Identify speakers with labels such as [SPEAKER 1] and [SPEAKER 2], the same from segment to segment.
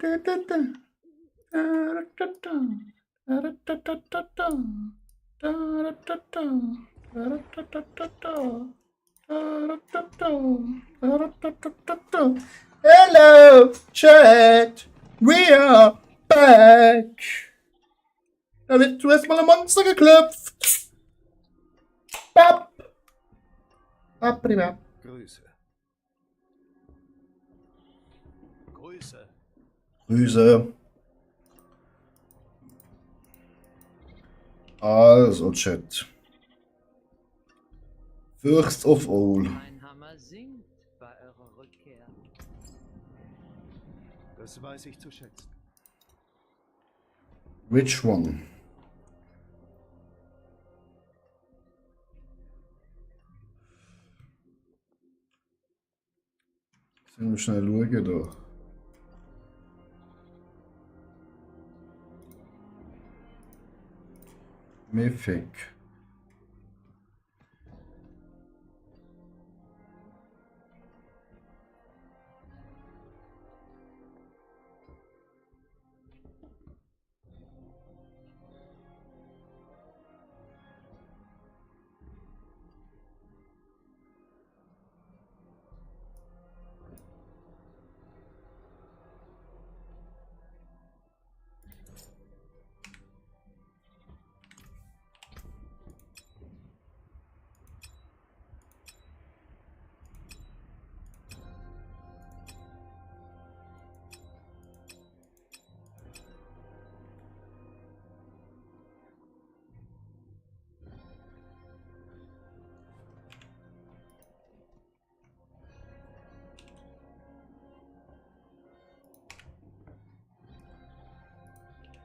[SPEAKER 1] Hello, Chat. We are back. Da wird zuerst mal ein Monster geklopft. Bap. Prima.
[SPEAKER 2] Grüße. Grüße.
[SPEAKER 1] Grüße. Also, Chat. First of all.
[SPEAKER 3] Mein Hammer singt bei eurer Rückkehr.
[SPEAKER 2] Das weiß ich zu schätzen.
[SPEAKER 1] Which one? Sollen wir schnell schauen da. Mythic.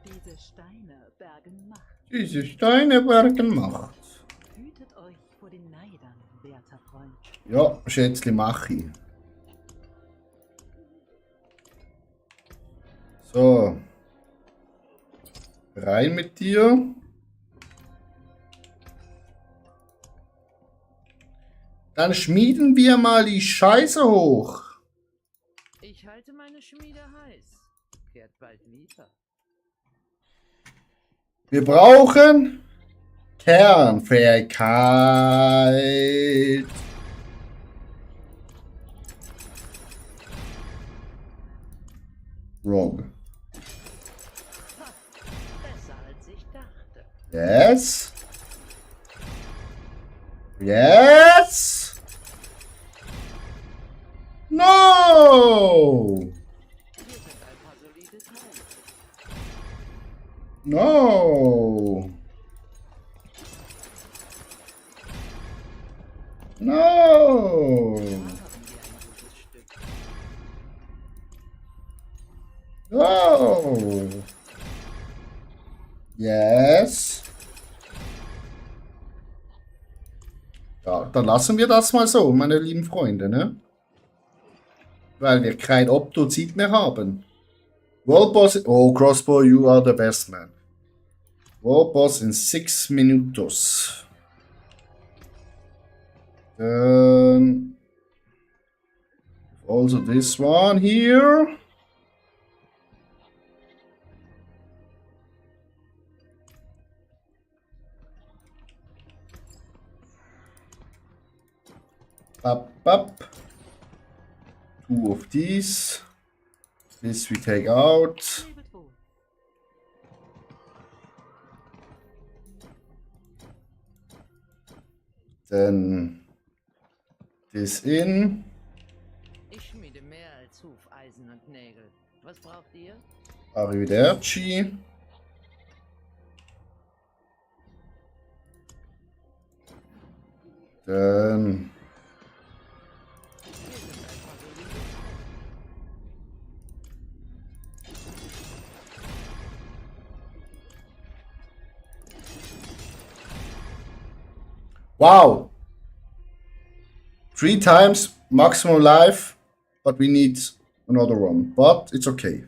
[SPEAKER 4] Diese Steine bergen Macht.
[SPEAKER 1] Diese Steine bergen Macht.
[SPEAKER 4] Hütet euch vor den Neidern, werter Freund.
[SPEAKER 1] Ja, Schätzli, mach ich. So. Rein mit dir. Dann schmieden wir mal die Scheiße hoch.
[SPEAKER 3] Ich halte meine Schmiede heiß. Kehrt bald wieder.
[SPEAKER 1] Wir brauchen Kernfähigkeit. Wrong.
[SPEAKER 3] Besser als ich dachte.
[SPEAKER 1] Yes. Yes. No.
[SPEAKER 3] Wir sind ein paar solide Teile.
[SPEAKER 1] No. No.
[SPEAKER 3] Haben wir ein gutes Stück.
[SPEAKER 1] No. Yes. Ja, dann lassen wir das mal so, meine lieben Freunde, ne? Weil wir kein Opto-Zeit mehr haben. World Boss. Oh, Crossbow, you are the best man. World Boss in 6 minutos. Then. Also this one here. Up, up. 2 of these. This we take out.
[SPEAKER 4] Lebet wohl.
[SPEAKER 1] Then this in.
[SPEAKER 3] Ich schmiede mehr als Hufeisen und Nägel. Was braucht ihr?
[SPEAKER 1] Arrivederci. Dann.
[SPEAKER 3] Wir sind ein paar solide
[SPEAKER 1] Wow! 3 times maximum life, but we need another one. But it's okay.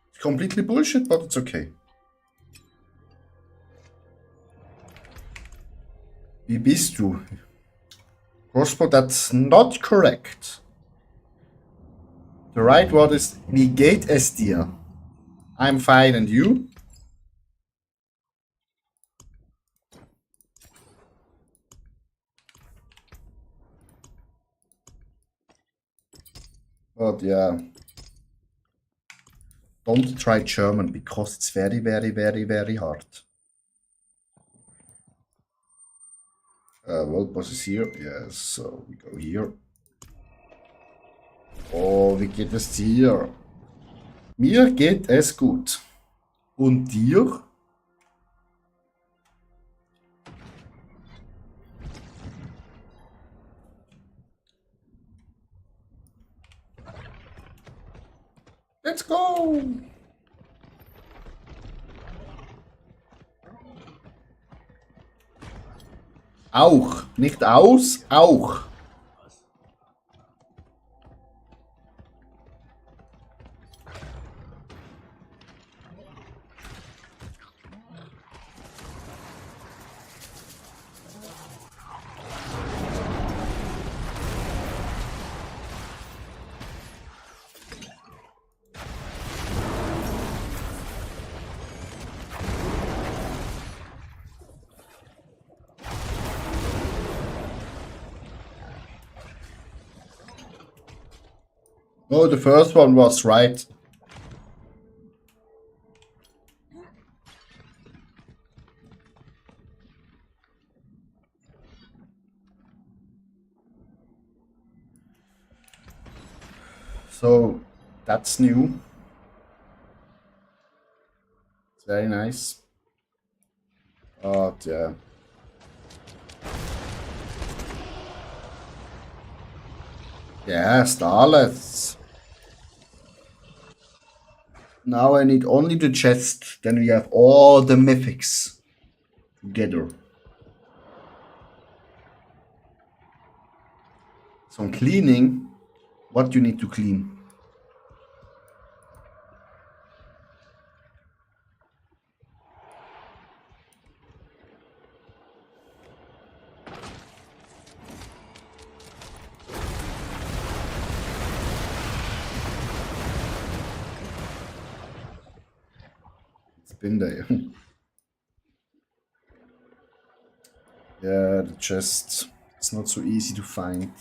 [SPEAKER 1] It's completely bullshit, but it's okay. Wie bist du? Crossbow, that's not correct. The right word ist, wie geht es dir? I'm fine and you? But yeah. Don't try German because it's very, very, very, very hard. World boss is here. Yes, so we go here. Oh, wie geht es dir? Mir geht es gut. Und dir? Let's go! Auch, nicht aus, auch. No, the first one was right. So that's new. It's very nice. But yeah. Yeah, Starlets. Now I need only the chest, then we have all the mythics together. So cleaning, what do you need to clean? Been there. Yeah, the chest. It's not so easy to find.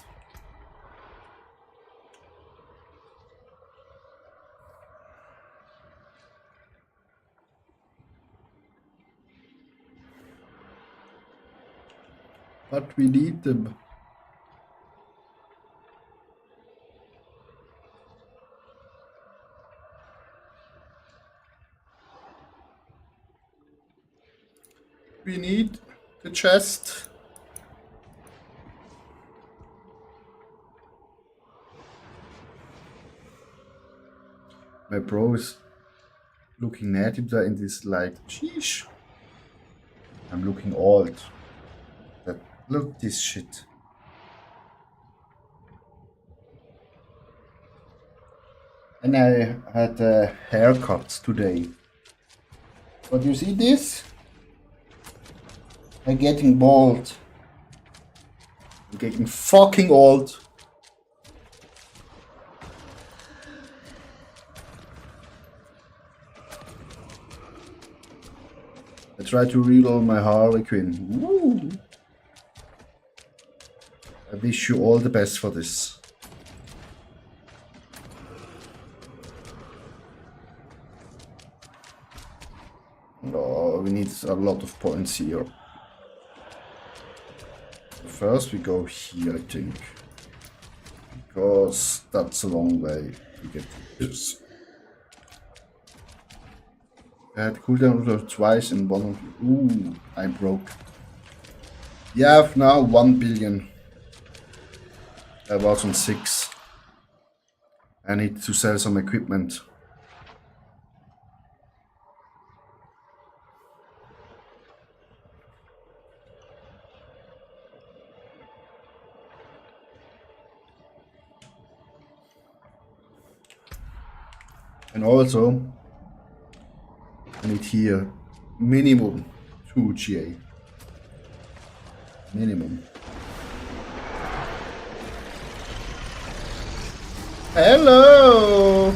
[SPEAKER 1] But we need them. We need the chest. My bro is looking at him in this like, sheesh. I'm looking old. That look this shit. And I had a haircut today. But you see this? I'm getting bald. I'm getting fucking old. I try to reload my Harley Quinn. Woo. I wish you all the best for this. Oh, we need a lot of points here. First we go here, I think. Because that's a long way to get this. I had cooldown twice in one of you. Ooh, I broke. You have now 1 billion. I was on 6. I need to sell some equipment. And also, I need here minimum 2 GA. Minimum. Hello!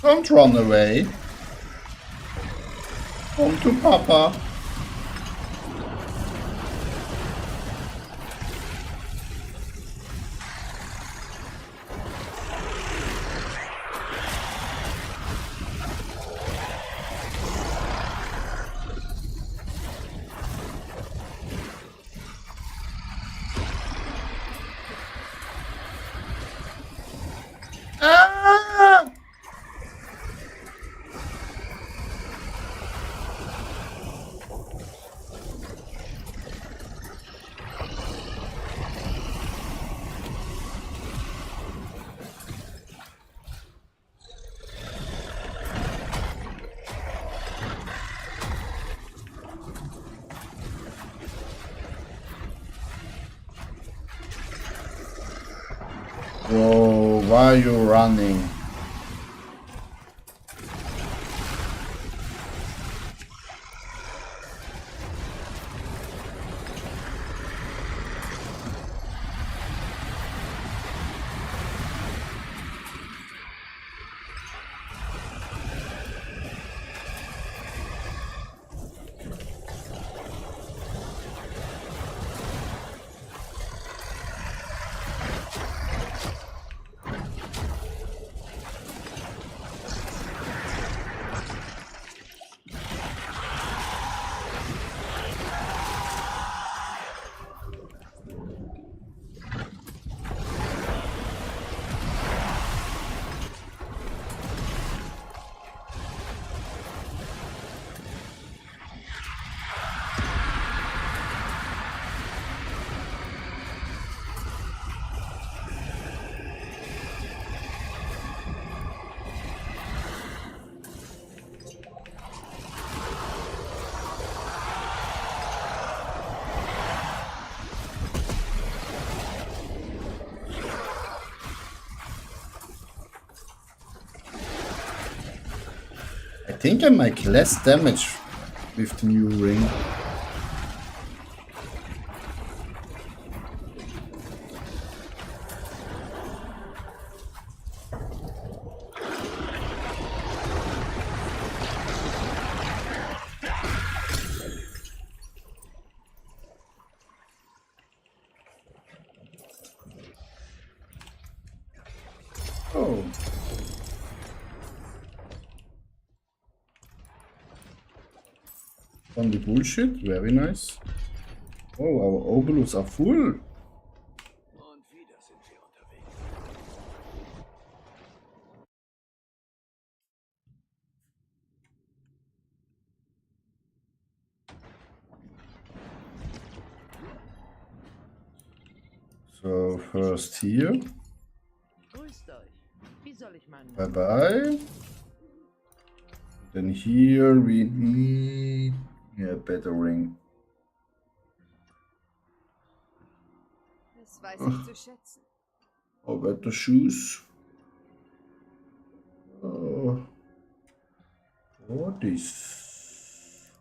[SPEAKER 1] Don't run away. Come to Papa. Ah! Whoa, why are you running? I think I make less damage with the new ring. Oh. Only bullshit, very nice. Oh, our Obolus are full.
[SPEAKER 2] Und wieder sind wir unterwegs.
[SPEAKER 1] So, first here.
[SPEAKER 3] Grüßt euch. Wie soll ich meinen...
[SPEAKER 1] Bye bye. Then here we need a better ring.
[SPEAKER 5] Das weiß ich zu schätzen.
[SPEAKER 1] Oh, better shoes. Oh. What is?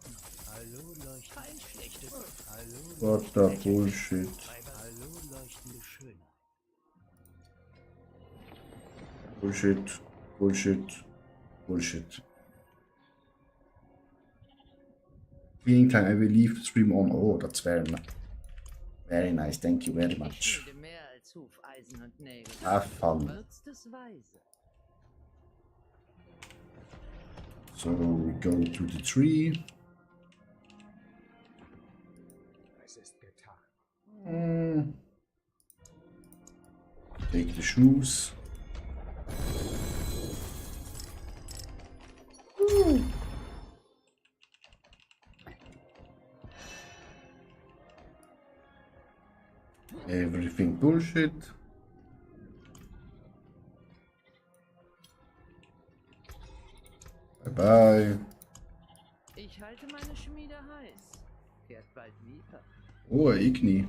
[SPEAKER 2] Hallo leuchtende. Kein schlechtes. Hallo
[SPEAKER 1] What the bullshit?
[SPEAKER 2] Hallo leuchtende Schönheit.
[SPEAKER 1] Bullshit. Bullshit. Bullshit. Being time, I will leave the stream on. Oh, that's very nice. Thank you very
[SPEAKER 3] Ich
[SPEAKER 1] much.
[SPEAKER 3] schmiede mehr als Hufeisen und Nägel.
[SPEAKER 1] Have fun.
[SPEAKER 3] Würztes Weise.
[SPEAKER 1] So we go to the tree.
[SPEAKER 2] Es ist getan.
[SPEAKER 1] Take the shoes. Everything bullshit. Bye bye.
[SPEAKER 3] Ich halte meine Schmiede heiß. Kehrt bald wieder.
[SPEAKER 1] Oh, Igni.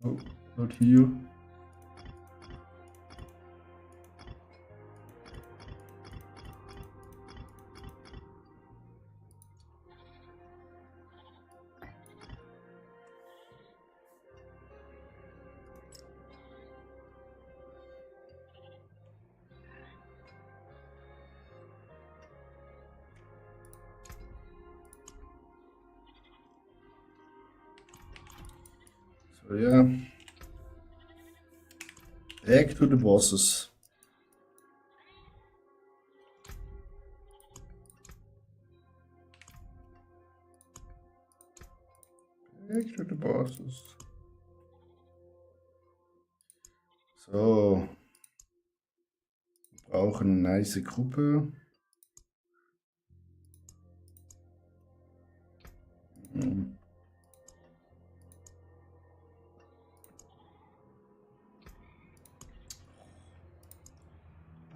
[SPEAKER 1] Oh, not here. So yeah. Back to the bosses. Back to the bosses. So. Wir brauchen eine nice Gruppe. Hm.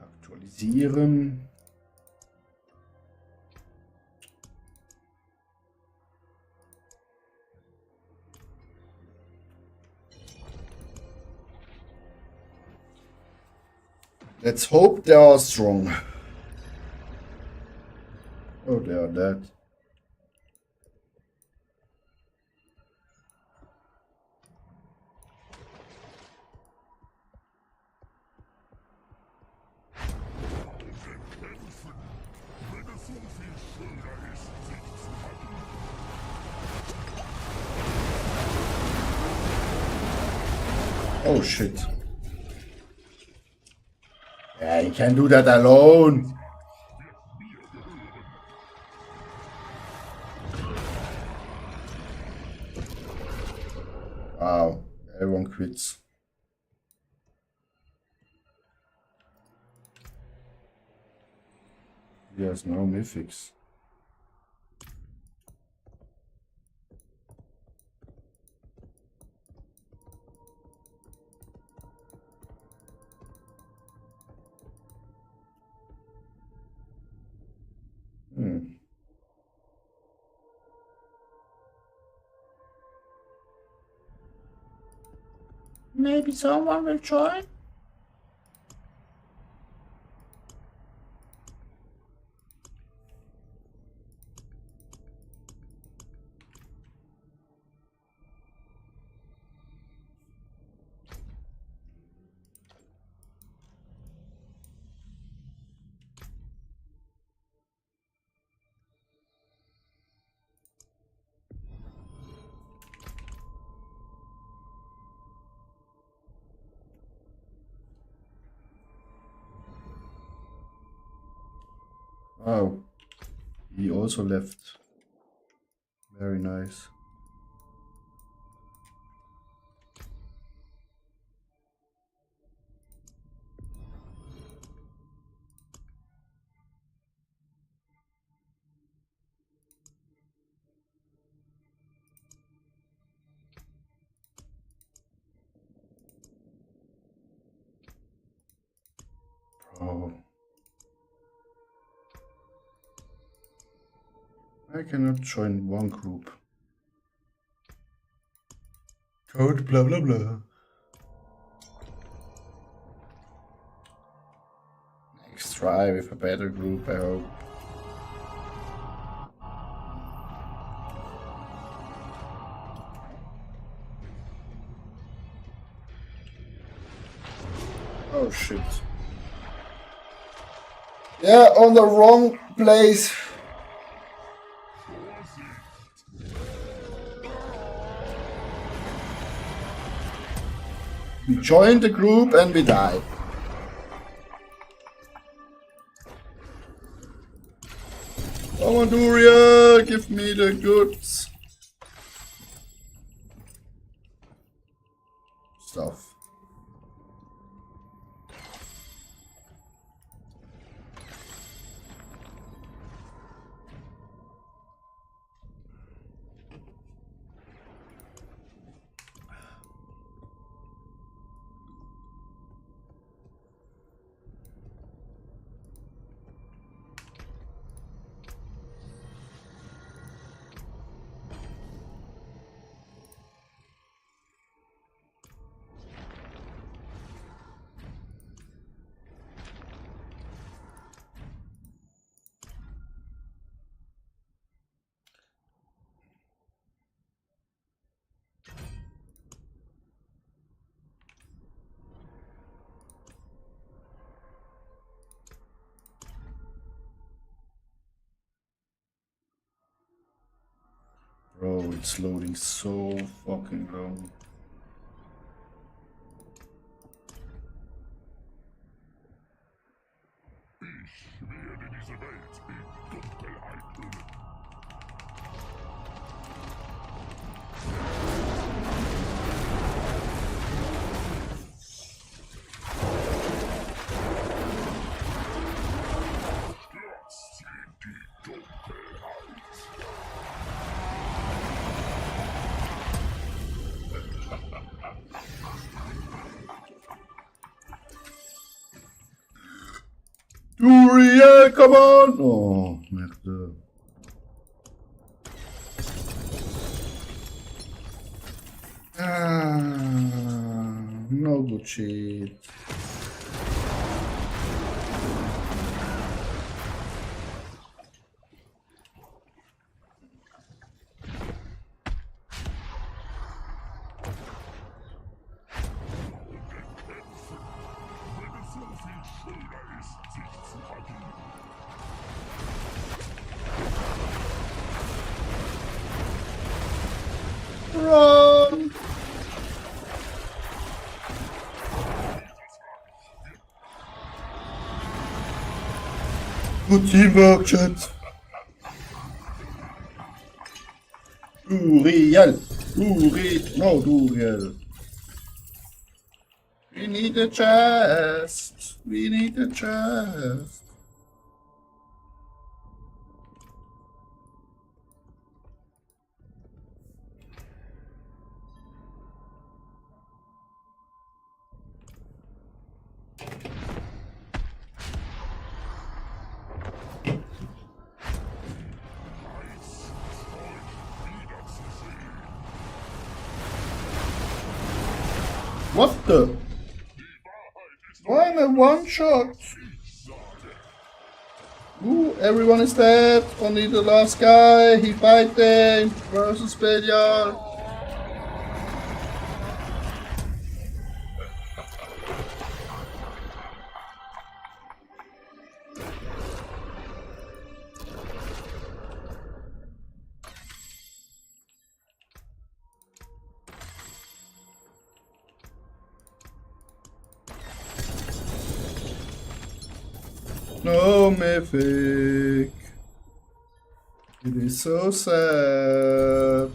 [SPEAKER 1] Aktualisieren. Let's hope they are strong. Oh, they are dead. Oh shit. Yeah, you can't do that alone. Wow, everyone quits. He has no mythics. Hmm. Maybe someone will join? Oh, he also left. Very nice. Bro. I cannot join one group. Code blah blah blah. Next try with a better group, I hope. Oh shit. Yeah, on the wrong place. We joined the group and we died. Commanduria, give me the goods. Stuff. Bro, it's loading so fucking long. Uriel, come on! Oh, merde. No good shit. Run! Good teamwork, chat. Uriel. No, Uriel. We need a chest. We need a chest. What the? Why am I one shot? Ooh, everyone is dead. Only the last guy. He fighting versus Belial. No, Mythic. It is so sad.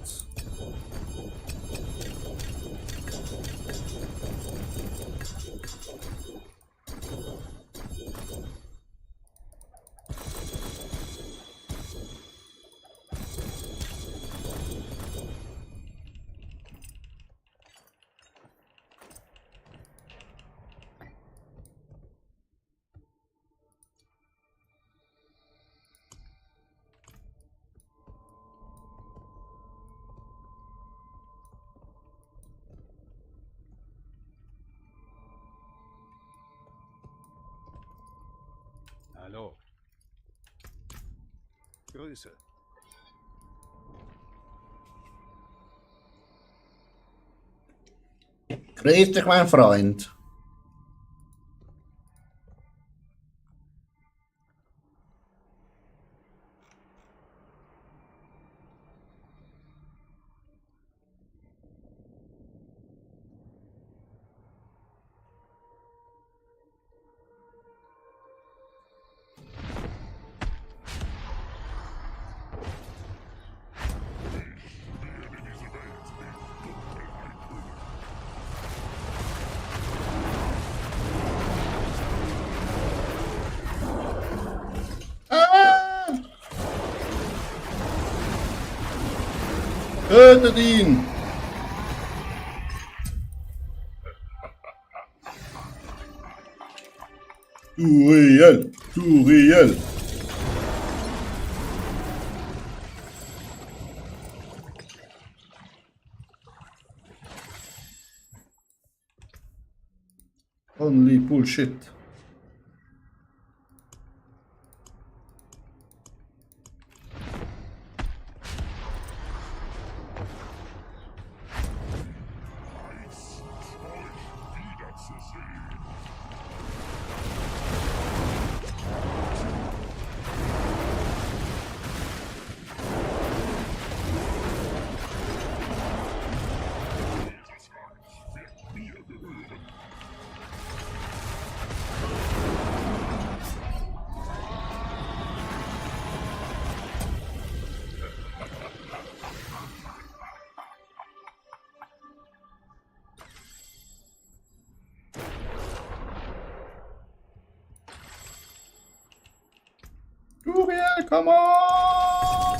[SPEAKER 2] Hallo. Grüße.
[SPEAKER 1] Grüß dich, mein Freund. Tötet ihn! Uriel! Uriel! Only bullshit. Uriel, come on!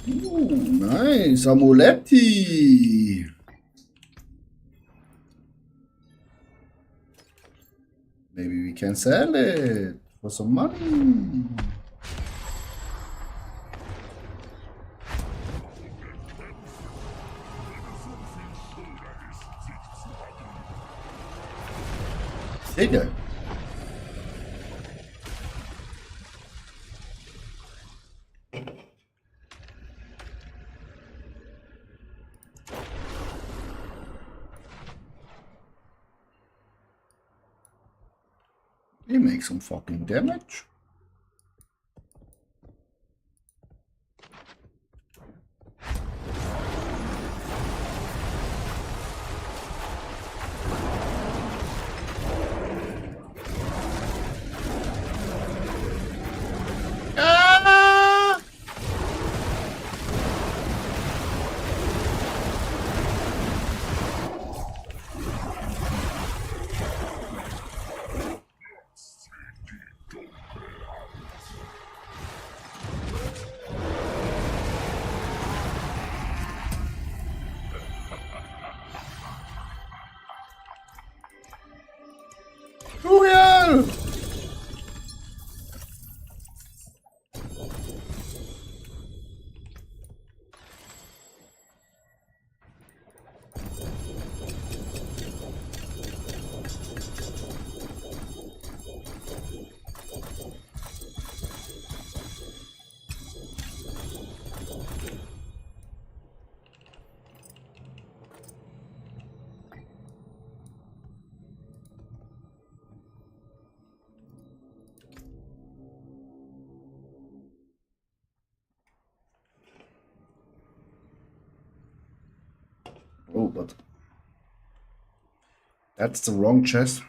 [SPEAKER 1] Ooh, nice, Amuletti! Maybe we can sell it. for some money. Digga. You make some fucking damage. Ah! Uriel! Oh, but that's the wrong chest.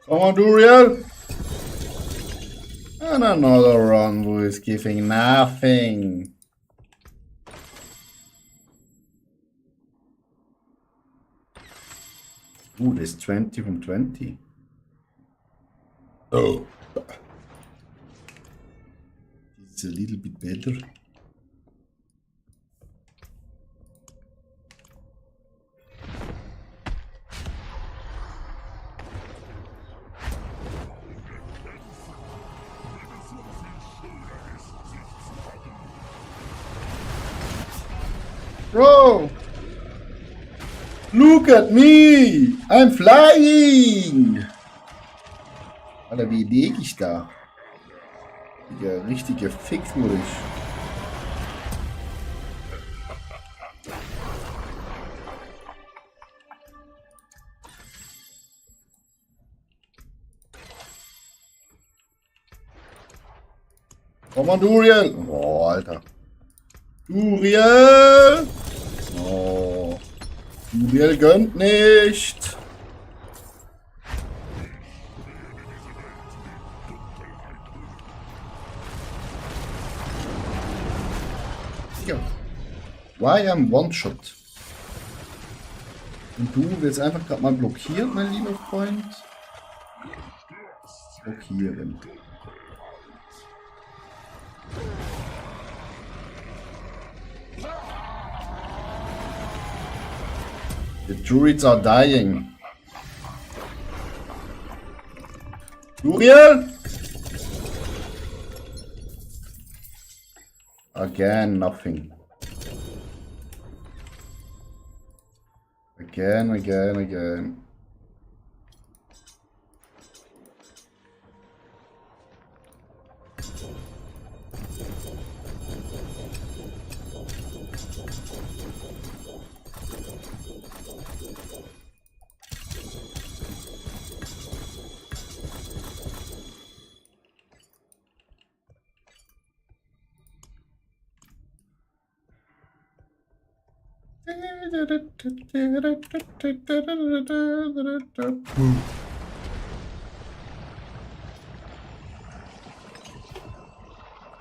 [SPEAKER 1] Come on, Duriel! And another run who is giving nothing. Ooh, there's 20 from 20. Oh. It's a little bit better. Bro! Look at me! I'm flying! Alter, wie leg ich da? Der richtige Fick wurde ich. Komm on, Duriel! Oh, Alter. Duriel! Oh. Duriel gönnt nicht! Ja. Why am One-Shot? Und du willst einfach gerade mal blockieren, mein lieber Freund? Blockieren. The druids are dying. Duriel! Again, nothing. Again.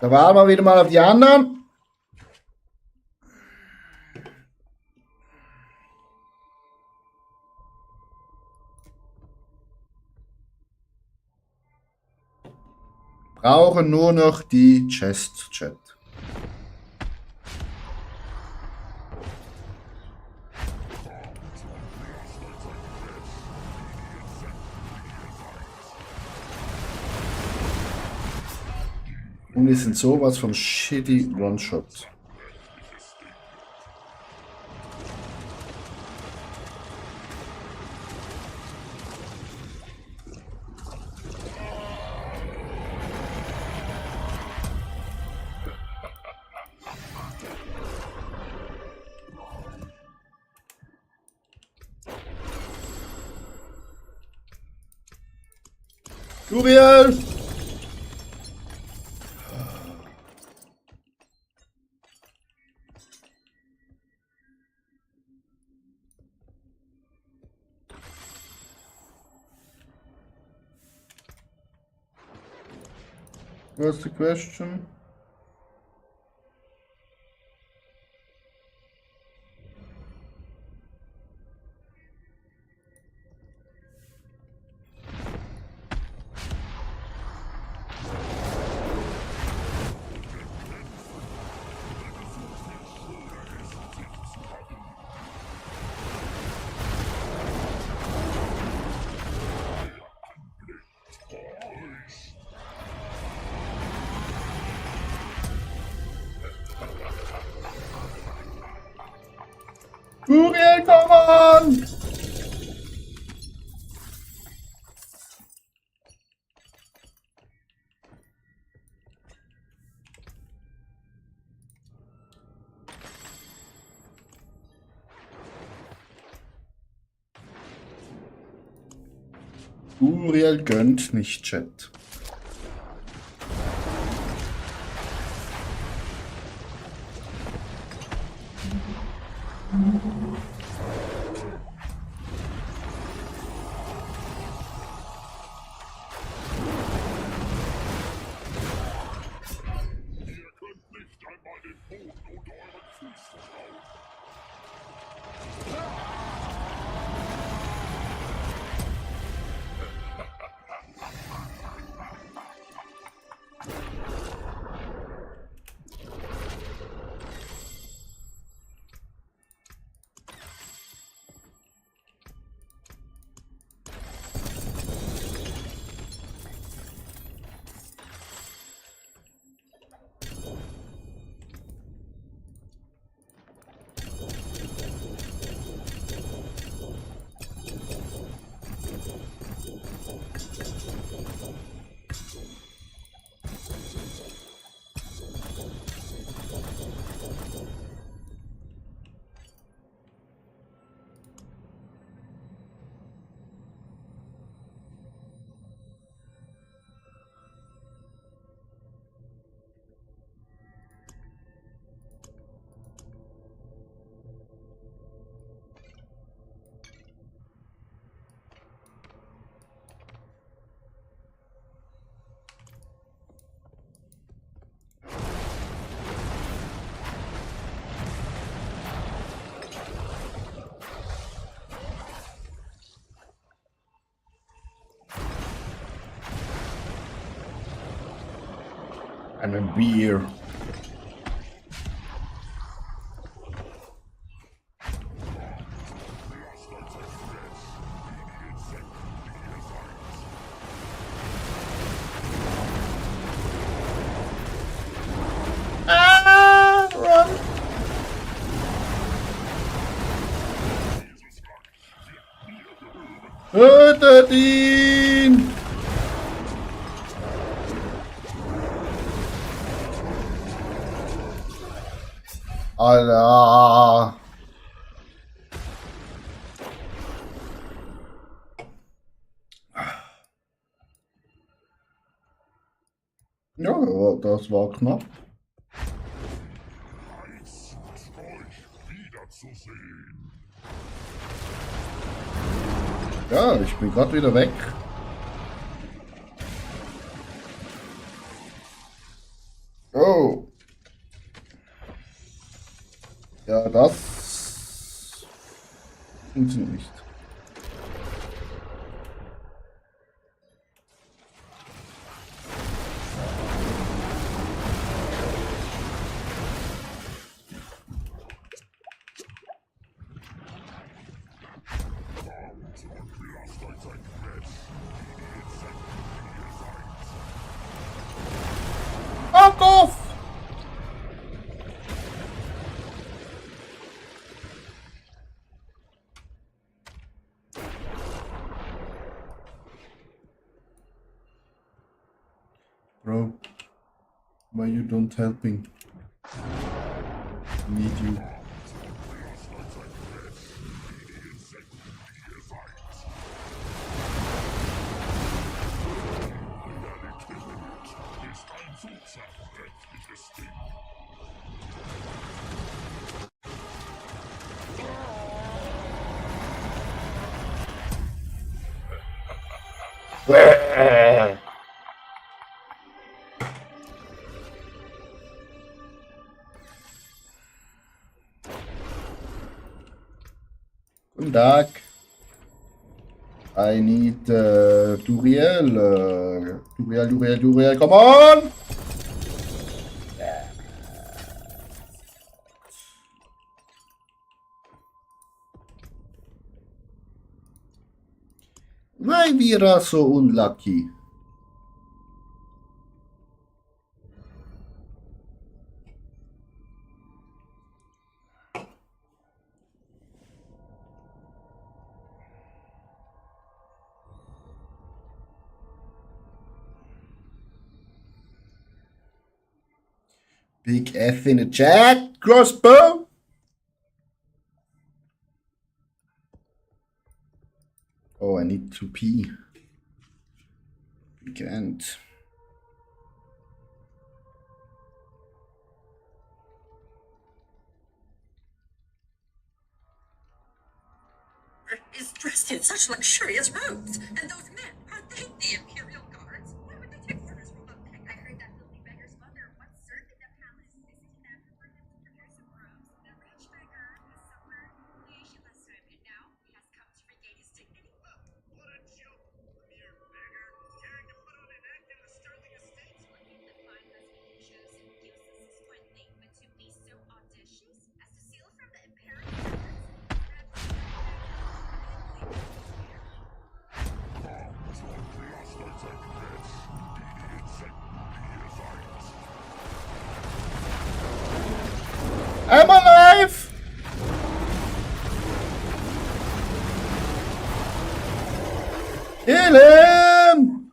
[SPEAKER 1] Da waren wir wieder mal auf die anderen. Brauchen nur noch die Chest Chat. Und wir sind sowas von shitty One-Shot. Uriel! What's the question? Uriel, komm on! Uriel gönnt nicht Chat. And a beer. Ah, run. Tötet ihn! Alter! Ja, das war knapp. Ja, ich bin gerade wieder weg. Oh. Ja, das funktioniert nicht. Fuck off! Bro, why you don't helping? Need you. Guten Tag. I need Duriel. Duriel, come on! Why we are so unlucky? Big F in the chat, crossbow. Oh, I need to pee. We can't.
[SPEAKER 5] Is dressed in such luxurious robes, and those men, are they the Imperial Guards? Why would they take orders from a pig? I heard that filthy beggar's mother once served in the palace, visiting them for him to prepare some robes. The rich beggar has suffered humiliationless him, and now he has come to regain his dignity. What a joke! Mere beggar, daring to put on an act in the Sterling Estates. What if the fine husband he chosen gives us his twin thing, but to be so audacious as to steal from the Imperial Guards?
[SPEAKER 1] I'm alive! Kill him!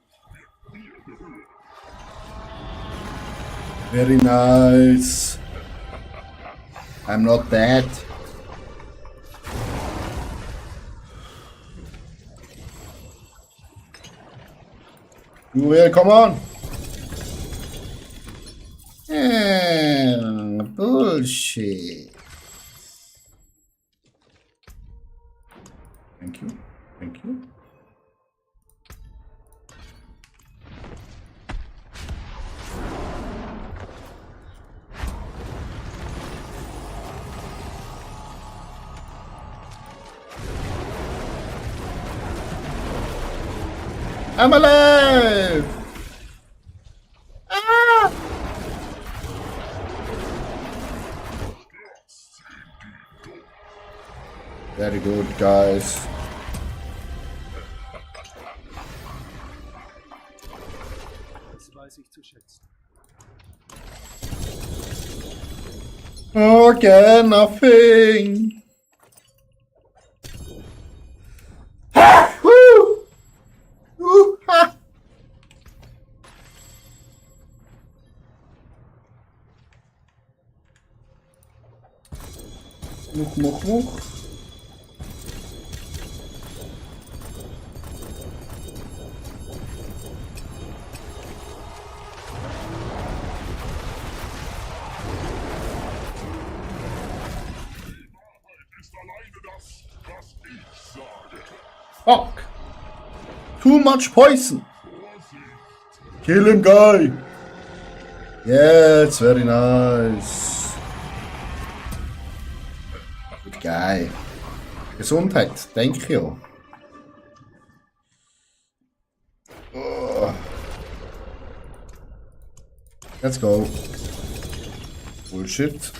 [SPEAKER 1] Very nice. I'm not dead. Well, come on. Bullshit. Thank you. Thank you. I'm alive! Ah! Very good, guys.
[SPEAKER 2] Das weiß ich zu schätzen.
[SPEAKER 1] Okay, nothing. Ha! Woo! Woo! Ha! Much. Fuck. Too much poison. Kill him, guy. Yeah, it's very nice. Good guy. Gesundheit, denke ich ja. Oh. Let's go. Bullshit.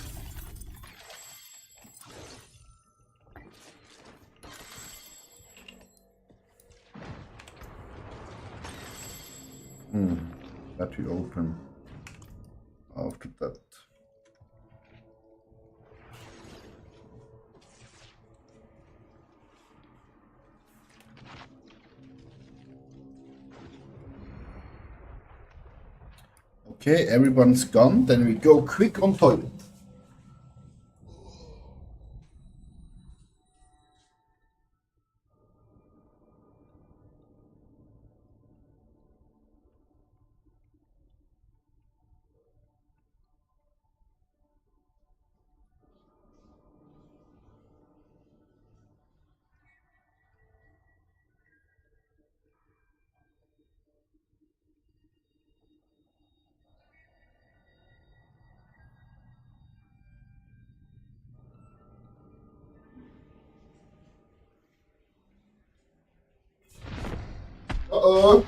[SPEAKER 1] That we open after that. Okay, everyone's gone. Then we go quick on toilet. Uh-oh.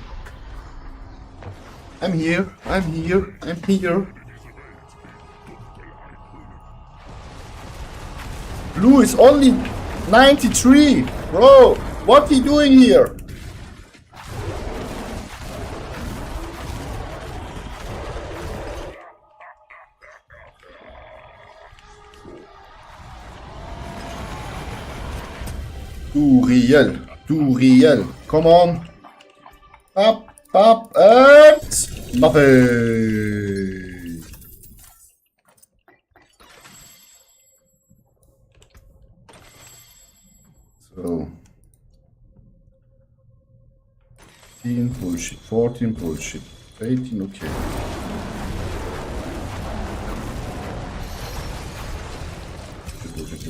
[SPEAKER 1] I'm here. Blue is only 93. Bro, what are you doing here? Duriel. Come on. Up, and nothing. So 15 bullshit, 14 bullshit, 18 okay. Bullshit.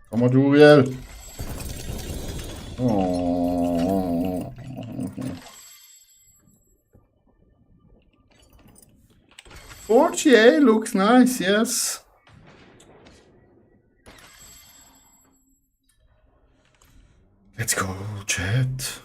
[SPEAKER 1] Come on, Duriel. Oh. 48 looks nice, yes. Let's go, chat.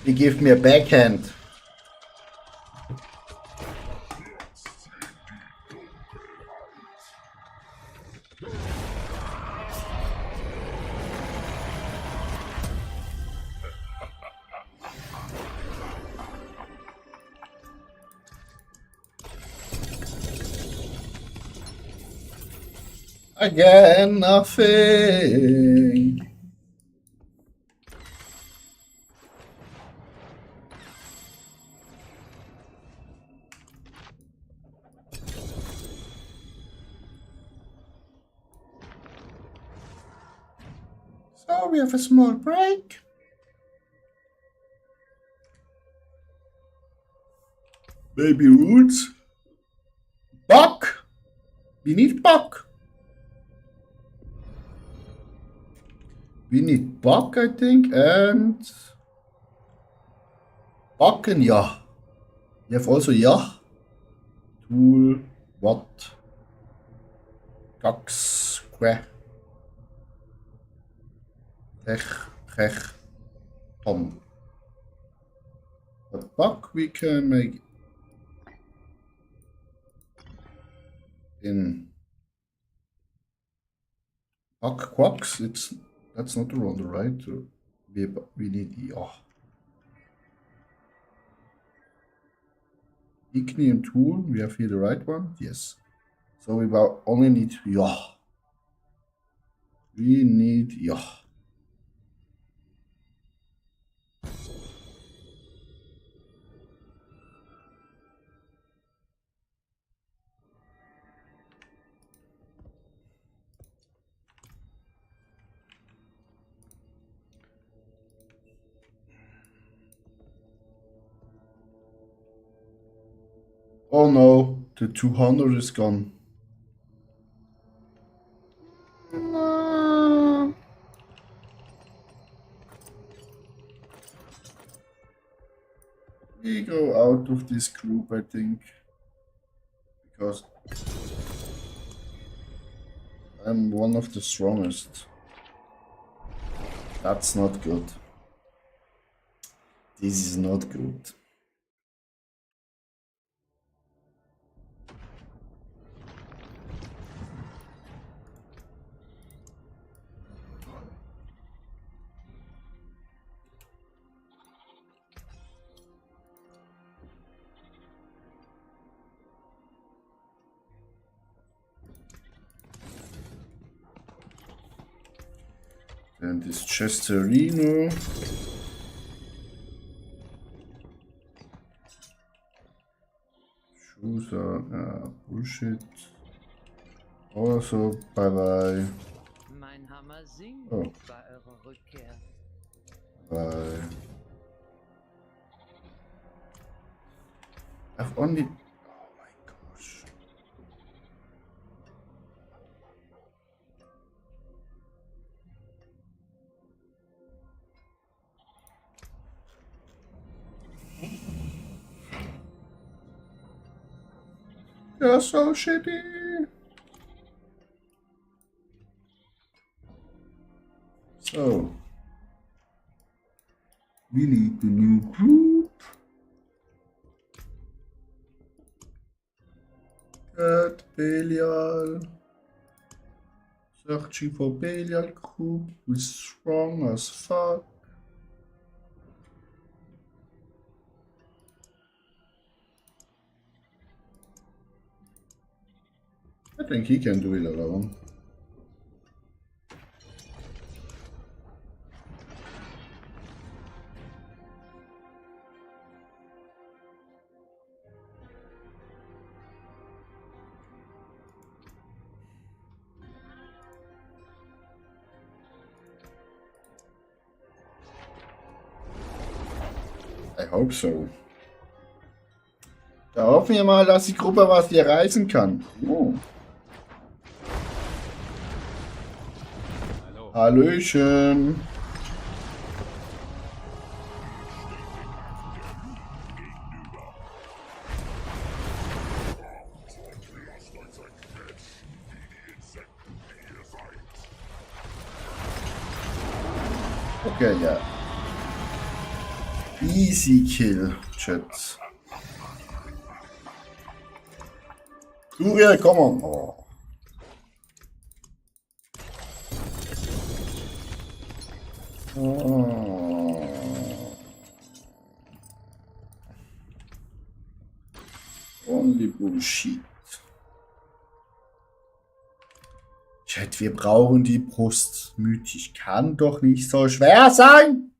[SPEAKER 1] He gave me a backhand. Again, nothing. So we have a small break. Baby roots. Buck. We need Buck. We need Buck, I think, and Buck and Yah. You have also Yah. Tool, what? Cox, square. Tech, Tom. But buck we can make in buck quacks. That's not the one, right? We need yeah. Ignium tool. We have here the right one. Yes. So we only need yeah. We need yeah. Oh no, the 200 is gone. No. We go out of this group, I think, because I'm one of the strongest. That's not good. This is not good. And this Chesterino. Shoes are bullshit. Also, bye bye.
[SPEAKER 3] Mein Hammer singt
[SPEAKER 1] Oh.
[SPEAKER 3] bei eurer Rückkehr.
[SPEAKER 1] Bye. I've only. Oh my gosh. You're so shitty. So, we need the new group. Got Belial. Searching for Belial group. We're strong as fuck. I think he can do it alone. I hope so. Da hoffen wir mal, dass die Gruppe was hier reißen kann. Oh.
[SPEAKER 6] Hallo.
[SPEAKER 1] Hallöchen. Okay, ja. Easy Kill, Chat. Uriel, komm on. Oh. Oh. Only Bullshit. Chat, wir brauchen die Brust. Mythisch kann doch nicht so schwer sein.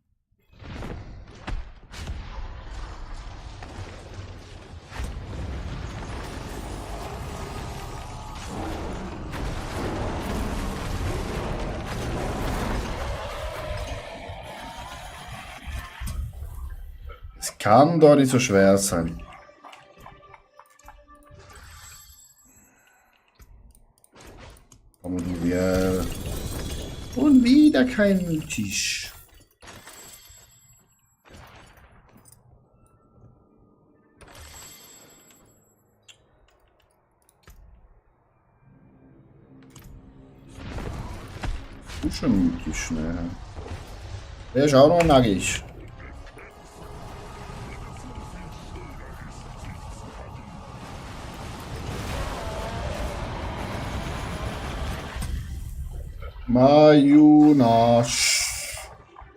[SPEAKER 1] Es kann doch nicht so schwer sein. Komm, du wir. Und wieder kein Mythisch. Ist schon mythisch, ne? Der ist auch noch nackig. Mayunasch.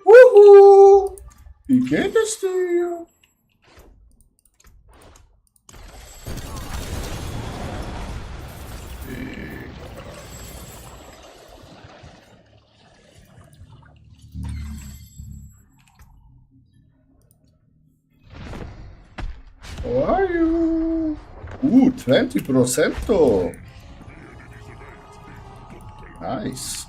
[SPEAKER 1] Wuhu! Wie geht es dir? How are you? 20%. Nice.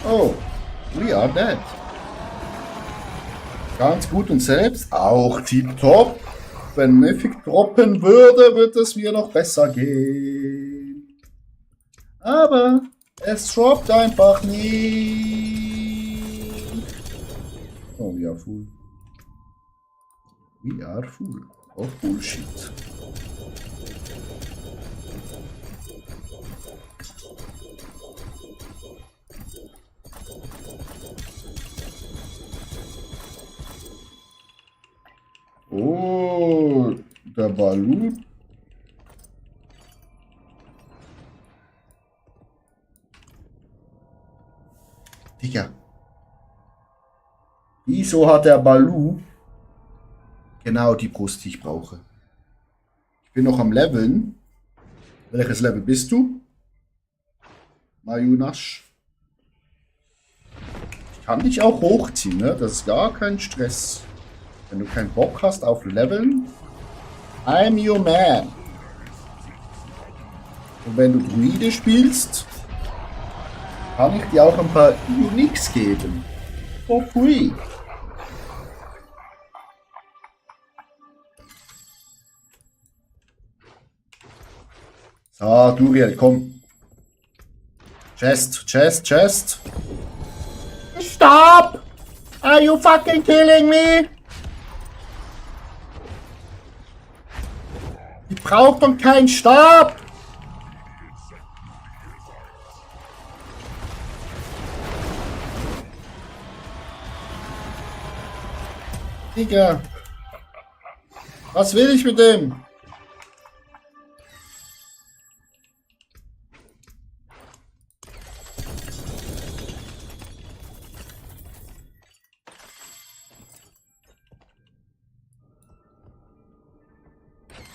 [SPEAKER 1] Oh, we are dead. Ganz gut und selbst auch tipptopp. Wenn Mythic droppen würde, wird es mir noch besser gehen. Aber es droppt einfach nie. Oh, we are full. We are full of bullshit. Oh, der Balu. Digga. Wieso hat der Balu genau die Brust, die ich brauche? Ich bin noch am Leveln. Welches Level bist du? Mayunasch. Ich kann dich auch hochziehen, ne? Das ist gar kein Stress. Wenn du keinen Bock hast auf Leveln, I'm your man. Und wenn du Druide spielst, kann ich dir auch ein paar Uniques geben. For free. So, Duriel, komm. Chest, Chest, Chest. Stop! Are you fucking killing me? Die braucht doch keinen Stab! Digga! Was will ich mit dem?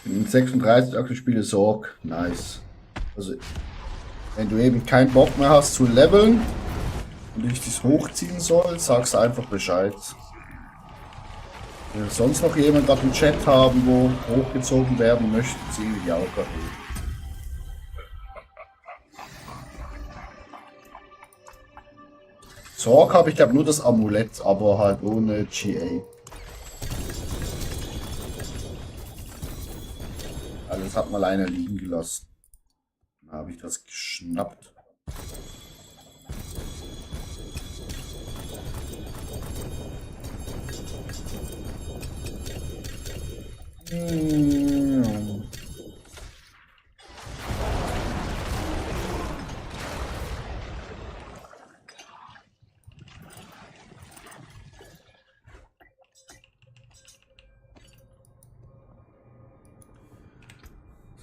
[SPEAKER 1] In 36 aktuelle Spiele Sorg. Nice. Also, wenn du eben keinen Bock mehr hast zu leveln und ich dich hochziehen soll, sagst du einfach Bescheid. Wenn wir sonst noch jemand gerade im Chat haben, wo hochgezogen werden möchte, ziehen wir die auch gerade hoch. Sorg habe ich glaube nur das Amulett, aber halt ohne GA. Das hat mal einer liegen gelassen. Dann habe ich das geschnappt.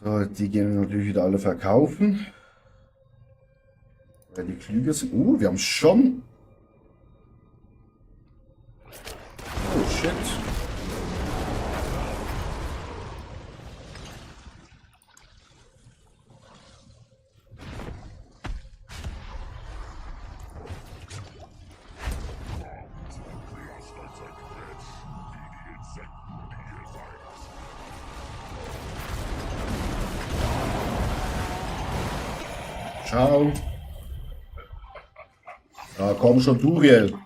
[SPEAKER 1] So, die gehen wir natürlich wieder alle verkaufen. Weil die klüger sind. Wir haben schon. Oh shit. Ciao. Ja, komm schon, Duriel.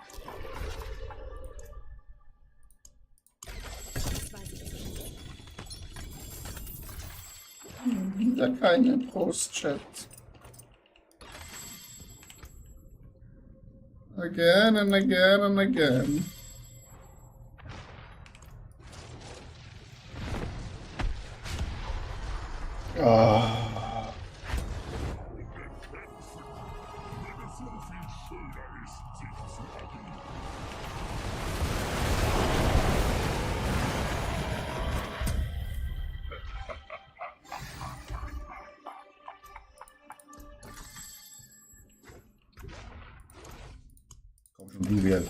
[SPEAKER 1] Wieder keine Post-Chat. Again and again and again. Ah. Und du wir.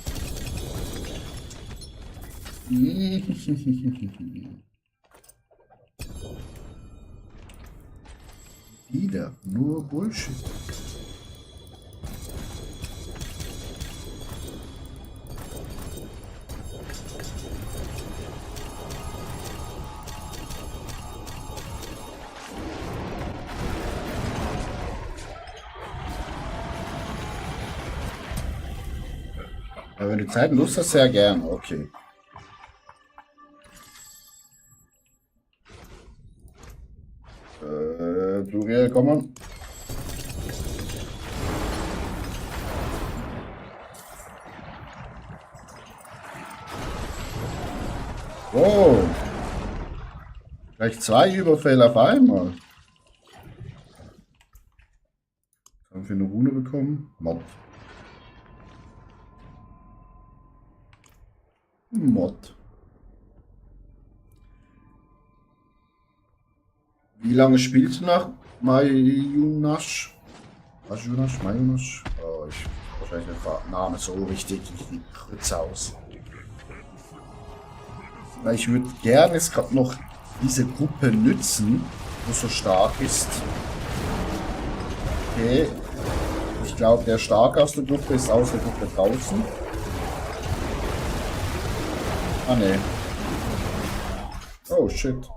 [SPEAKER 1] Wieder nur Bullshit. Aber wenn du Zeit und Lust hast, sehr gern. Okay. Duriel, komm mal. Oh. Gleich 2 Überfälle auf einmal. Was haben wir für eine Rune bekommen? Mod. Mod. Wie lange spielst du nach Mayunash? Mayunash? Oh, ich wahrscheinlich den Namen so richtig. Ich kreuze aus. Weil ich würde gerne jetzt gerade noch diese Gruppe nützen, die so stark ist. Okay. Ich glaube, der Starke aus der Gruppe ist aus der Gruppe draußen. Ah, ne. Oh, shit.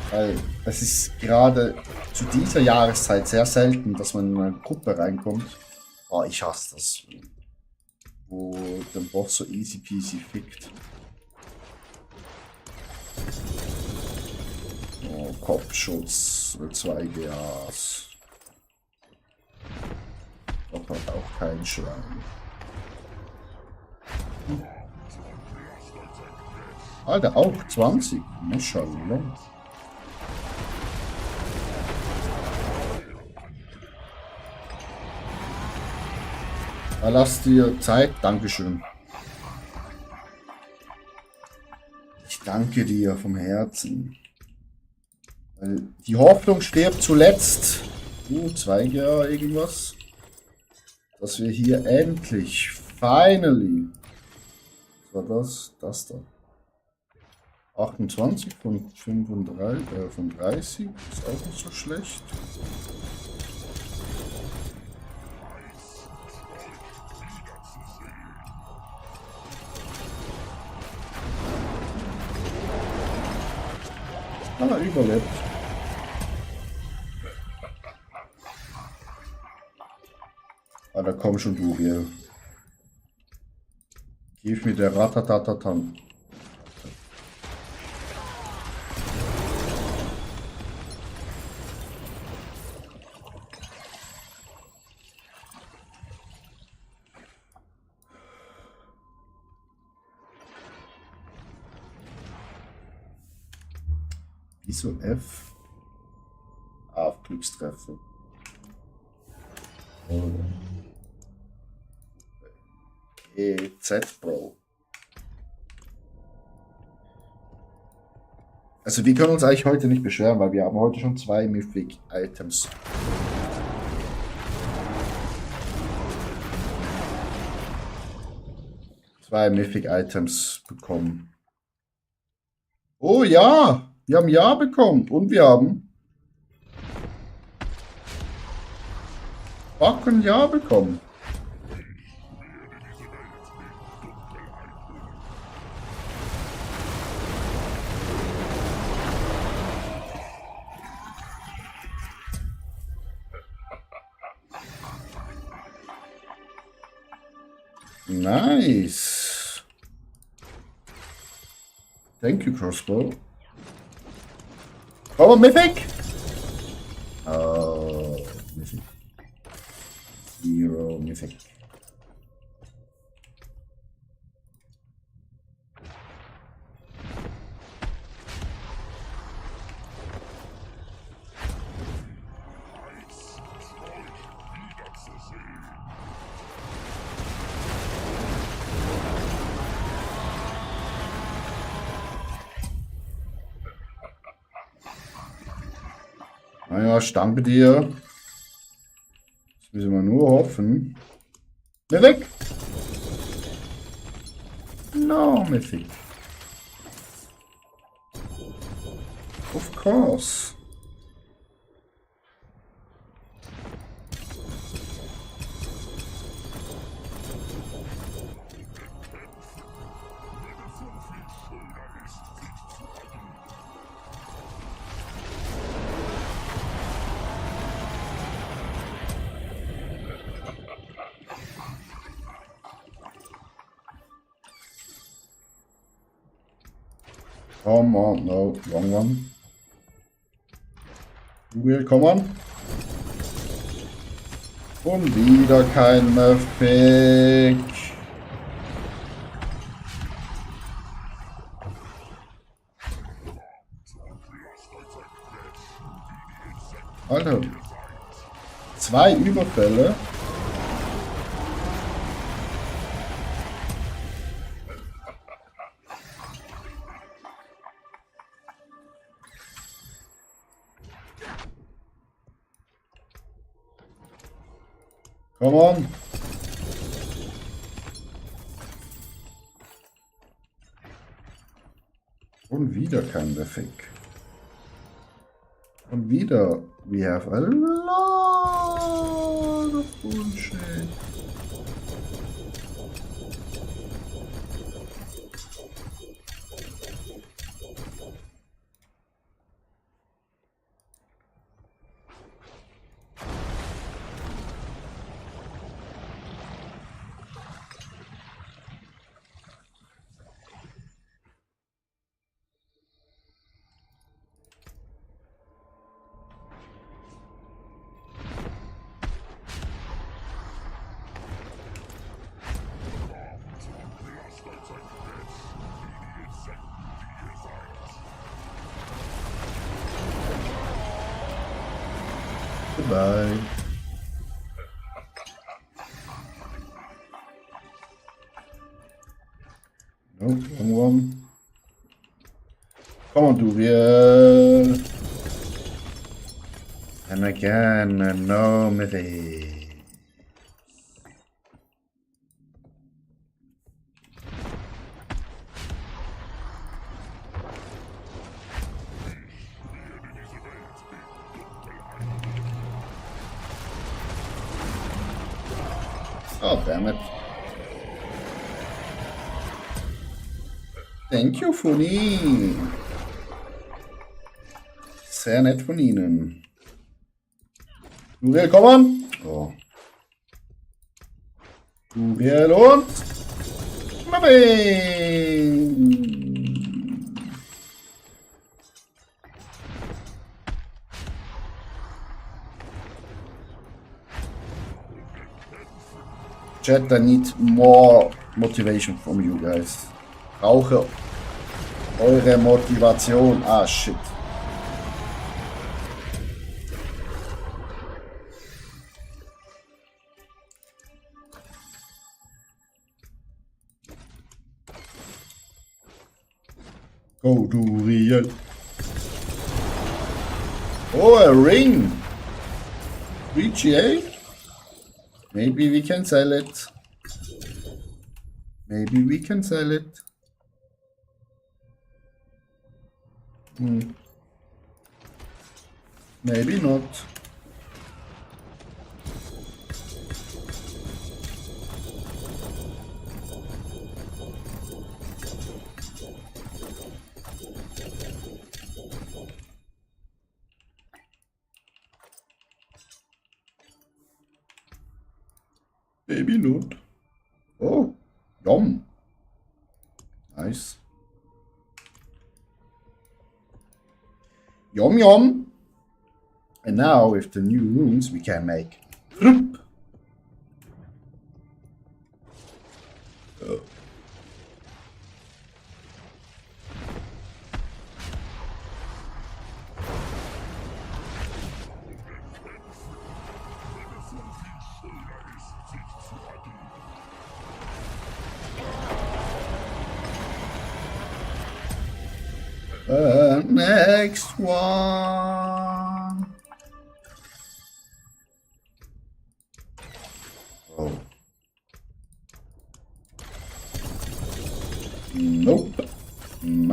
[SPEAKER 1] Weil es ist gerade zu dieser Jahreszeit sehr selten, dass man in eine Gruppe reinkommt. Oh, ich hasse das. Wo der Boss so easy peasy fickt. Oh, Kopfschutz mit 2 GAs. Doch hat auch kein Schwein. Alter, auch 20. Maschallah. Lass dir Zeit. Dankeschön. Ich danke dir vom Herzen. Weil die Hoffnung stirbt zuletzt. 2 Jahre irgendwas. Dass wir hier endlich, finally. Was war das? Das da. 28 von 35, von 30. Ist auch nicht so schlecht. Ah, überlebt. Ah, da komm schon du hier. Gib mir der Ratatatatan. Wieso F? Auf Glückstreffer. Z Bro. Also wir können uns eigentlich heute nicht beschweren, weil wir haben heute schon 2 Mythic Items. Zwei Mythic Items bekommen. Oh ja! Wir haben Ja bekommen und wir haben Backen Ja bekommen. Nice. Thank you, Crossbow. Oh, Mythic! Oh, Mythic. Zero Mythic. Naja, ich danke dir. Jetzt müssen wir nur hoffen, Mythic? No, Mythic. Of course. Come on, no, wrong one. Google, come on. Und wieder kein Mythic. Alter. 2 Überfälle. Come on. Und wieder kein Mythic. Und wieder, we have a lot of bullshit. Goodbye. No, wrong one. Come on, Duriel. And again, no Mythic. Oh, damn it. Thank you, Funi. Sehr nett von Ihnen. Duriel, komm an. Oh. Duriel und Mapping. Chat, I need more motivation from you guys. Brauche eure Motivation. Ah, shit. Go, Duriel. Oh, a ring. VGA? Maybe we can sell it. Maybe we can sell it. Maybe not. Maybe not. Oh, yum. Nice. Yum yum. And now with the new runes we can make Rup. Next one. Oh.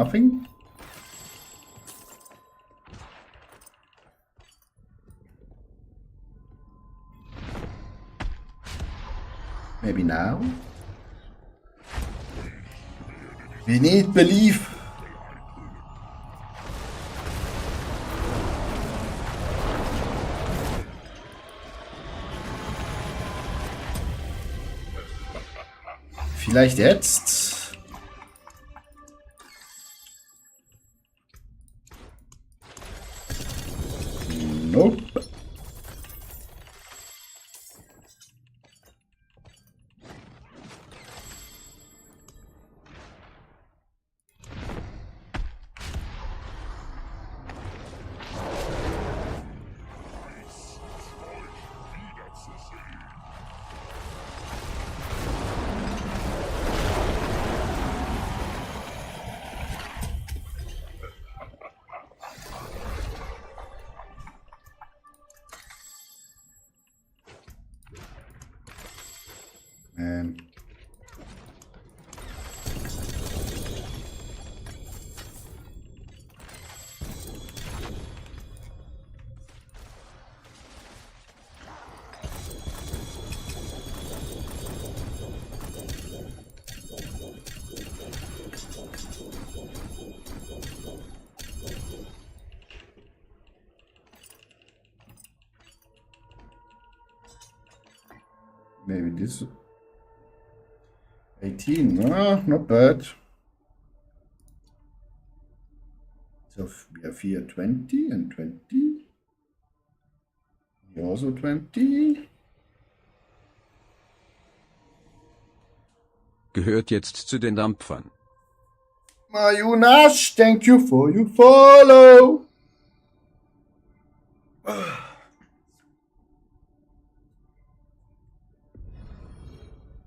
[SPEAKER 1] nothing. Maybe now. We need belief. Vielleicht jetzt. Nope. Maybe this 18, not bad. So we have here 20 and 20. Here also 20.
[SPEAKER 6] Gehört jetzt zu den Dampfern.
[SPEAKER 1] Mayunash, thank you for your follow.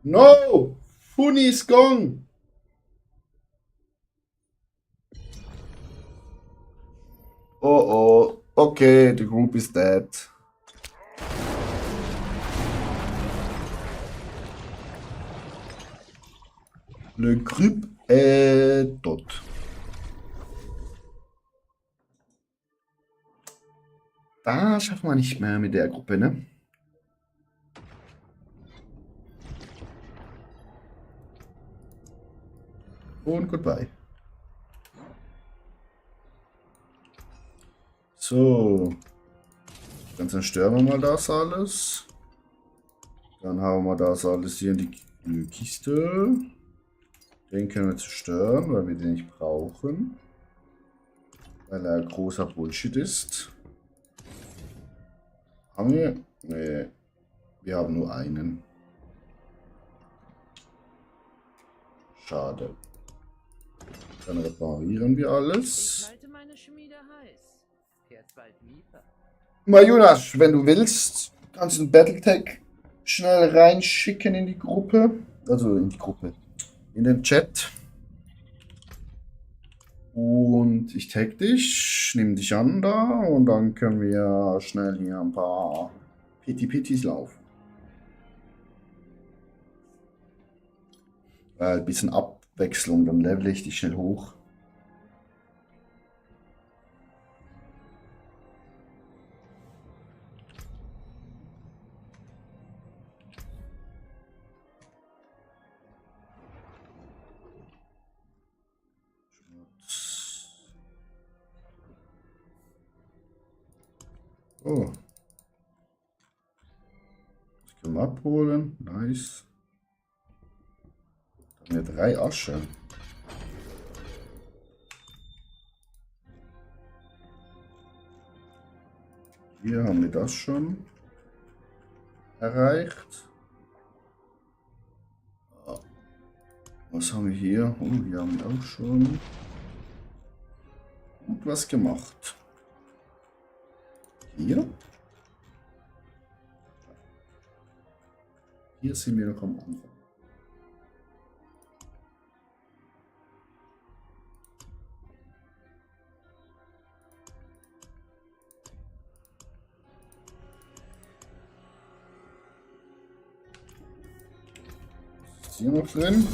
[SPEAKER 1] No! Funi is gone! Oh, okay, the group is dead. Le groupe est tot. Da schaffen wir nicht mehr mit der Gruppe, ne? Und goodbye. So. Dann zerstören wir mal das alles. Dann hauen wir das alles hier in die Kiste. Den können wir zerstören, weil wir den nicht brauchen. Weil er großer Bullshit ist. Haben wir? Nee. Wir haben nur einen. Schade. Dann reparieren wir
[SPEAKER 3] Ich
[SPEAKER 1] alles.
[SPEAKER 3] halte meine Schmiede heiß. Kehrt bald wieder.
[SPEAKER 1] Mayunash, wenn du willst, kannst du einen Battletech schnell reinschicken in die Gruppe. Also in die Gruppe. In den Chat. Und ich tag dich, nehme dich an da und dann können wir schnell hier ein paar Pittis laufen. Weil ein bisschen Abwechslung, dann level ich dich schnell hoch. Oh. Das können wir abholen. Nice. Dann haben wir 3 Asche. Hier haben wir das schon erreicht. Was haben wir hier? Oh, wir haben auch schon gut was gemacht. Hier? Hier sind wir noch am Anfang. Was ist hier noch drin?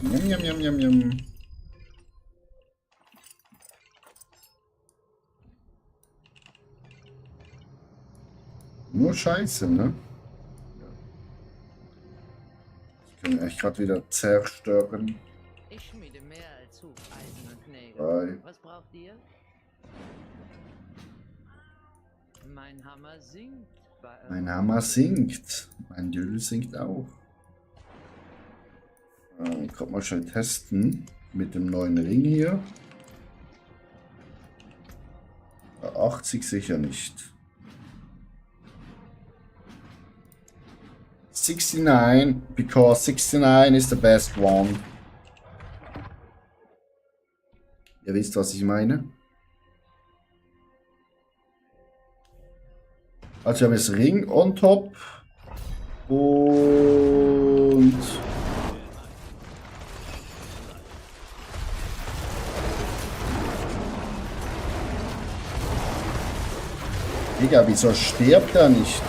[SPEAKER 1] Yum, yum, yum, yum, yum. Nur Scheiße, ne? Ich kann echt gerade wieder zerstören.
[SPEAKER 3] Ich schmiede mehr als Hufeisen und Nägel.
[SPEAKER 1] Drei.
[SPEAKER 3] Was braucht ihr? Mein Hammer singt bei
[SPEAKER 1] Mein Hammer singt. Mein Dödel singt auch. Ich kann mal schnell testen mit dem neuen Ring hier. 80 sicher nicht. 69, because 69 is the best one. Ihr wisst, was ich meine. Also wir haben jetzt Ring on top. Und... Digga, wieso stirbt er nicht?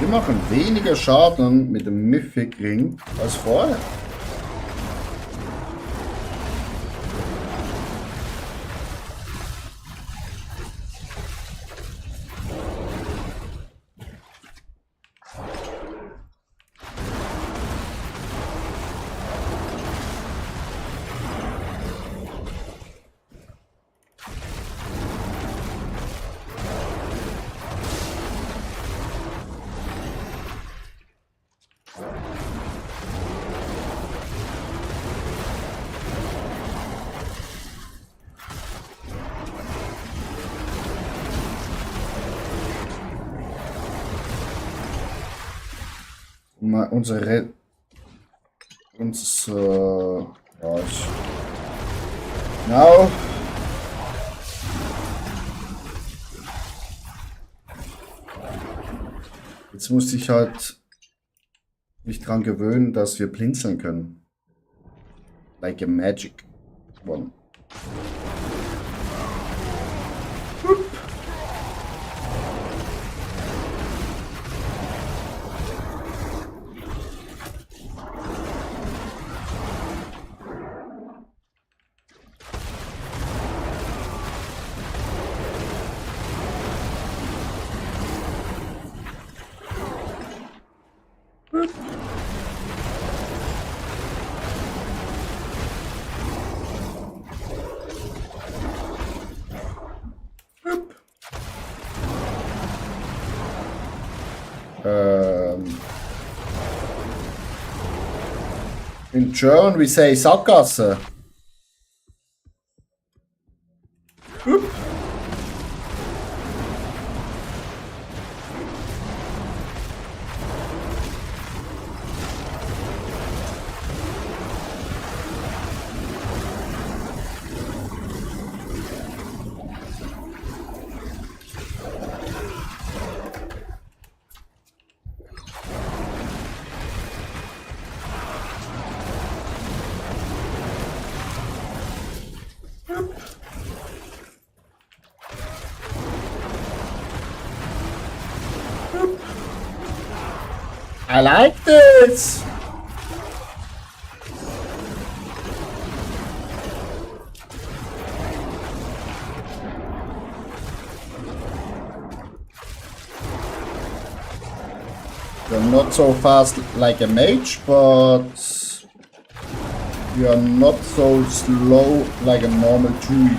[SPEAKER 1] Wir machen weniger Schaden mit dem Mythic Ring als vorher. Mal unsere ja, Now. Jetzt muss ich halt mich dran gewöhnen, dass wir blinzeln können. Like a magic one. In German we say Sackgasse. I like this! You're not so fast like a mage, but you're not so slow like a normal druid.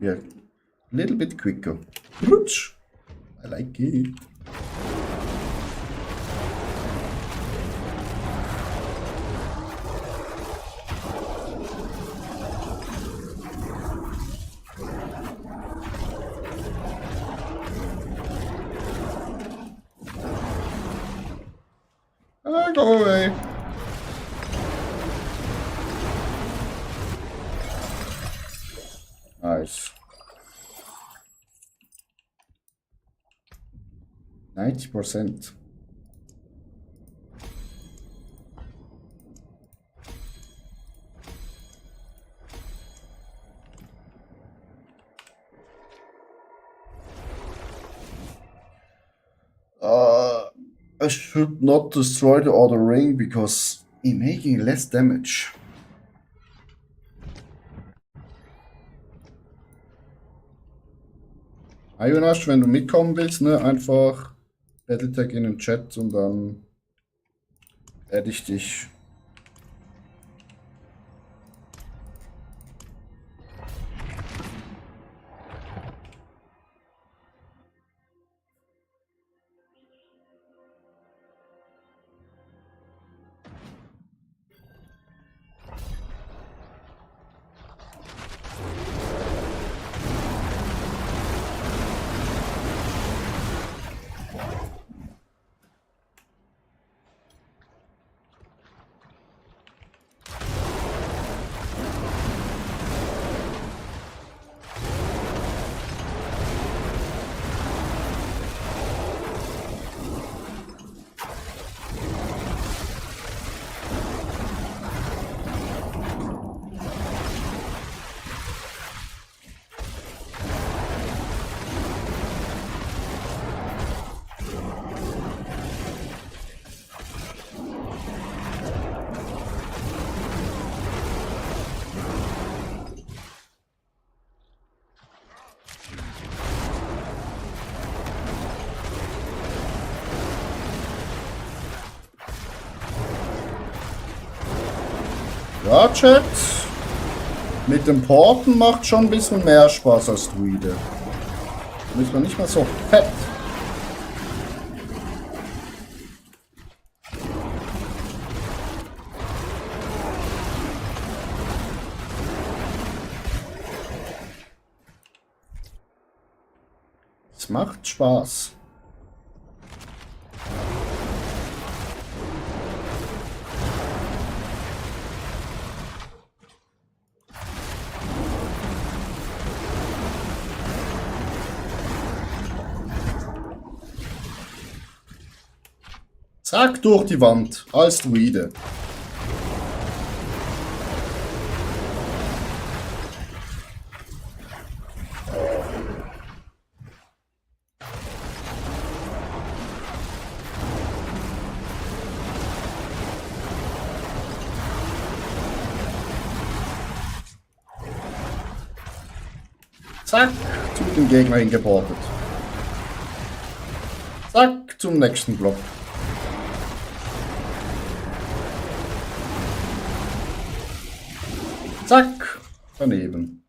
[SPEAKER 1] Yeah, a little bit quicker. Ouch. I like it. Ah, go away. Nice. 90%. I should not destroy the other ring because I'm making less damage. Ionash, wenn du mitkommen willst, ne, einfach Battletech in den Chat und dann werde ich dich. Ja, Chat. Mit dem Porten macht schon ein bisschen mehr Spaß als Druide. Da ist man nicht mehr so fett. Es macht Spaß. Zack, durch die Wand, als Druide. Zack, zu dem Gegner hingeportet. Zack, zum nächsten Block. Zack, daneben.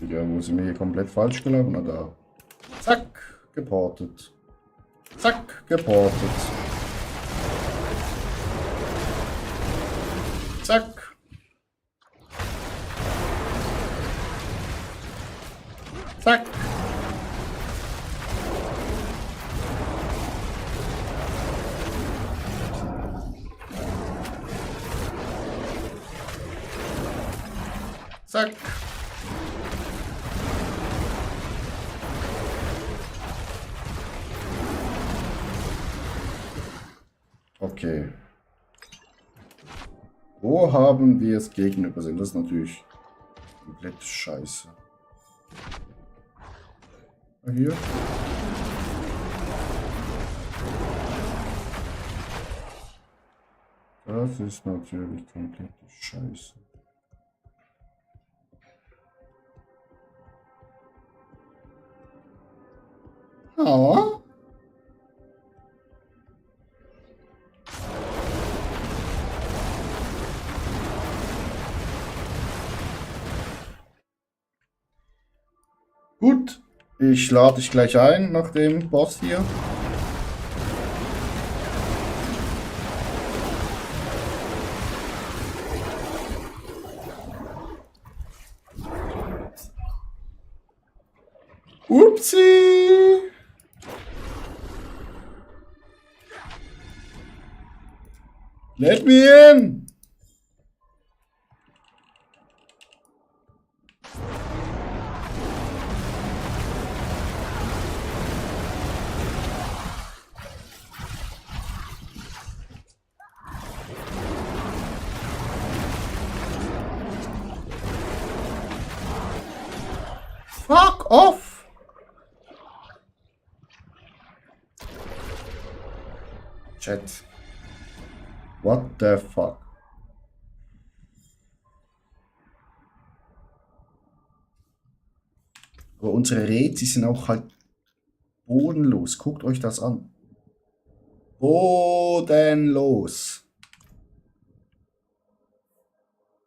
[SPEAKER 1] Ja, wo sind wir hier komplett falsch gelaufen? Na da. Zack, geportet. Zack, geportet. Zack. Zack. Zack. Okay. Wo haben wir es gegenüber sind? Das ist natürlich komplett scheiße. Hier. Das ist natürlich komplett scheiße. Oh. Gut, ich lade dich gleich ein nach dem Boss hier. Upsi! Let me in! Fuck off! Chat. What the fuck? Aber unsere Rätsel sind auch halt bodenlos. Guckt euch das an. Bodenlos.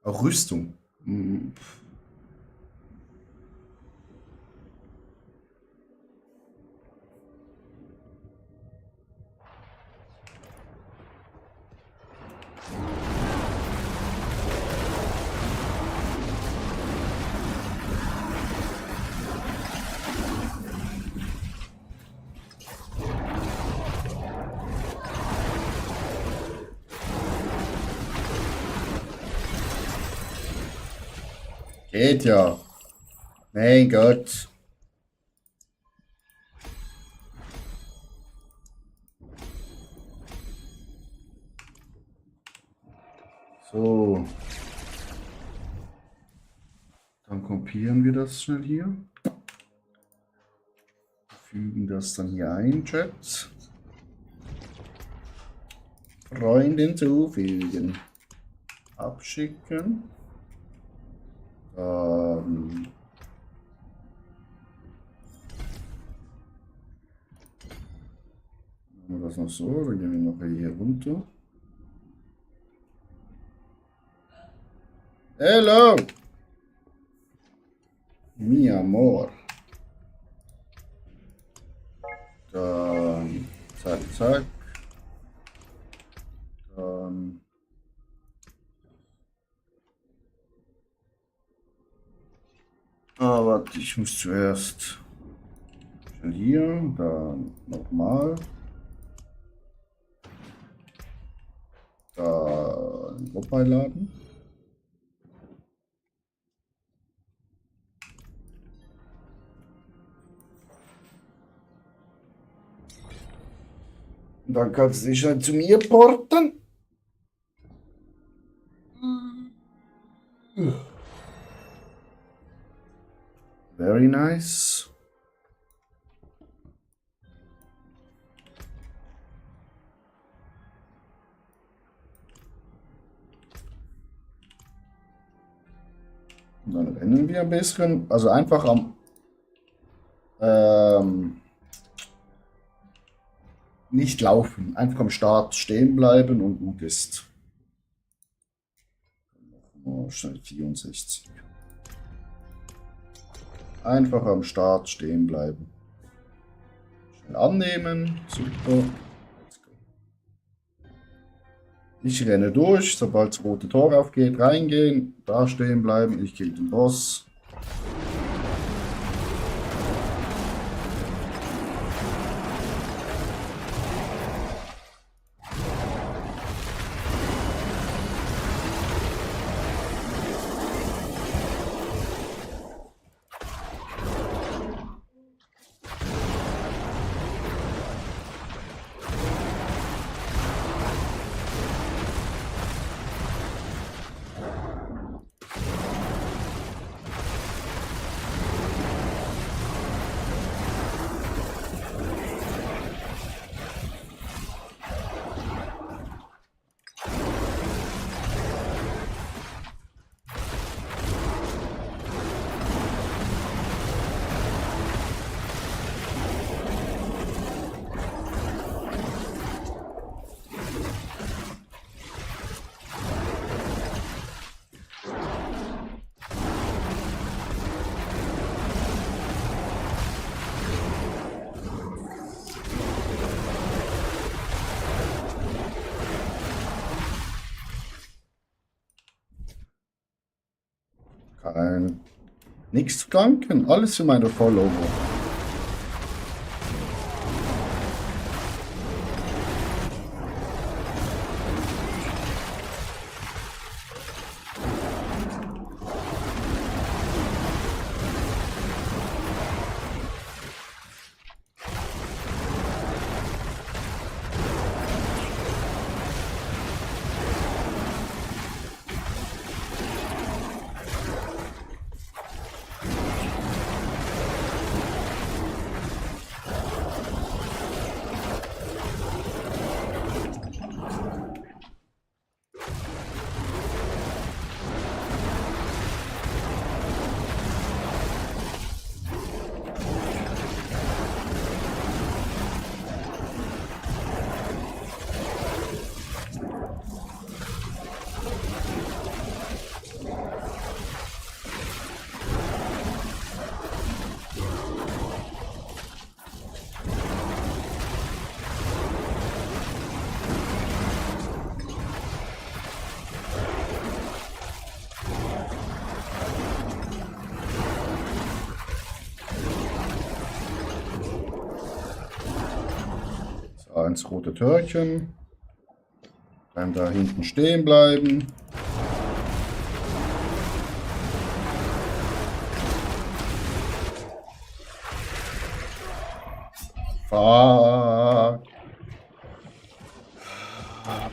[SPEAKER 1] Auch Rüstung. Geht ja. Mein Gott. So. Dann kopieren wir das schnell hier. Fügen das dann hier ein, Chat. Freunde hinzufügen. Abschicken. Machen wir das noch so, dann gehen wir noch hier runter. Hello! Mi amor. Dann zack, zack. Dann warte, ich muss zuerst hier, dann nochmal. Dann Gruppe Dann kannst du dich dann zu mir porten. Very nice. Und dann rennen wir ein bisschen, also einfach am nicht laufen, einfach am Start stehen bleiben und gut ist. Oh, schnell 64. Einfach am Start stehen bleiben. Schnell annehmen. Super. Let's go. Ich renne durch, sobald das rote Tor aufgeht, reingehen, da stehen bleiben. Ich kill den Boss. Nichts zu danken. Alles für meine Follower. Ins rote Törchen. Dann da hinten stehen bleiben. Fuck.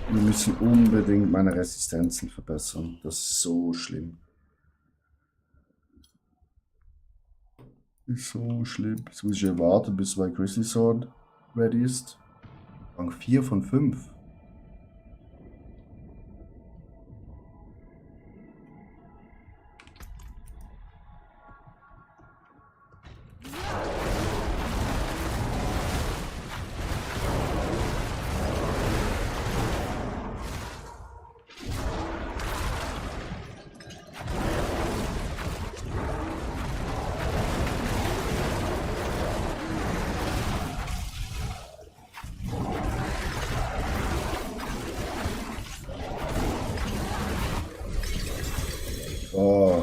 [SPEAKER 1] Wir müssen unbedingt meine Resistenzen verbessern. Das ist so schlimm. Ist so schlimm. Jetzt muss ich warten, bis mein Grizzly Sword ready ist. Rang 4 von 5. Oh.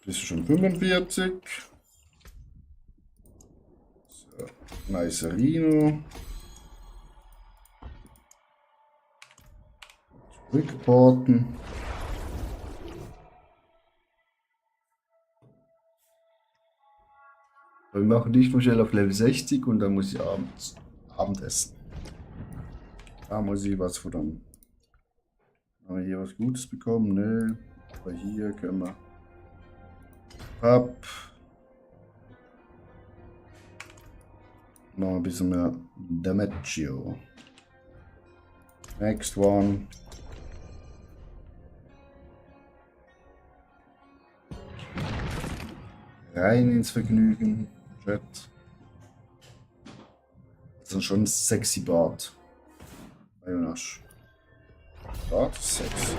[SPEAKER 1] Bist du schon 45? So, nice Rino. Zurückporten. Wir machen nicht nur schnell auf Level 60 und dann muss ich Abendessen. Da muss ich was futtern. Haben wir hier was Gutes bekommen? Nö. Aber hier können wir. Ab. Noch ein bisschen mehr Damage. Next one. Rein ins Vergnügen. Chat. Das ist schon ein sexy Bart. Jonas. Bart 6.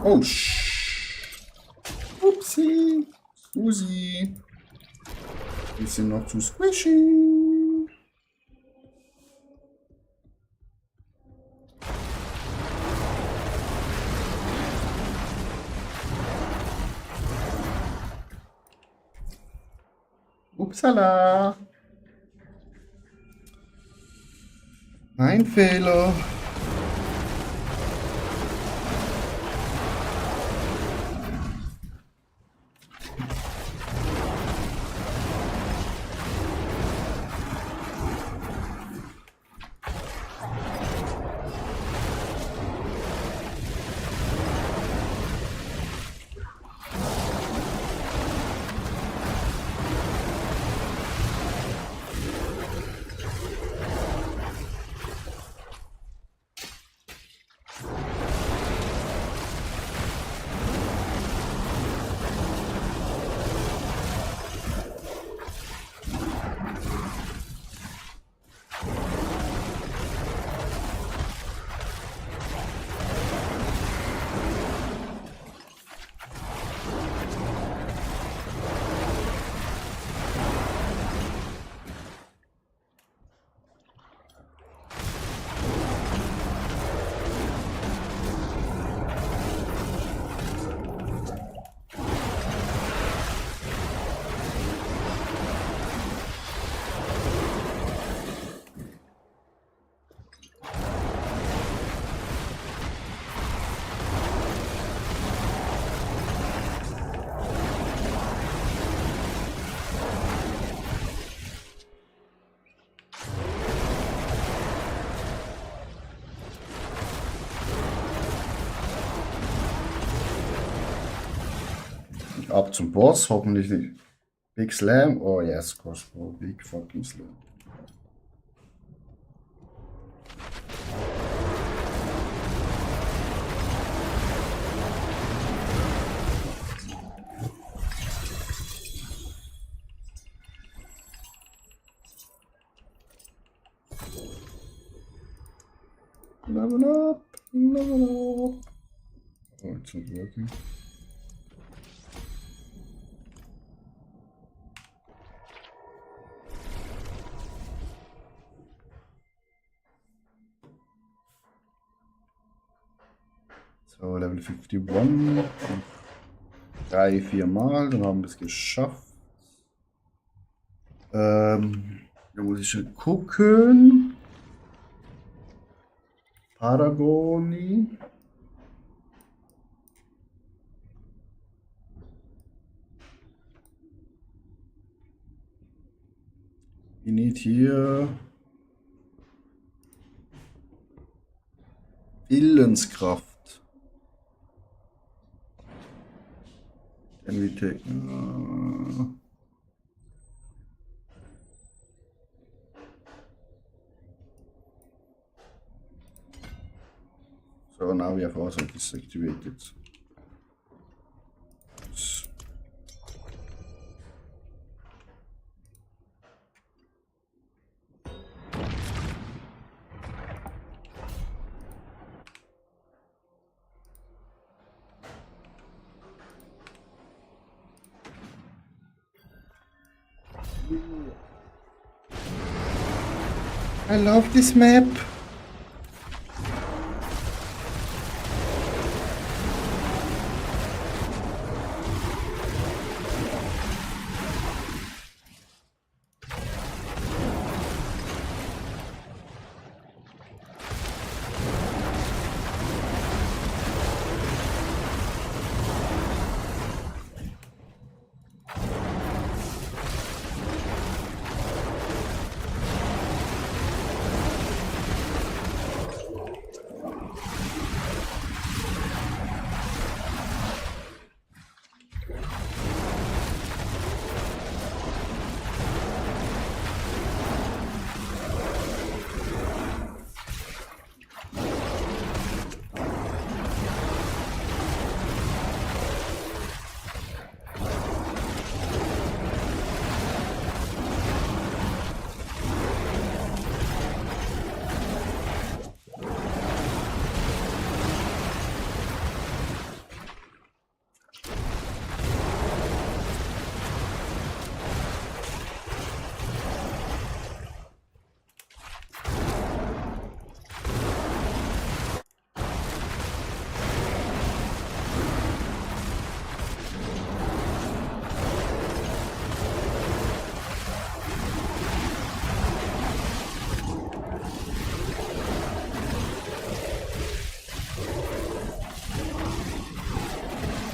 [SPEAKER 1] Oh, Upsi. Susi. Die sind noch zu squishy. Upsala. Mein Fehler. Ab zum Boss, hoffentlich nicht. Big Slam. Oh yes, Crossbow. Big fucking Slam. Level up, level up. Oh, it's not working. So, Level 51. 3-4 Mal, dann haben wir es geschafft. Da muss ich schon gucken. Paragoni. Ich need hier Willenskraft. Can we take? So now we have also disactivated. I love this map.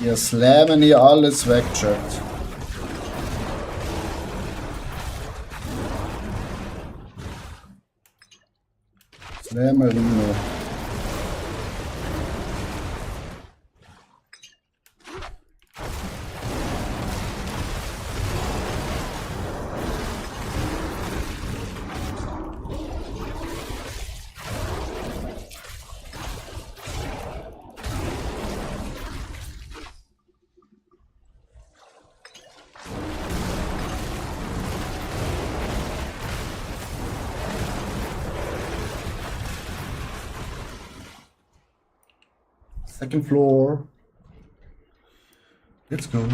[SPEAKER 1] Wir slammen hier alles weg, Chat. Slammerino. Second floor. Let's go.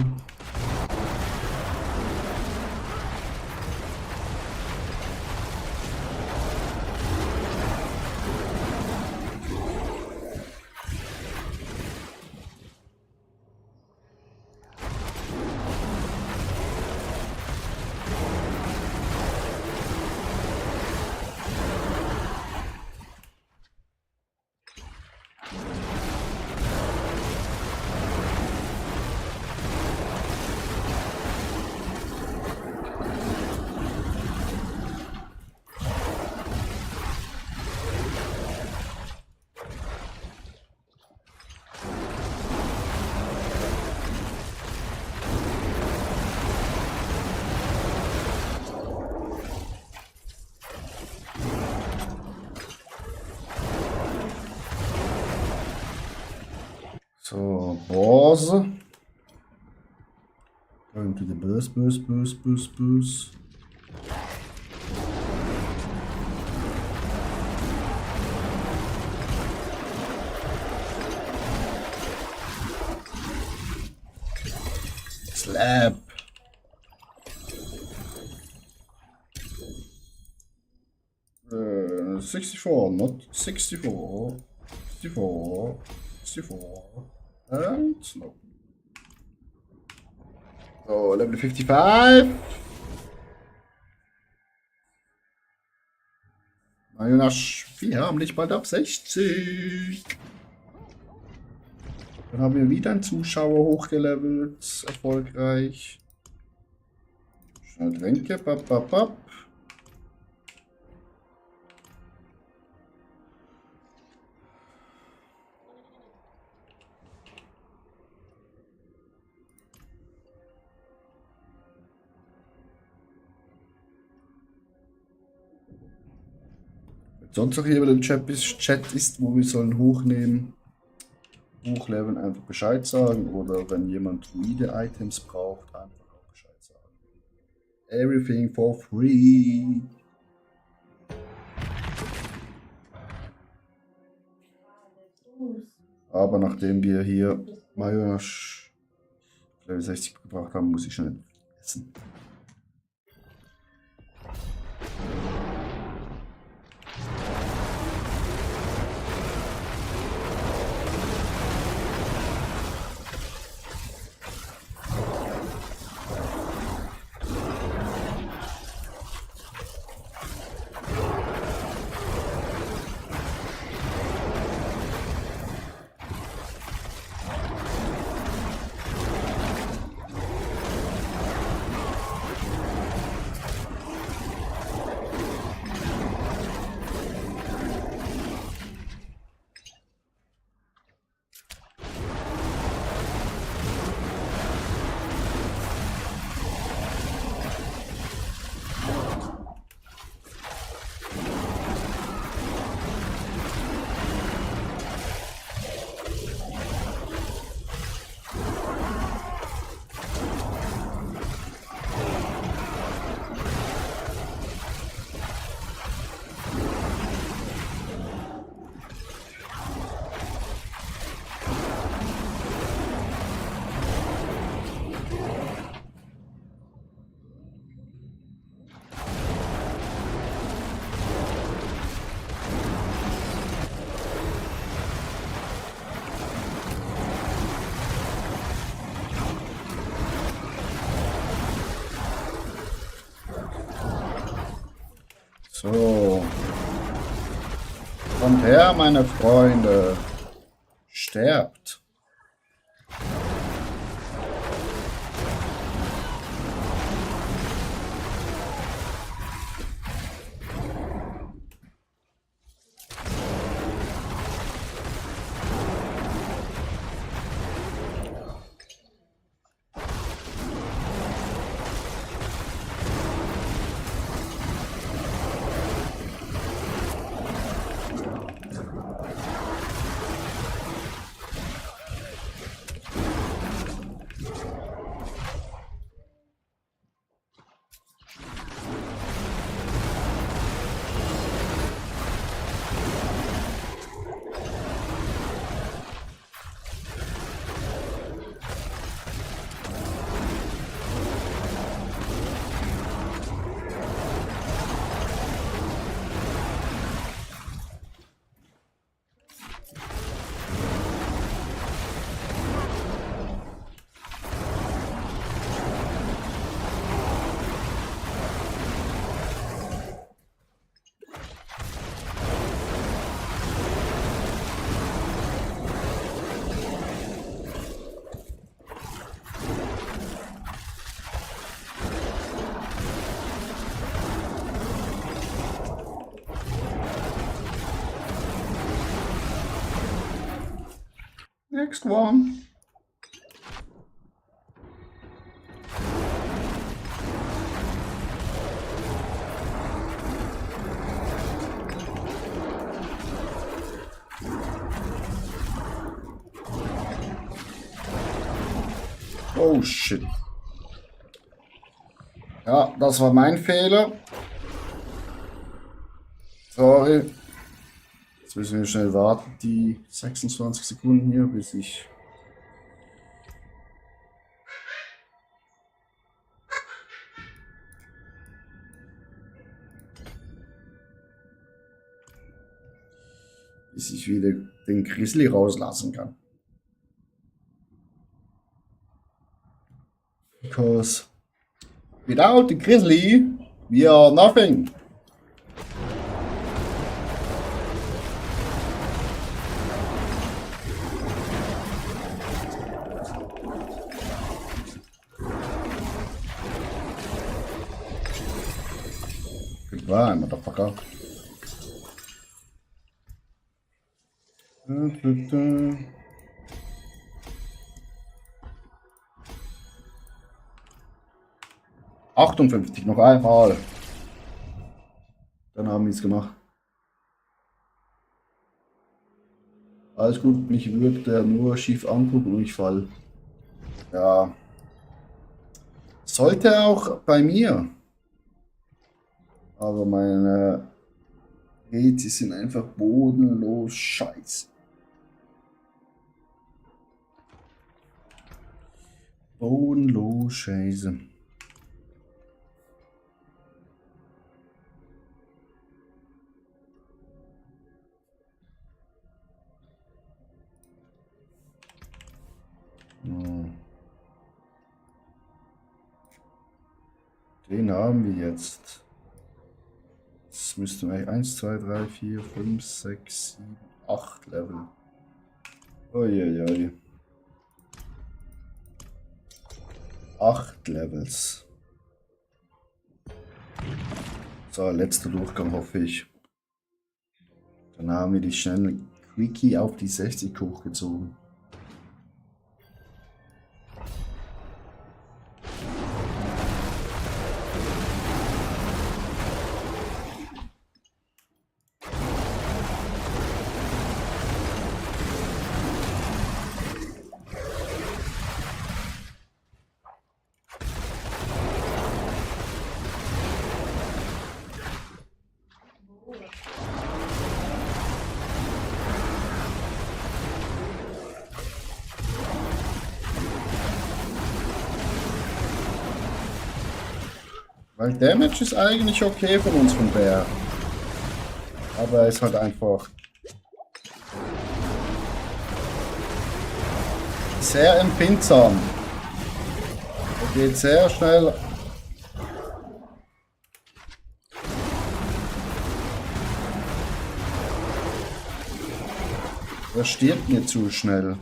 [SPEAKER 1] So, boss. Going to the bus. Slap. Uh, 64, not 64. 64. 64. And no. So, level 55. Marionasch, wir haben dich bald ab 60. Dann haben wir wieder einen Zuschauer hochgelevelt. Erfolgreich. Schnell Tränke. Bap. Sonst noch jemand im Chat ist, wo wir sollen hochnehmen, hochleveln, einfach Bescheid sagen. Oder wenn jemand fluide Items braucht, einfach auch Bescheid sagen. Everything for free. Aber nachdem wir hier Marionasch Level 60 gebracht haben, muss ich schnell essen. So. Kommt her, meine Freunde. Sterbt. Next one. Oh shit. Ja, das war mein Fehler. Sorry. Jetzt müssen wir schnell warten, die 26 Sekunden hier, bis ich... bis ich wieder den Grizzly rauslassen kann. Because without the Grizzly, we are nothing. Goodbye, motherfucker. Da. 58, noch einmal. Dann haben wir es gemacht. Alles gut, mich wirkt der nur schief angucken und ich fall. Ja. Sollte auch bei mir. Aber meine Rätsel sind einfach bodenlos scheiße. Bodenlos scheiße. Den haben wir jetzt. Das müssten wir 1, 2, 3, 4, 5, 6, 7, 8 Level. Uiuiui. 8 Levels. So, letzter Durchgang hoffe ich. Dann haben wir die schnelle Quickie auf die 60 hochgezogen. Weil Damage ist eigentlich okay von uns von Bär. Aber er ist halt einfach sehr empfindsam. Er geht sehr schnell. Er stirbt mir zu schnell.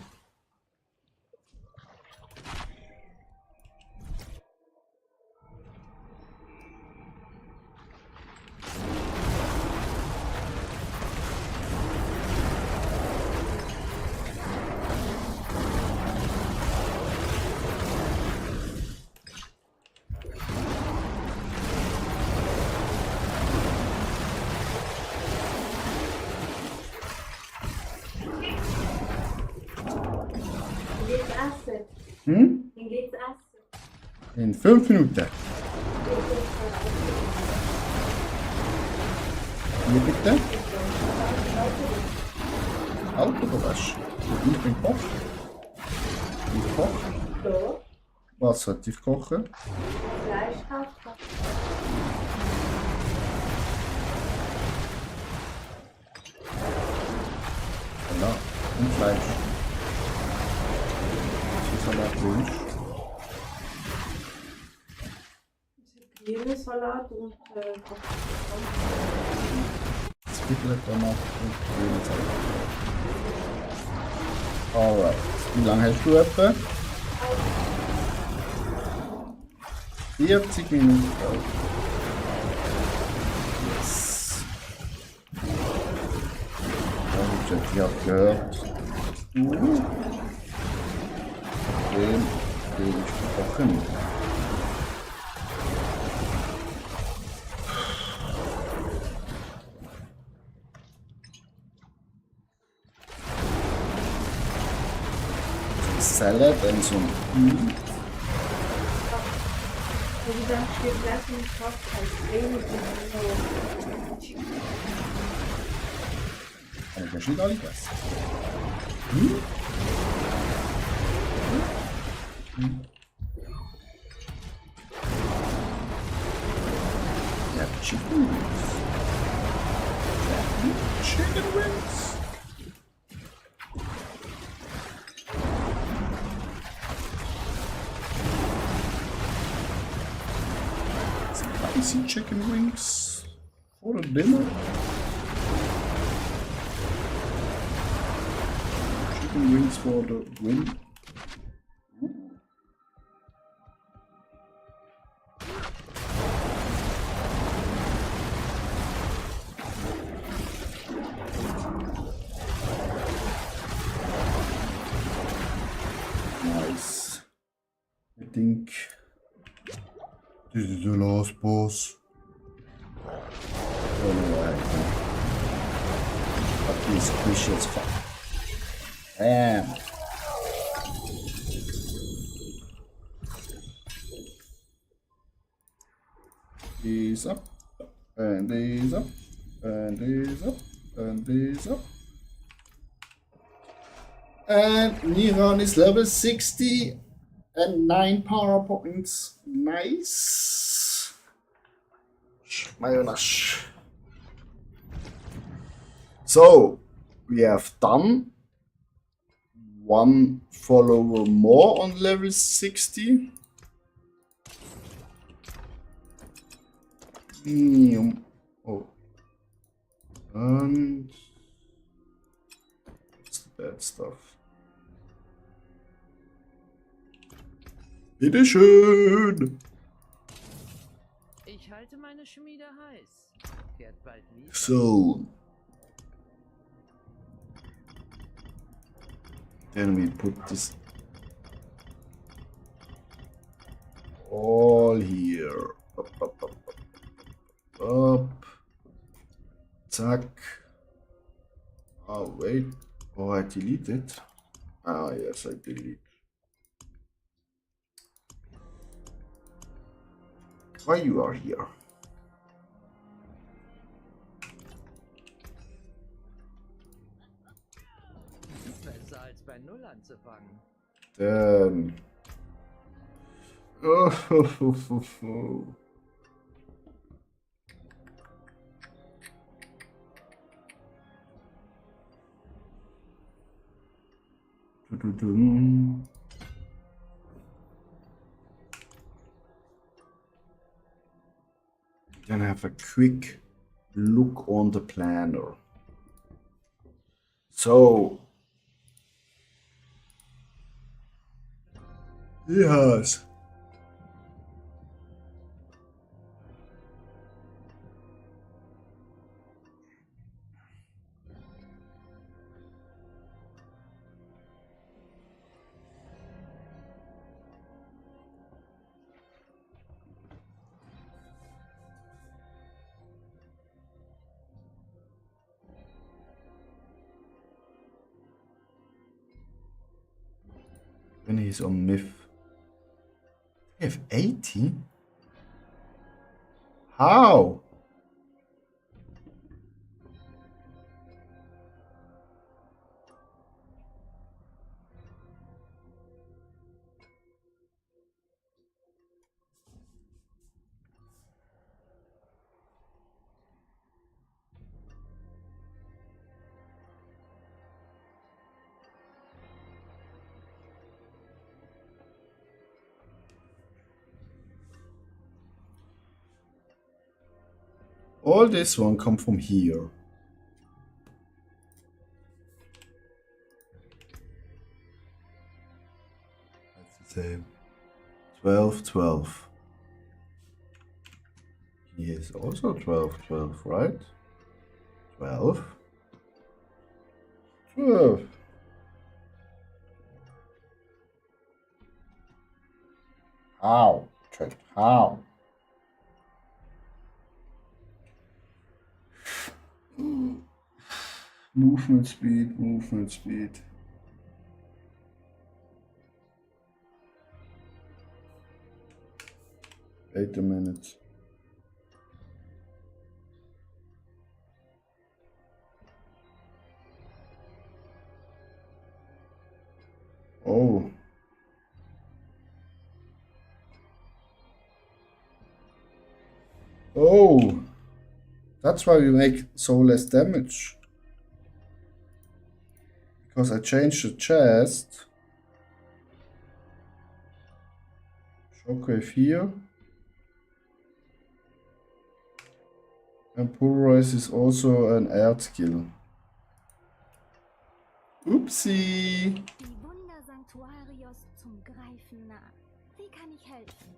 [SPEAKER 7] Dann geht's essen.
[SPEAKER 1] In 5 Minuten. Hier bitte. Auto oder was? Ich bin Koch. Ich koche.
[SPEAKER 7] So,
[SPEAKER 1] Was sollte ich kochen?
[SPEAKER 7] Fleisch kaufen.
[SPEAKER 1] Ja, und Fleisch. Salatwunsch.
[SPEAKER 7] Gemüsesalat und
[SPEAKER 1] Zwiebeln, Tomaten und Grünsalat. Alright. Wie lange hast du etwa? 40 Minuten. Yes. Ja, ich habe gehört. Den dementsprochen. Salad and some meat.
[SPEAKER 7] Wie gesagt, steht gleich im Kopf als wenig
[SPEAKER 1] Kann ich ja schon gar nicht was. Ja, Chicken Wings. Chicken Wings. Spicy chicken wings for the dinner. Chicken wings for the win. Nice. I think this is the last boss. Oh no, but he's squishy as fuck. Damn. He's up, and he's up, and he's up, and he's up. And Niran is level 60 and 9 power points. Nice. Mayonnaise. So, we have done one follower more on level 60. Oh. And what's the bad stuff? Bitteschön!
[SPEAKER 3] Ich halte meine Schmiede heiß. Kehrt bald wieder.
[SPEAKER 1] So. Then we put this all here. Up. Zack. Oh, wait. Oh, I deleted. Ah, yes, I delete. Why you are here?
[SPEAKER 3] Besser als bei Null anzufangen.
[SPEAKER 1] Then. Oh. Then have a quick look on the planner. So, yes. When he's on myth. They have 80? How? All this one come from here. That's the same. 12, 12. He is also 12, 12, right? 12. 12. How? Chat, how? Movement speed, movement speed. Wait a minute. Oh. Oh. That's why we make so less damage. Because I changed the chest. Shockwave here. And Pulverize is also an air skill. Oopsie.
[SPEAKER 8] Die Wunder Sanctuarios zum Greifen nah. Wie kann ich helfen?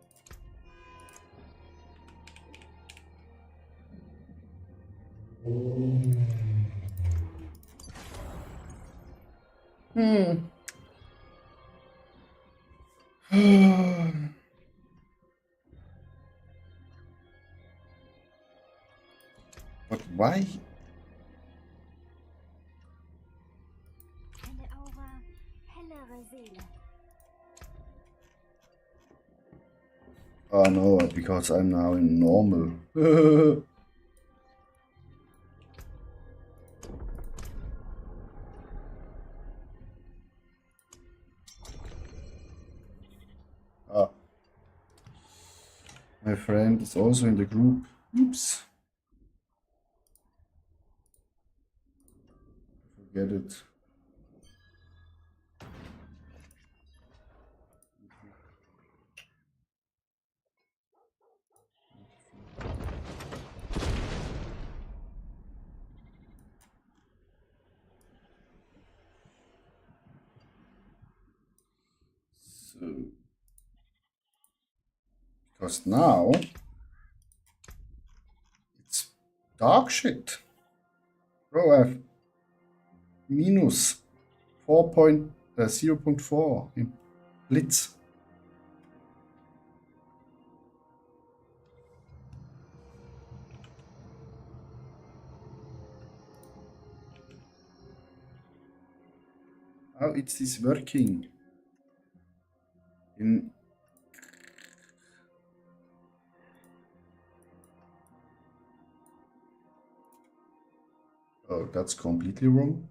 [SPEAKER 1] But why?
[SPEAKER 8] Eine Aura, hellere Seele.
[SPEAKER 1] Oh no, because I'm now in normal. Ah. My friend is also in the group. Oops. Forget it. So, because now it's dog shit. Bro, I have minus 0.4 in Blitz. How is this working? In oh, that's completely wrong.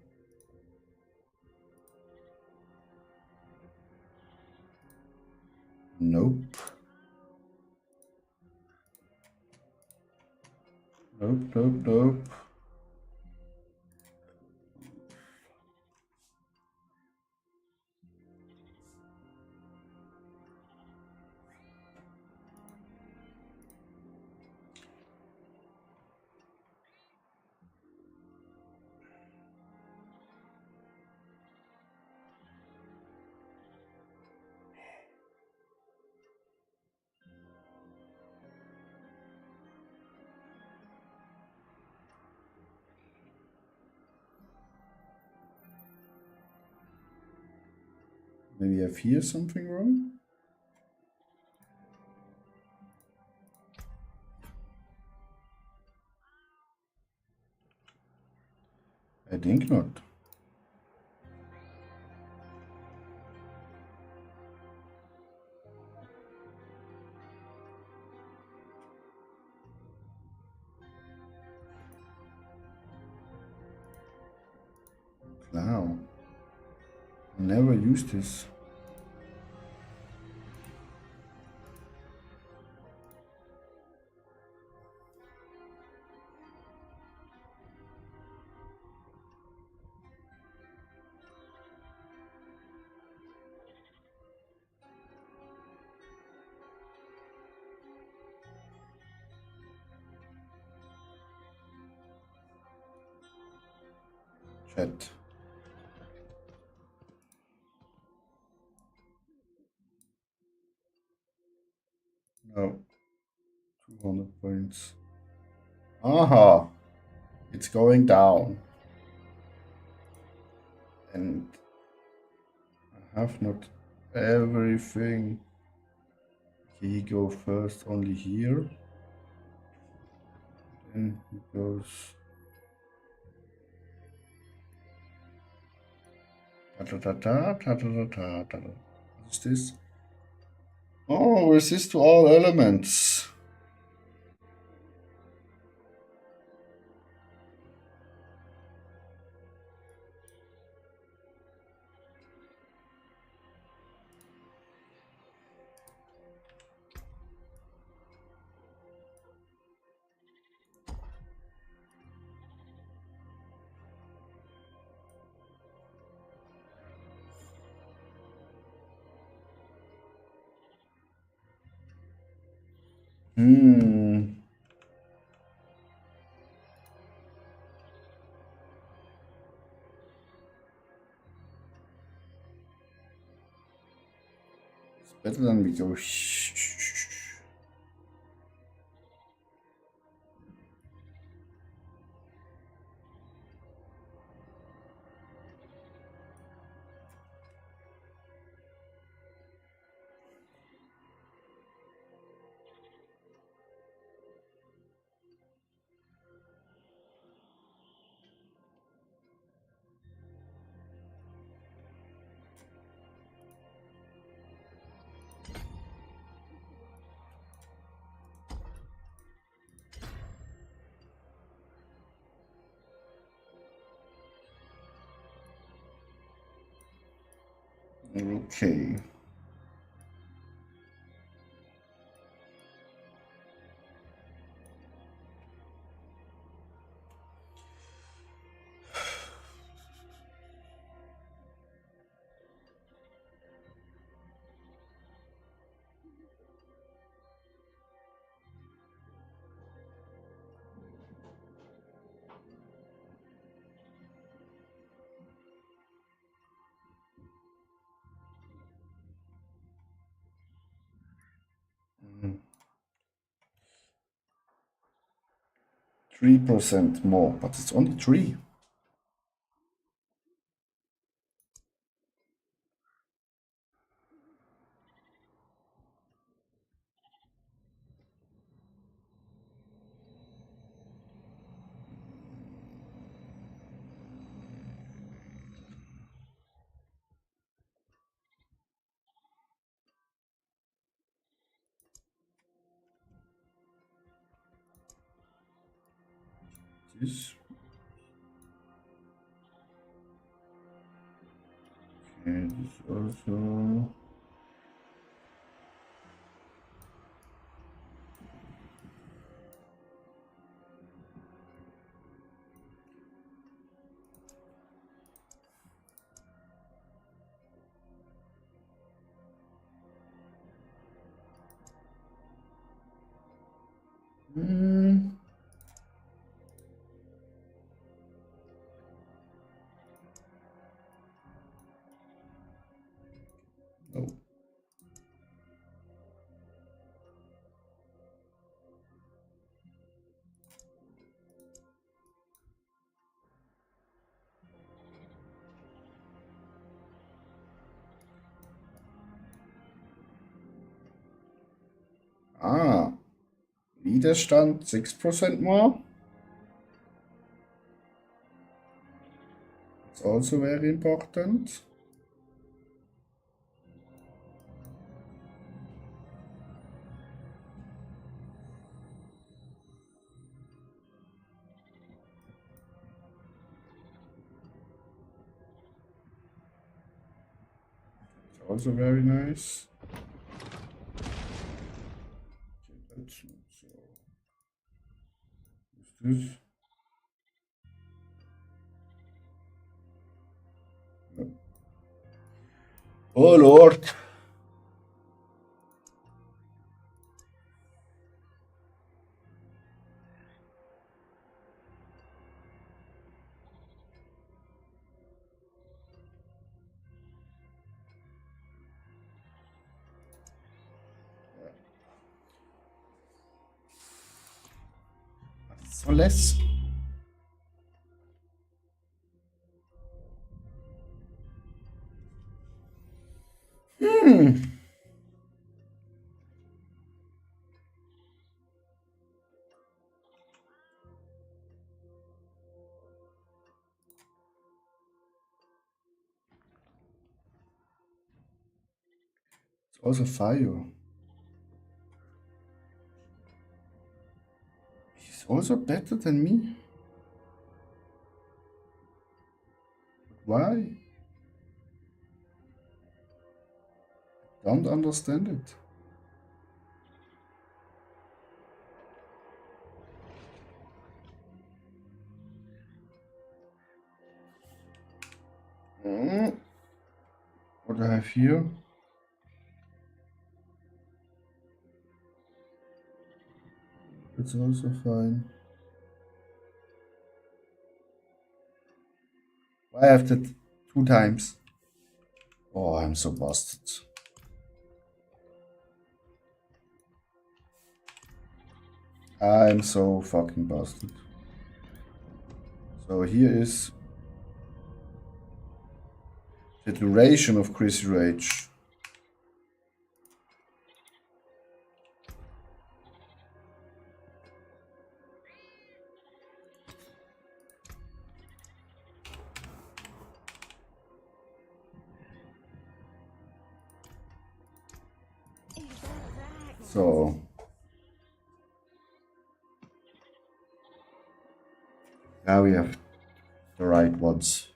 [SPEAKER 1] Nope. Nope, nope, nope. Maybe I hear something wrong. I think not. Wow. Never used this. Chat. No. 200 points. Aha. It's going down. And I have not everything. He go first only here. Then he goes. What is this? Oh, resist to all elements. Hmm. It's better than we go. Okay. Mm. 3% more, but it's only 3. This. Okay, this also. Hmm. No. Ah, Widerstand 6% more. It's also very important. It's also very nice. Okay, that's not so. What's this? No. Oh Lord. So less. Also fire. He's also better than me. Why? Don't understand it. What do I have here? It's also fine. Why I have that 2 times? Oh, I'm so busted. I'm so fucking busted. So here is the duration of Crazy Rage. So. Now we have the right ones.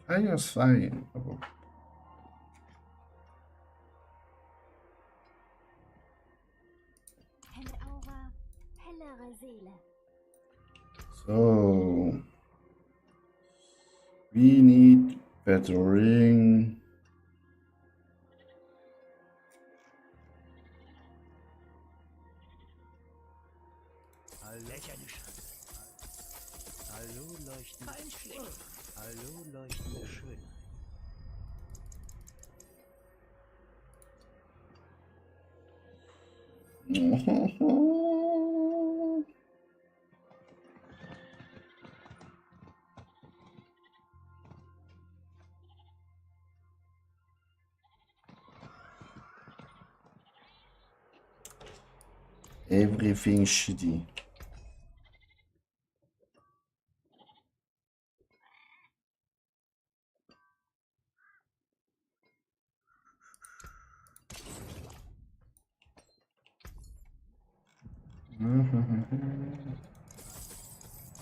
[SPEAKER 1] Fire ist fein, aber
[SPEAKER 8] Helle Aura, hellere Seele.
[SPEAKER 1] so we need better ring.
[SPEAKER 2] Lächerlich. Hallo, leuchtende. Kein schlecht. Hallo, leuchtende Schönheit.
[SPEAKER 1] Everything shitty.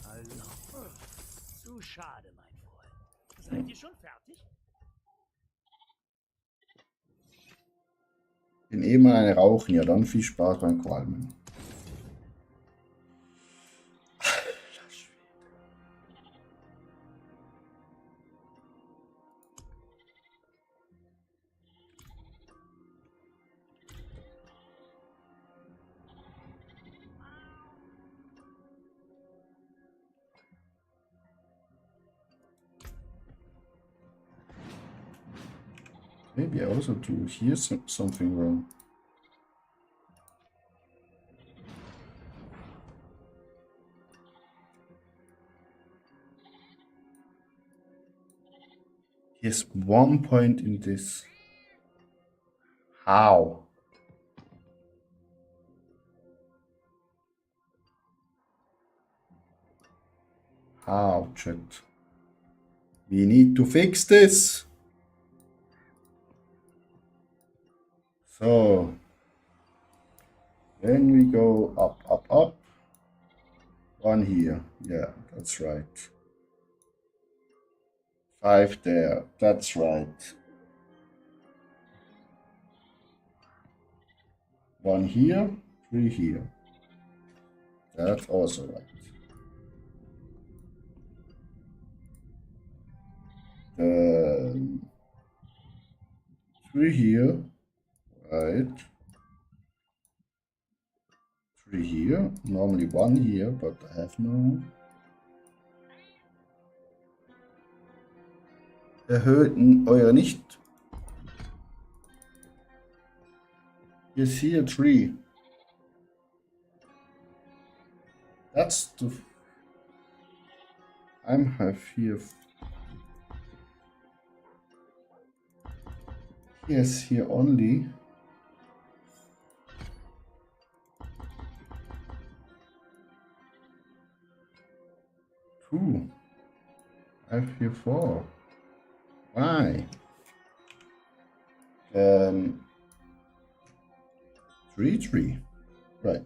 [SPEAKER 2] Hallo. Zu schade, mein Freund. Seid ihr schon fertig?
[SPEAKER 1] Bin eh mal eine rauchen, ja dann viel Spaß beim Qualmen. Maybe I also do hear something wrong. Here's 1 point in this. How? How, chat? We need to fix this. So, then we go up, up, up. 1 here. Yeah, that's right. 5 there. That's right. 1 here, 3 here. That's also right. 3 here. Right. 3 here. Normally 1 here, but I have no. Erhöhten eure nicht. Yes, here 3. That's the. I have here. Yes, here only. 2. F4. Why? 3. Right.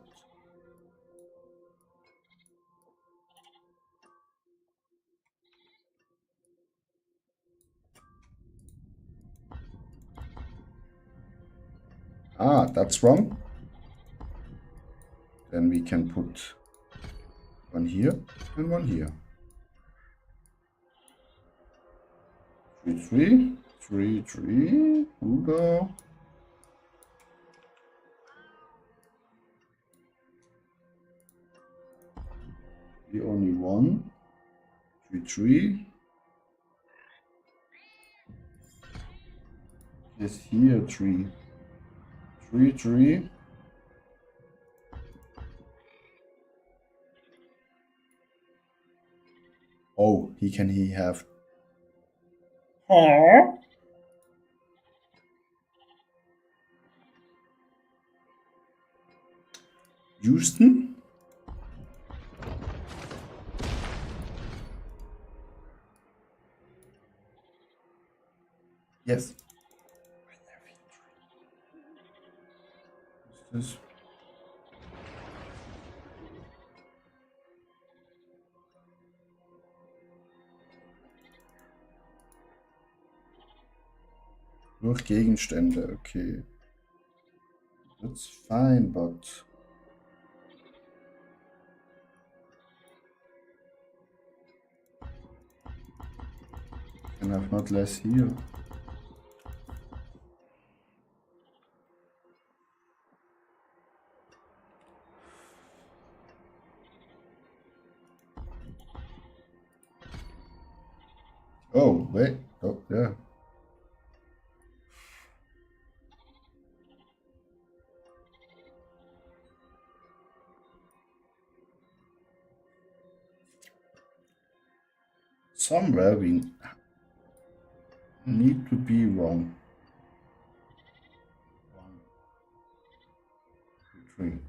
[SPEAKER 1] Ah, that's wrong. Then we can put one here and one here. 3. Udo. We only 1. 3. Yes, here 3. 3. Oh, he have. Huh? Houston? Yes. Is this? Nur Gegenstände, okay. That's fine, but... Can have not less here. Oh, wait. Oh, yeah. Somewhere we need to be wrong. 1, 2, 3.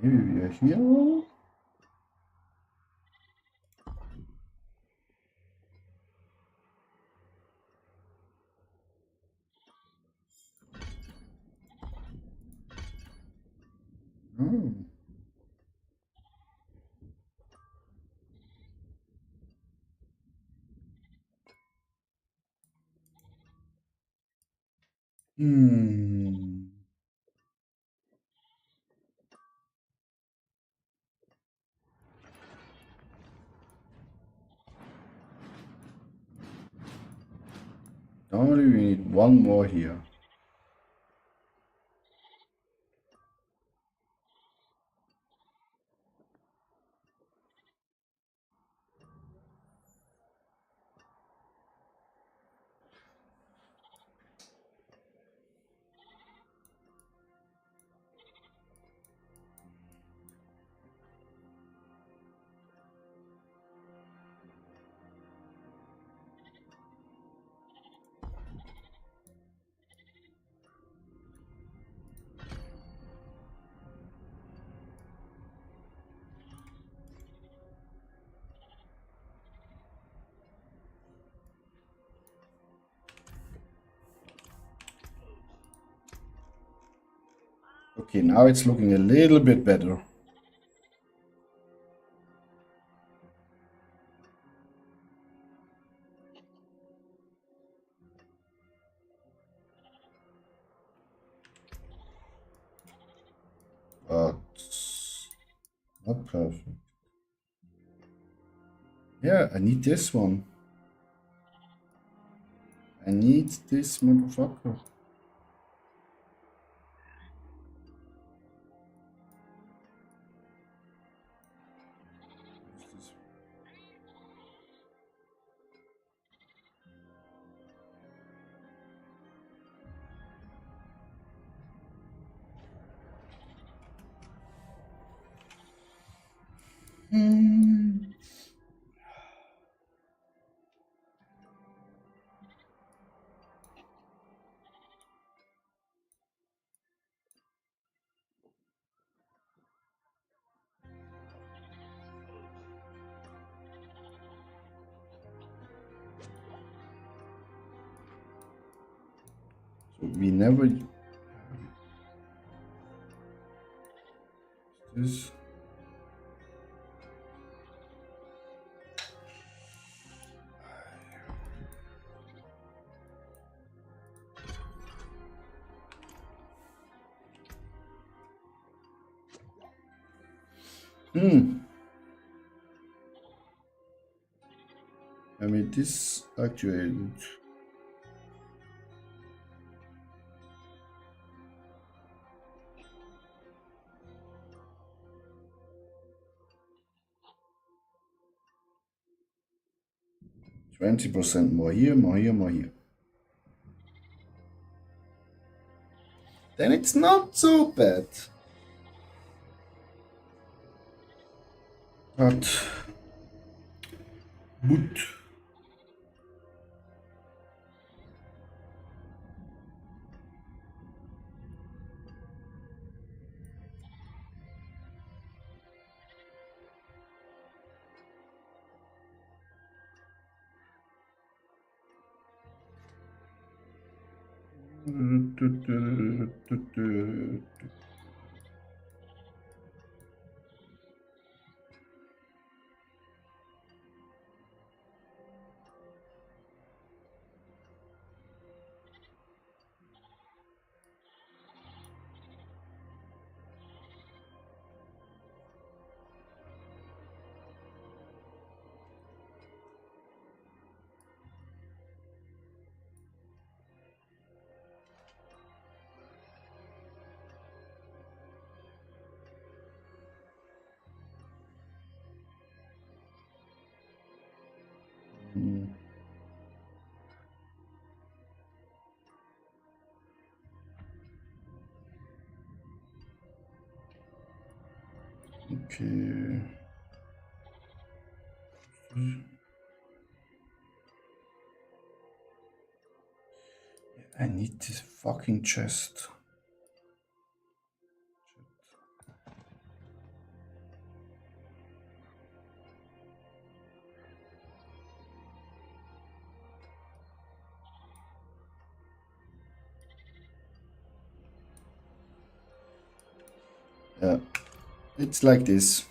[SPEAKER 1] Maybe we are here wrong? No. Hmm. Normally we need one more here. Okay, now it's looking a little bit better. But not perfect. Yeah, I need this one. I need this motherfucker. So, we never. This. Damit ist aktuell. 20% more here, more here, more here. Then it's not so bad. But okay. I need this fucking chest. Yeah, it's like this.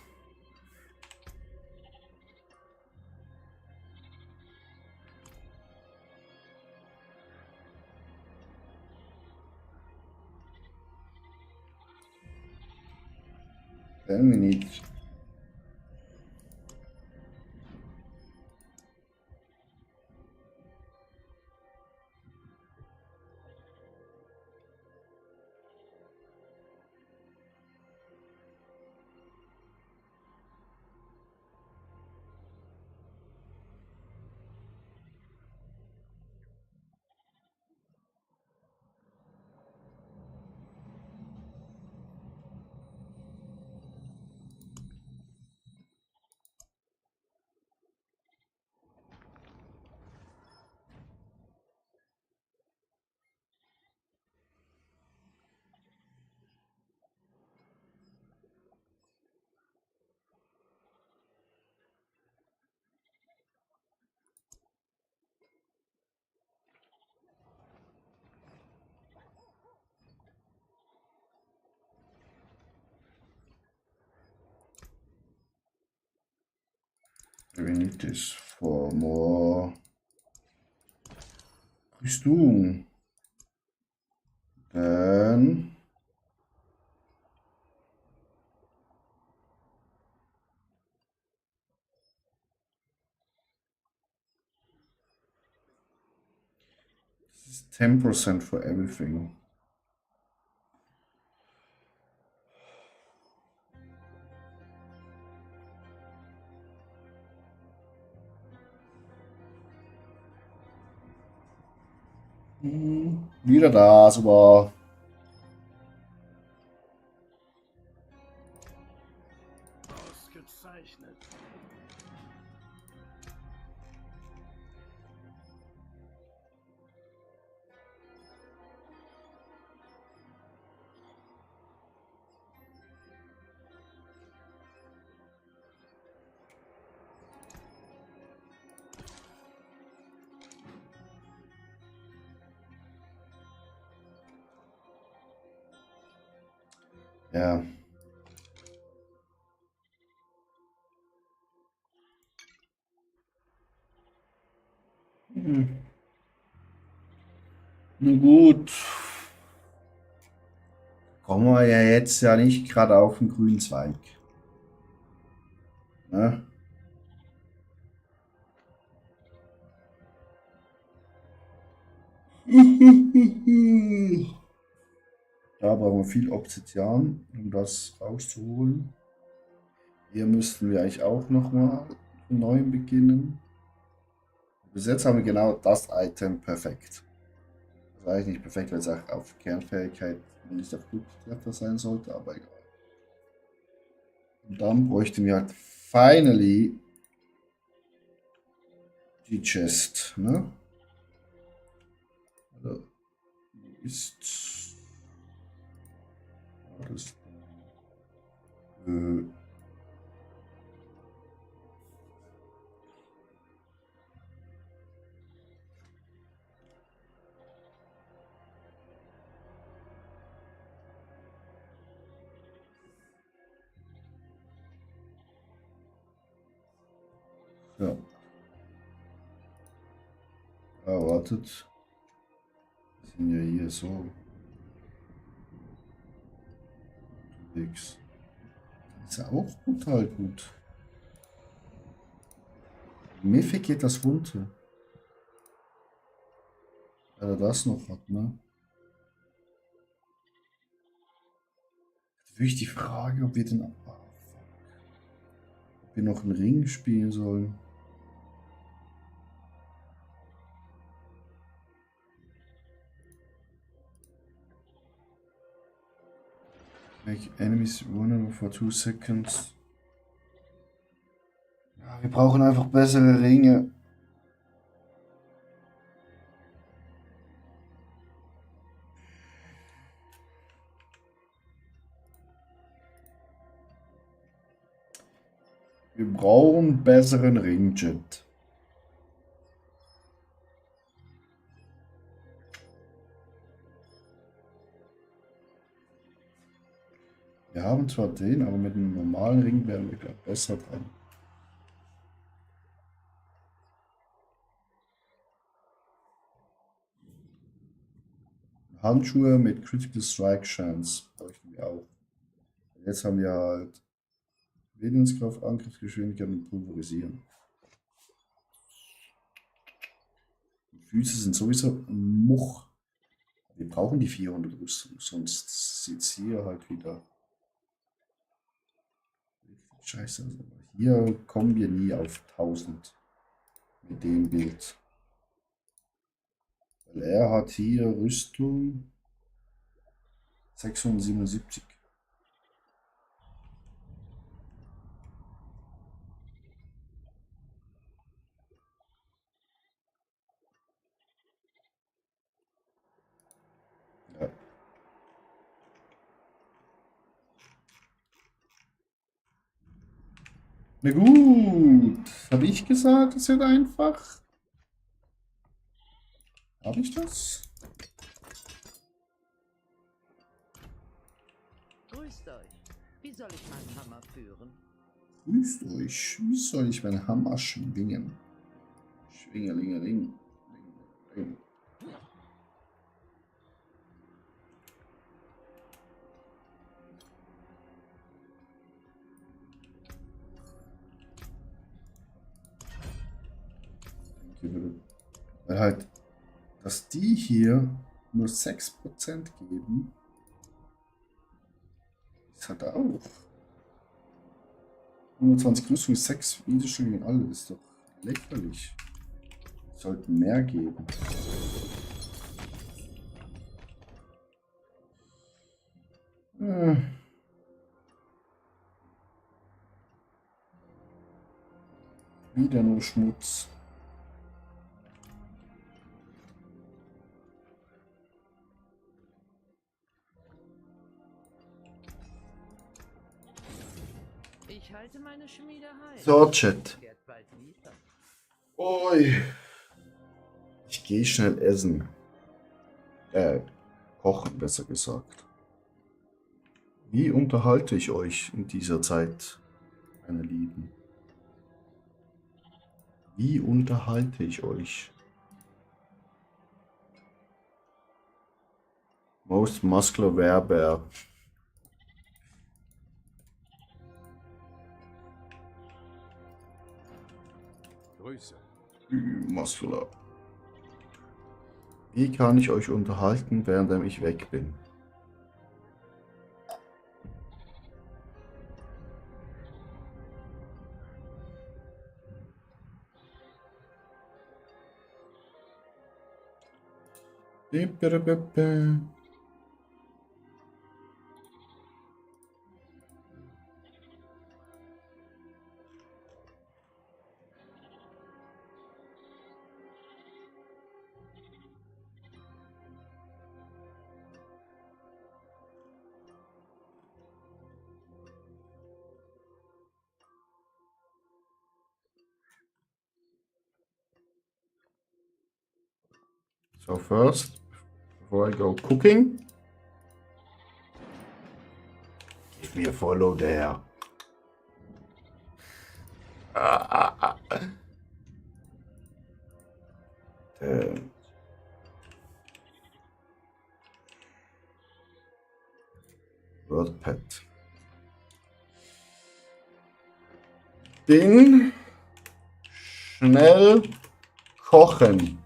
[SPEAKER 1] Then we need this for more Rüstung. Then this is 10% for everything. Wieder da, super.
[SPEAKER 2] Ausgezeichnet.
[SPEAKER 1] Ja. Hm. Na gut. Kommen wir ja jetzt ja nicht gerade auf den grünen Zweig. Ne? Da brauchen wir viel Obsidian, um das rauszuholen. Hier müssten wir eigentlich auch nochmal von neuem beginnen. Bis jetzt haben wir genau das Item perfekt. Das war eigentlich nicht perfekt, weil es auch auf Kernfähigkeit nicht auf Blutkräfte sein sollte, aber egal. Und dann bräuchten wir halt finally die Chest, ne? Also, wo ist das? Ja. Ah, wartet. Wir sind ja hier so unterwegs. Ist ja auch total gut. Mir geht das runter. Weil er das noch hat, ne? Wirklich die Frage, ob wir den. Ob wir noch einen Ring spielen sollen. Make enemies vulnerable for 2 seconds. Ja, wir brauchen einfach bessere Ringe. Wir brauchen besseren Ringjet. Wir haben zwar den, aber mit einem normalen Ring wären wir glaub, besser dran. Handschuhe mit Critical Strike Chance bräuchten wir auch. Jetzt haben wir halt Willenskraft, Angriffsgeschwindigkeit und Pulverisieren. Die Füße sind sowieso Much. Wir brauchen die 400 Rüstung, sonst sieht es hier halt wieder scheiße aus. Hier kommen wir nie auf 1000 mit dem Bild. Weil er hat hier Rüstung 677. Ja. Na gut, habe ich gesagt, es wird einfach. Habe ich das?
[SPEAKER 3] Grüßt euch. Wie soll ich meinen Hammer führen?
[SPEAKER 1] Grüßt euch. Wie soll ich meinen Hammer schwingen? Schwingelingeling. Weil halt, dass die hier nur 6% geben, ist halt auch. 25 Rüstung, 6 Widerstände gegen alle, ist doch lächerlich. Sollten mehr geben. Wieder nur Schmutz.
[SPEAKER 3] Ich halte meine Schmiede heiß.
[SPEAKER 1] So, Chat.
[SPEAKER 3] Kehrt bald wieder.
[SPEAKER 1] Oi. Ich gehe schnell essen. Kochen, besser gesagt. Wie unterhalte ich euch in dieser Zeit, meine Lieben? Wie unterhalte ich euch? Most muscular werebear.
[SPEAKER 6] Grüße.
[SPEAKER 1] Muscular. Wie kann ich euch unterhalten, während ich weg bin? So first, before I go cooking, give me a follow there. WordPad. Bin schnell kochen.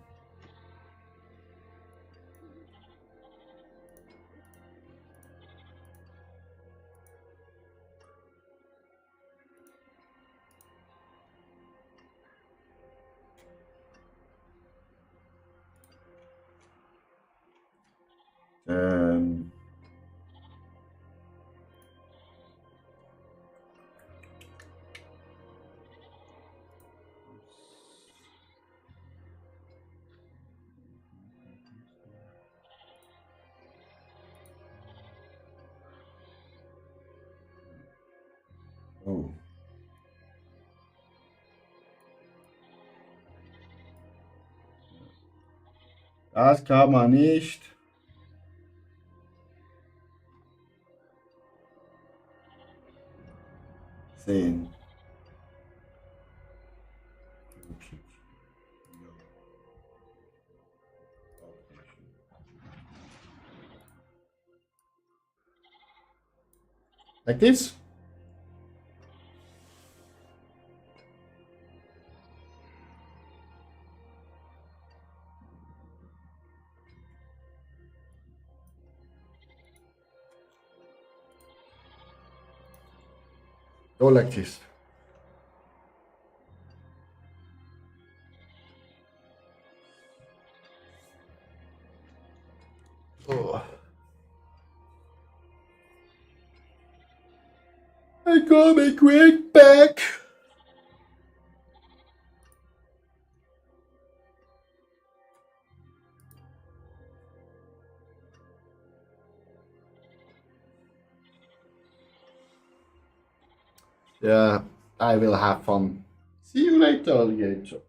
[SPEAKER 1] Ähm, oh. Das kann man nicht. Sehen. Like this? Go like this. Oh. I got my quick back. Yeah, I will have fun. See you later, alligator.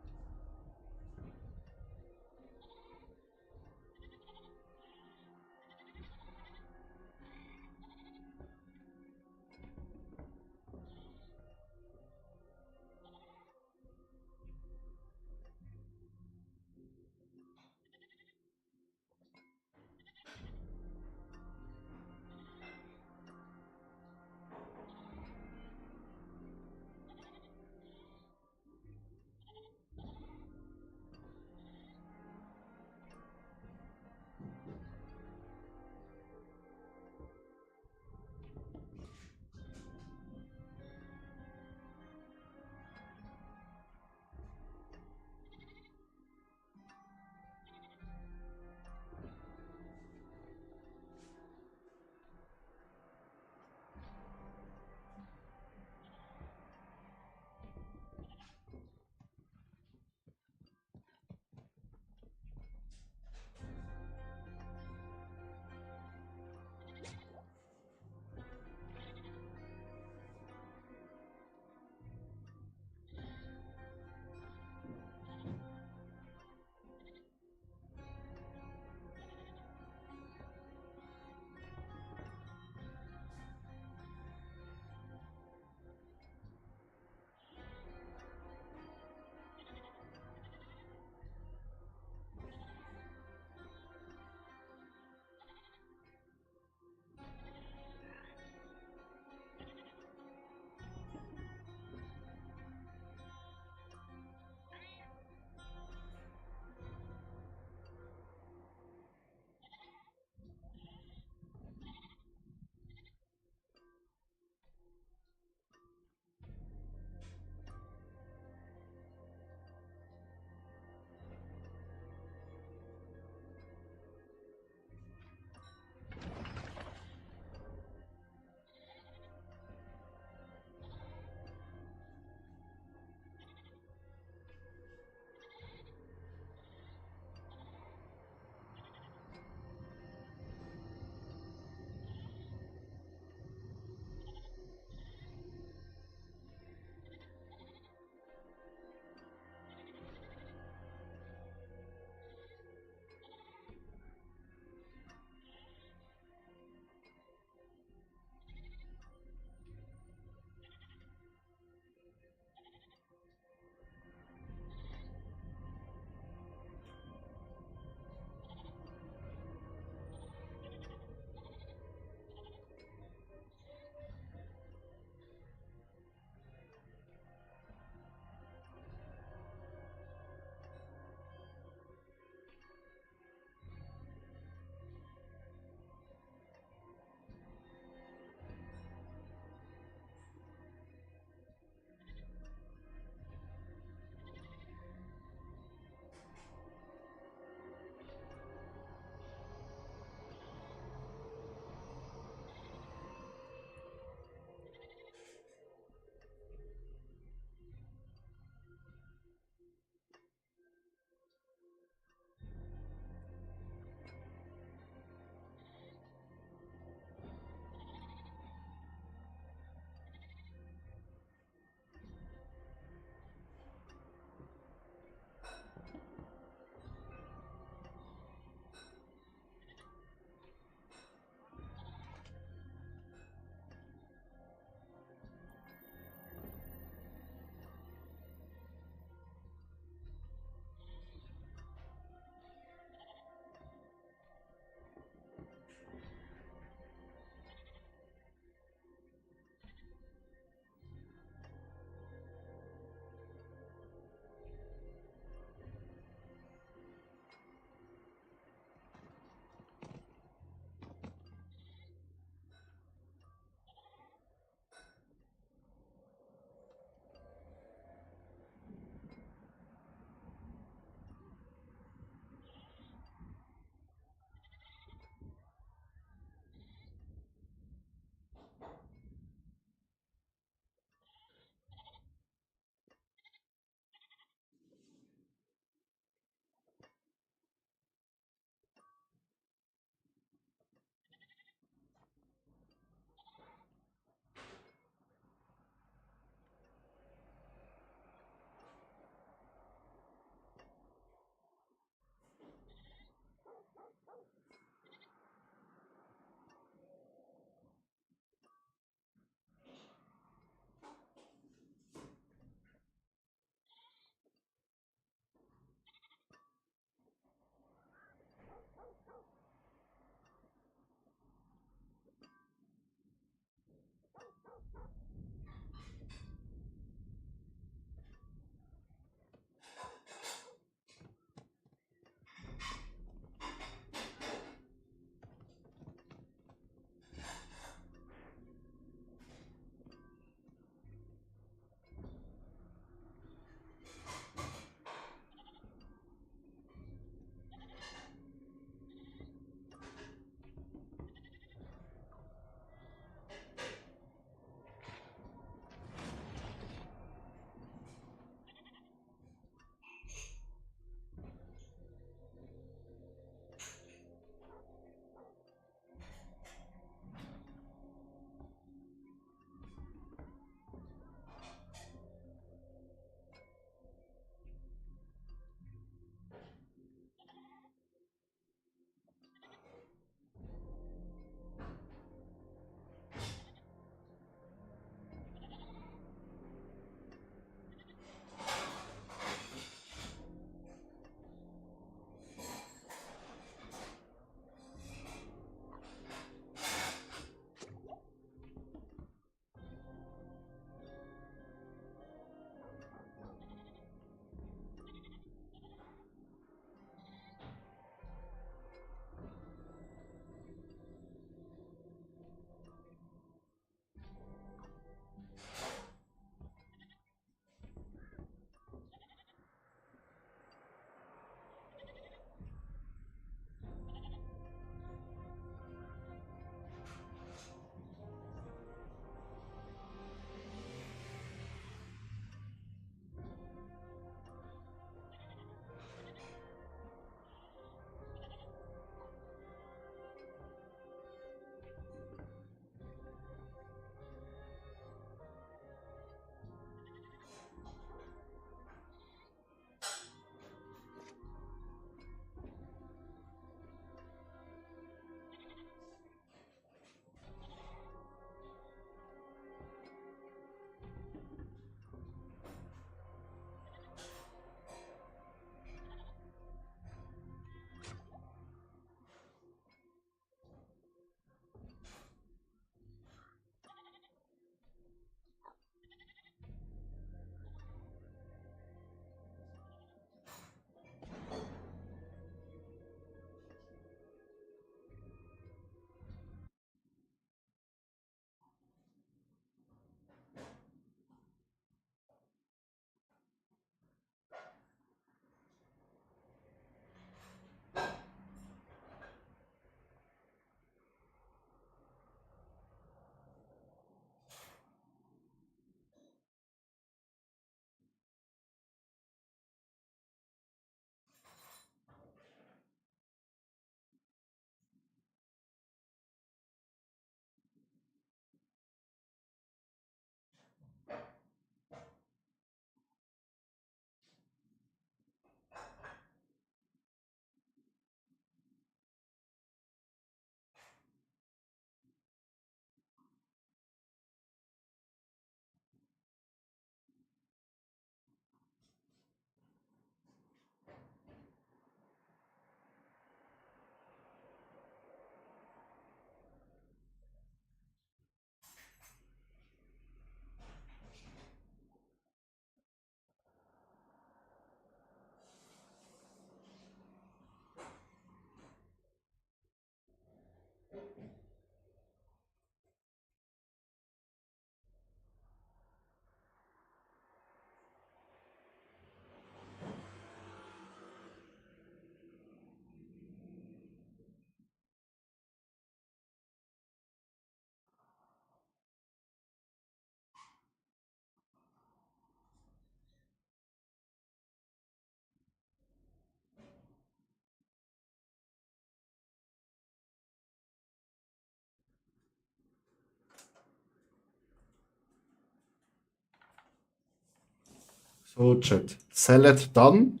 [SPEAKER 1] So, chat. Salad done.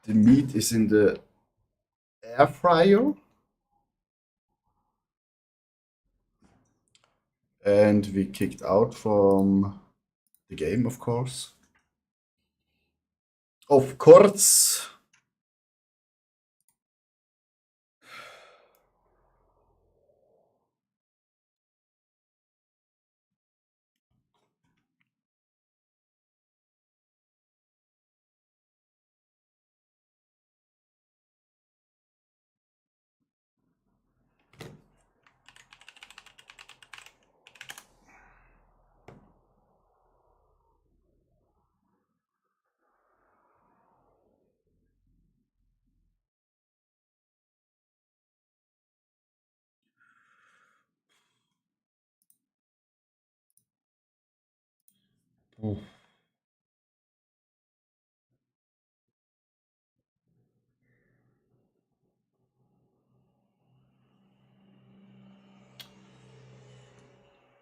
[SPEAKER 1] The meat is in the air fryer. And we kicked out from the game, of course. Of course. Oh.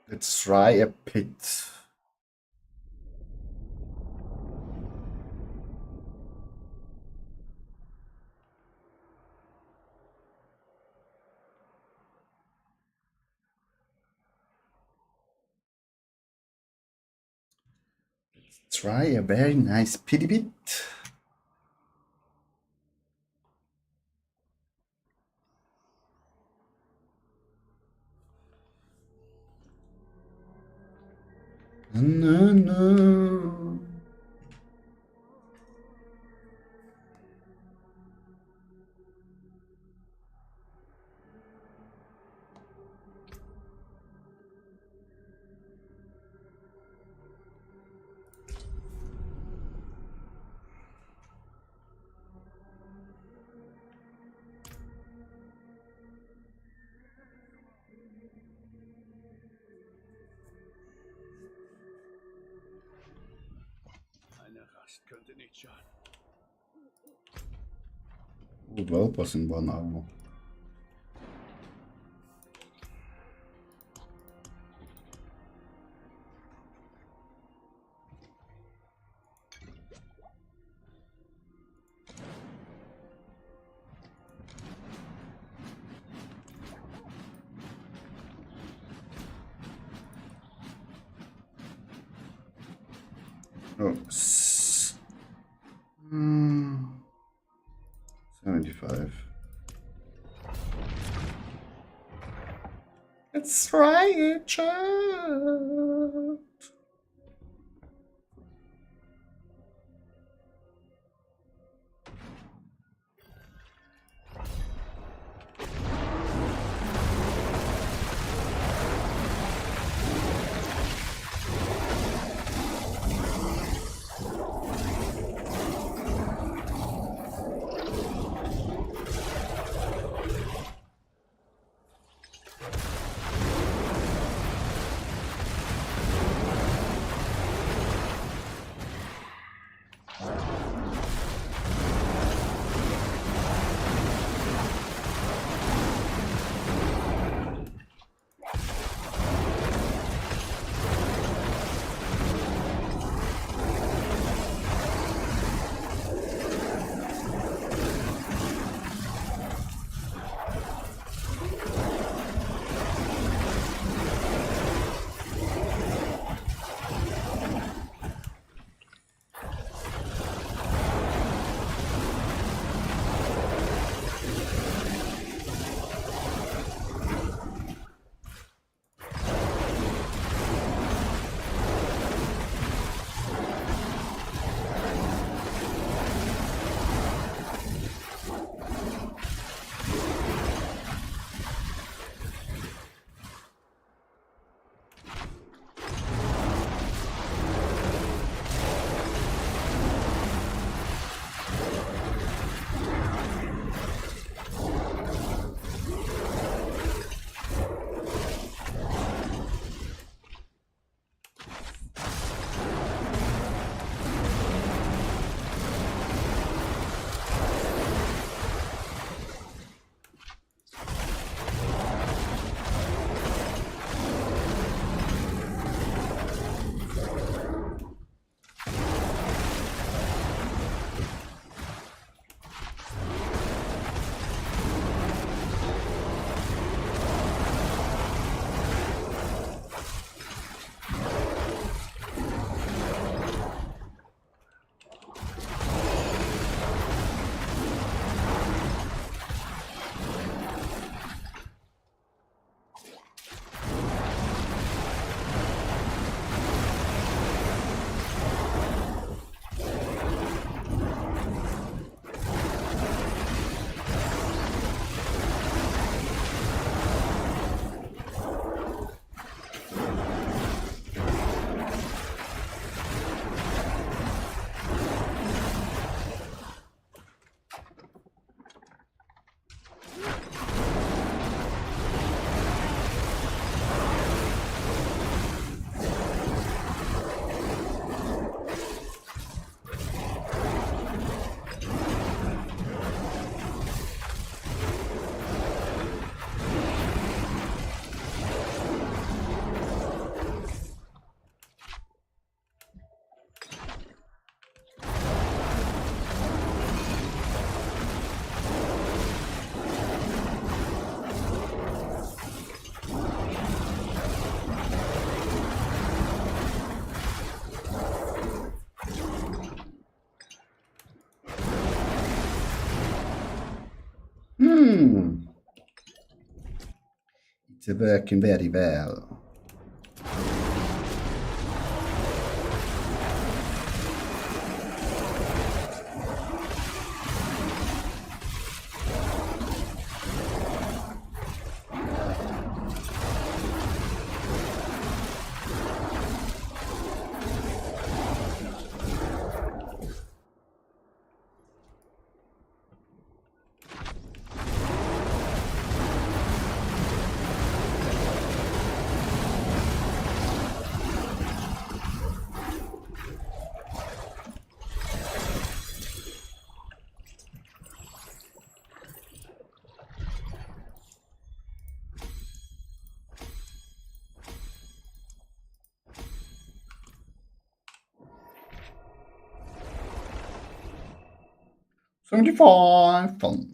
[SPEAKER 1] Let's try a pit. Let's try a very nice pity pit. No, no.
[SPEAKER 6] Eine Rast könnte nicht schaden.
[SPEAKER 1] Oh, Whelpers in 1 hour. Oh, 75. Let's try it, chat. It's working very well. $75 fun.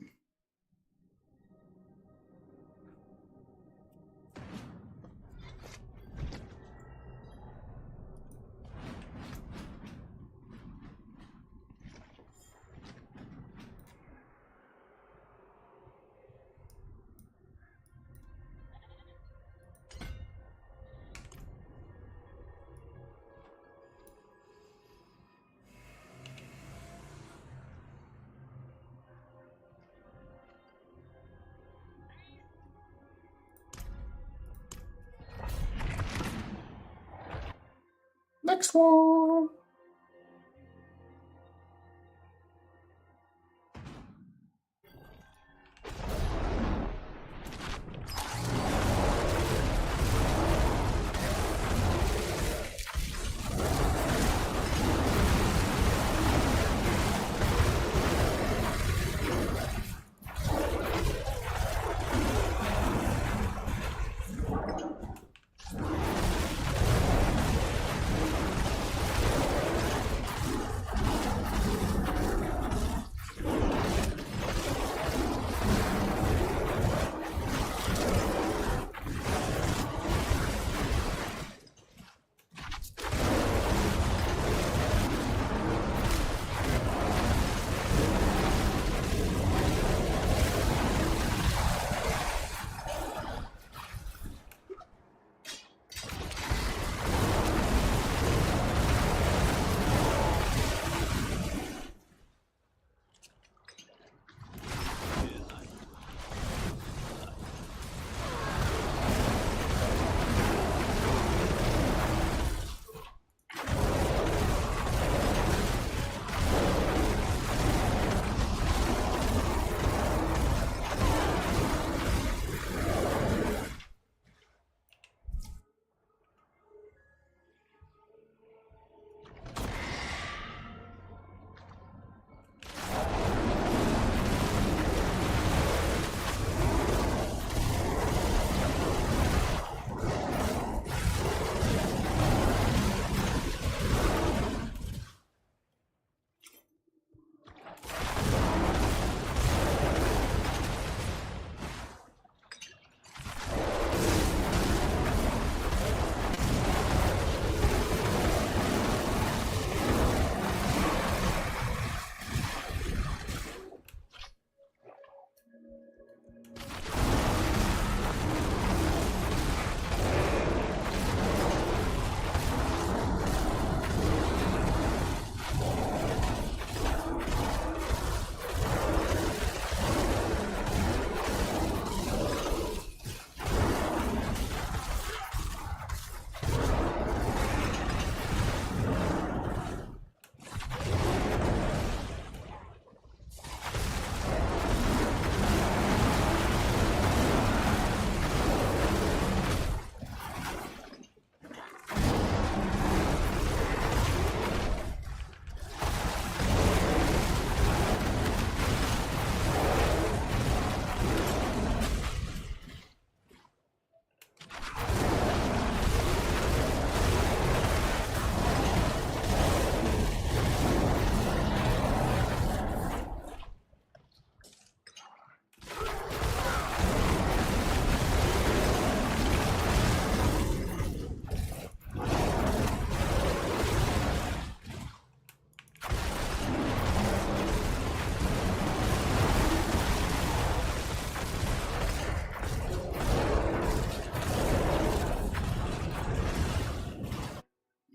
[SPEAKER 1] Next one.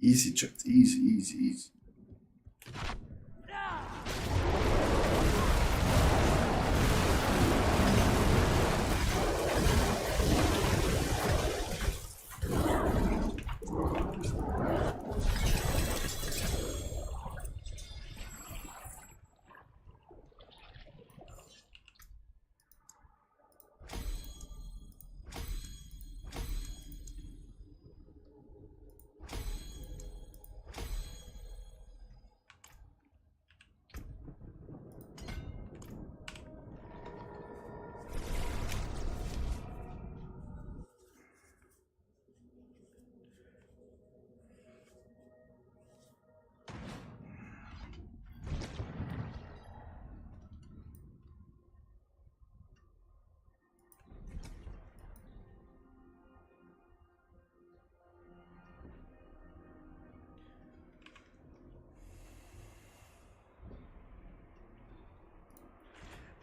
[SPEAKER 1] Easy, Chat. Easy, easy, easy.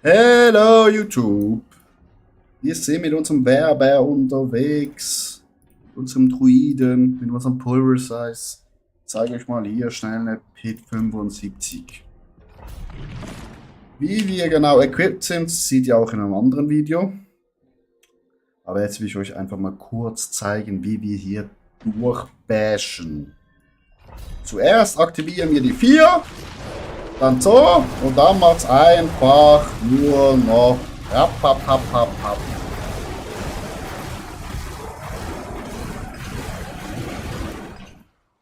[SPEAKER 1] Hello YouTube! Wir sind mit unserem Werber unterwegs, mit unserem Druiden, mit unserem Pulverisize. Ich zeige euch mal hier schnell eine Pit 75. Wie wir genau equipped sind, seht ihr auch in einem anderen Video. Aber jetzt will ich euch einfach mal kurz zeigen, wie wir hier durchbashen. Zuerst aktivieren wir die 4. Dann so, und dann macht es einfach nur noch rap.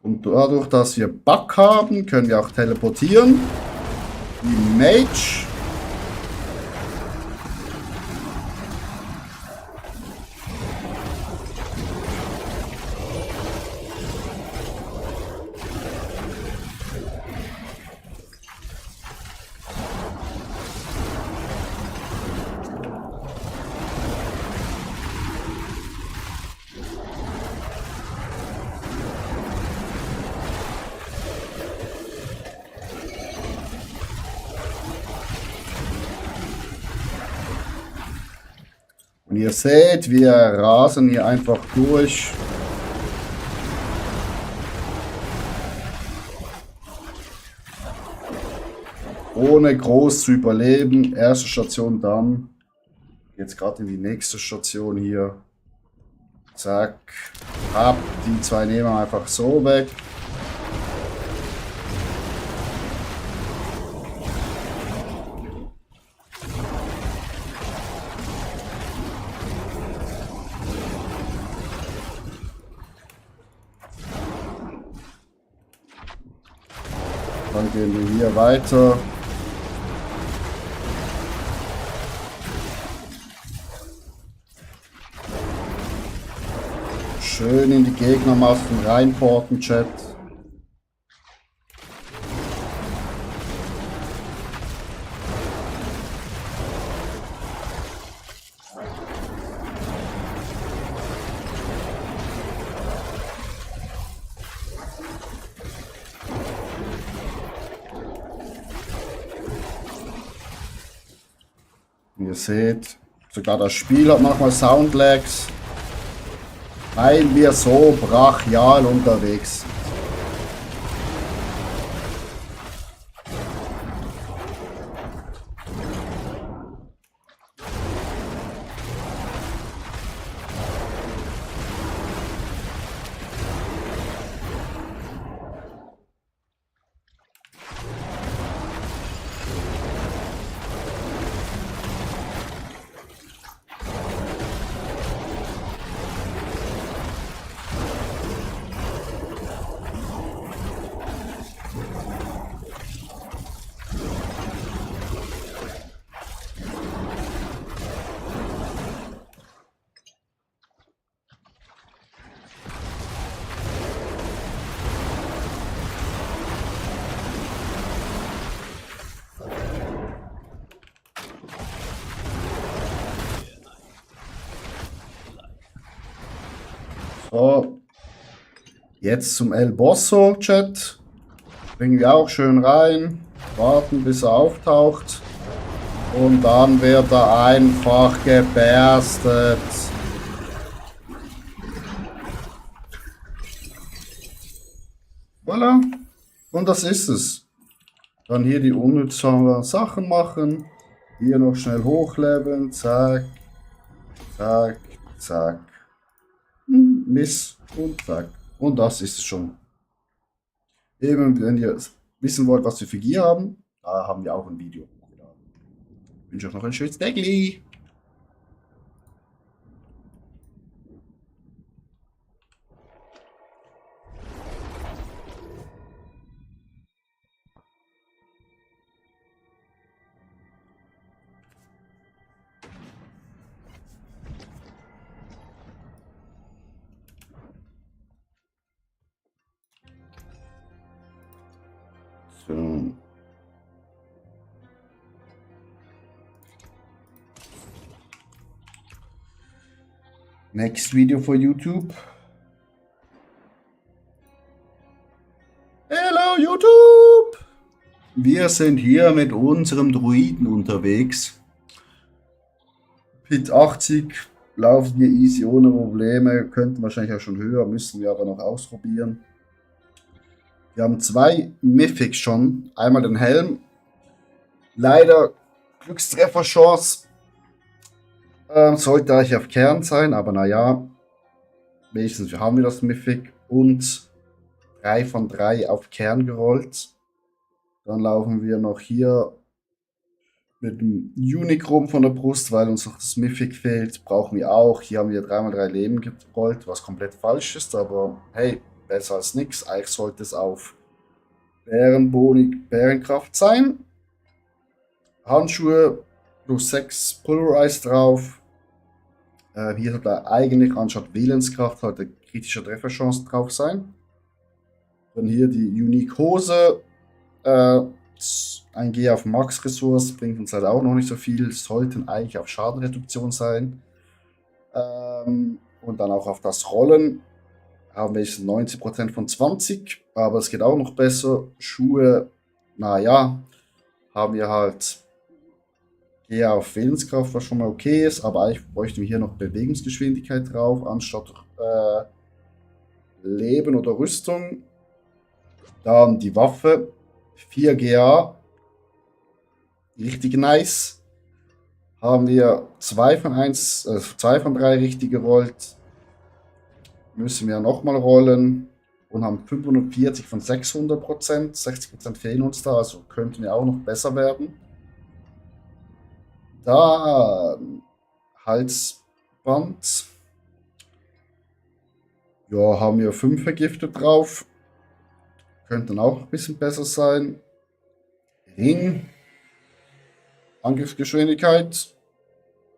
[SPEAKER 1] Und dadurch, dass wir Bug haben, können wir auch teleportieren. Wie Mage. Und ihr seht, wir rasen hier einfach durch. Ohne groß zu überleben. Erste Station dann. Jetzt gerade in die nächste Station hier. Zack. Ab. Die 2 nehmen wir einfach so weg. Dann gehen wir hier weiter. Schön in die Gegnermassen reinporten, Chat. Ihr seht, sogar das Spiel hat manchmal Soundlags, weil wir so brachial unterwegs sind. So, jetzt zum El Bosso, Chat. Bringen wir auch schön rein, warten bis er auftaucht und dann wird er einfach geberstet. Voilà. Und das ist es. Dann hier die unnützen Sachen machen. Hier noch schnell hochleveln. Zack. Zack. Zack. Miss. Und zack. Und das ist es schon. Eben, wenn ihr wissen wollt, was wir für Gear haben, da haben wir auch ein Video hochgeladen. Ich wünsche euch noch ein schönes Tagli. So. Next video for YouTube. Hello YouTube! Wir sind hier mit unserem Druiden unterwegs. Pit 80 laufen wir easy ohne Probleme. Könnten wahrscheinlich auch schon höher, müssen wir aber noch ausprobieren. Wir haben 2 Mythics schon. Einmal den Helm. Leider Glückstreffer-Chance. Sollte eigentlich auf Kern sein, aber naja. Wenigstens haben wir das Mythic. Und 3 von 3 auf Kern gerollt. Dann laufen wir noch hier mit dem Unique rum von der Brust, weil uns noch das Mythic fehlt. Brauchen wir auch. Hier haben wir 3x3 Leben gerollt, was komplett falsch ist, aber hey, besser als nichts. Eigentlich sollte es auf Bärenkraft sein. Handschuhe plus 6 Pulverize drauf. Hier sollte eigentlich anstatt Willenskraft sollte kritische Trefferchance drauf sein. Dann hier die Unique Hose. Ein G auf Max Ressource bringt uns halt auch noch nicht so viel. Sollten eigentlich auf Schadenreduktion sein. Und dann auch auf das Rollen. Haben wir jetzt 90% von 20, aber es geht auch noch besser. Schuhe, naja, haben wir halt eher auf Willenskraft, was schon mal okay ist, aber eigentlich bräuchten wir hier noch Bewegungsgeschwindigkeit drauf, anstatt Leben oder Rüstung. Dann die Waffe, 4 GA, richtig nice. Haben wir 2 von 3 richtig gerollt. Müssen wir nochmal rollen und haben 540 von 600%. 60% fehlen uns da, also könnten wir auch noch besser werden. Dann Halsband. Ja, haben wir 5 vergiftet drauf. Könnten auch ein bisschen besser sein. Ring. Angriffsgeschwindigkeit.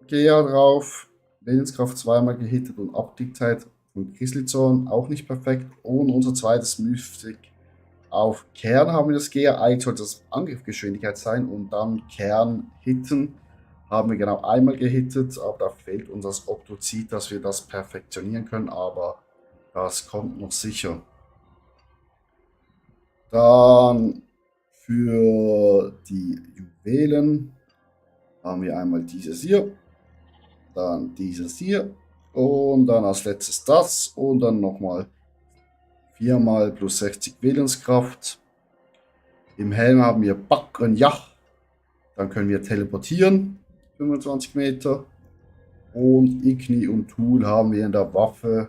[SPEAKER 1] GA drauf. Willenskraft 2-mal gehittet und Abdichtheit von Grizzlyzorn auch nicht perfekt. Und unser zweites Mythic auf Kern haben wir das GA. Eigentlich sollte das Angriffsgeschwindigkeit sein und dann Kern hitten. Haben wir genau einmal gehittet, aber da fehlt uns das Optozid, dass wir das perfektionieren können, aber das kommt noch sicher. Dann für die Juwelen haben wir einmal dieses hier, dann dieses hier und dann als letztes das und dann nochmal 4-mal plus 60 Willenskraft. Im Helm haben wir Backen, ja, dann können wir teleportieren. 25 Meter. Und Igni und Tool haben wir in der Waffe.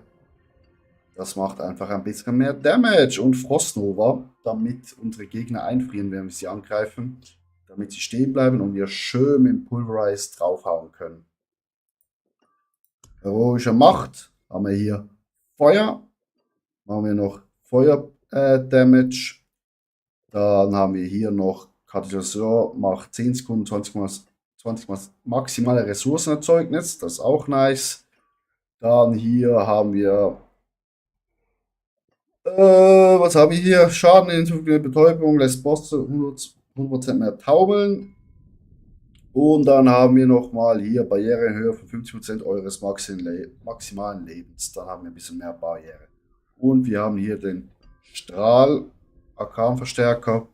[SPEAKER 1] Das macht einfach ein bisschen mehr Damage. Und Frostnova, damit unsere Gegner einfrieren, wenn wir sie angreifen. Damit sie stehen bleiben und wir schön mit dem Pulverize draufhauen können. Heroische Macht. Haben wir hier Feuer. Machen wir noch Feuer Damage. Dann haben wir hier noch Katalysator. Macht 10 Sekunden, 20 Mal maximale Ressourcenerzeugnis, das ist auch nice. Dann hier haben wir, was haben wir hier? Schaden in Betäubung, lässt Bosse 100% mehr taubeln. Und dann haben wir nochmal hier Barriere in Höhe von 50% eures maximalen Lebens. Dann haben wir ein bisschen mehr Barriere. Und wir haben hier den Strahl, Arkanverstärker.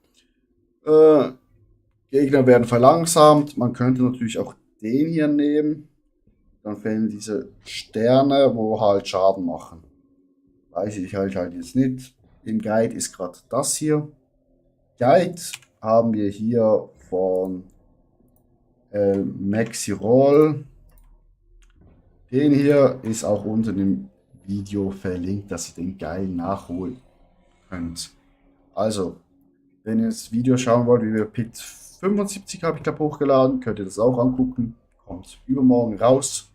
[SPEAKER 1] Gegner werden verlangsamt. Man könnte natürlich auch den hier nehmen. Dann fehlen diese Sterne, wo halt Schaden machen. Weiß ich halt jetzt nicht. im Guide ist gerade das hier. Guide haben wir hier von Maxi Roll. Den hier ist auch unten im Video verlinkt, dass ihr den Guide nachholen könnt. Also, wenn ihr das Video schauen wollt, wie wir Pit 75 habe ich glaube hochgeladen, könnt ihr das auch angucken. Kommt übermorgen raus.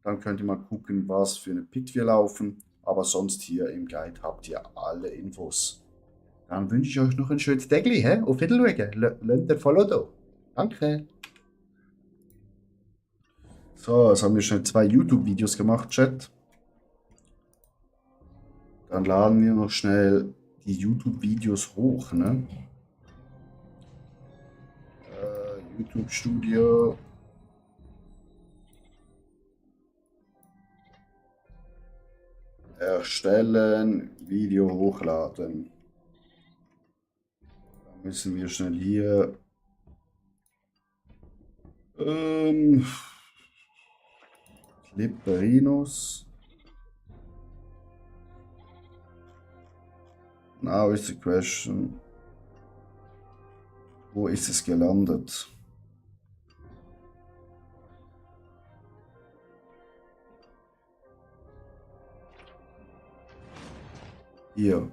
[SPEAKER 1] Dann könnt ihr mal gucken, was für eine Pit wir laufen. Aber sonst hier im Guide habt ihr alle Infos. Dann wünsche ich euch noch ein schönes Tagli, hä? Auf Wiedersehen. Lasst ein Follow da. Danke. So, jetzt haben wir schon 2 YouTube-Videos gemacht, Chat. Dann laden wir noch schnell die YouTube-Videos hoch, ne? YouTube-Studio. Erstellen, Video hochladen. Da müssen wir schnell hier Clipperinos. Now is the question. Wo ist es gelandet? Hier.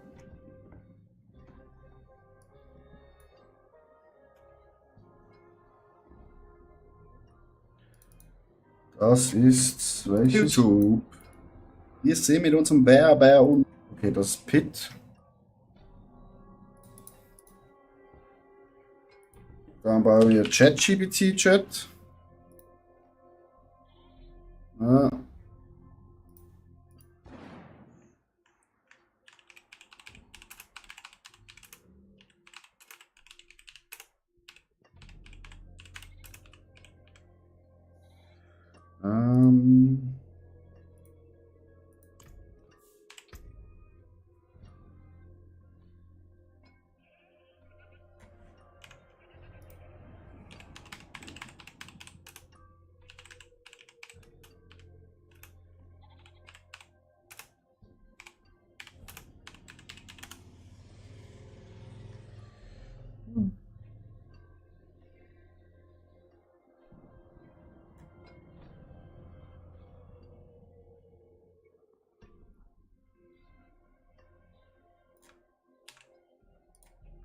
[SPEAKER 1] Das ist welches? YouTube. Hier sehen wir mit unserem Bär und. Okay, das ist Pit. Dann bauen wir ChatGPT-Chat. Ja.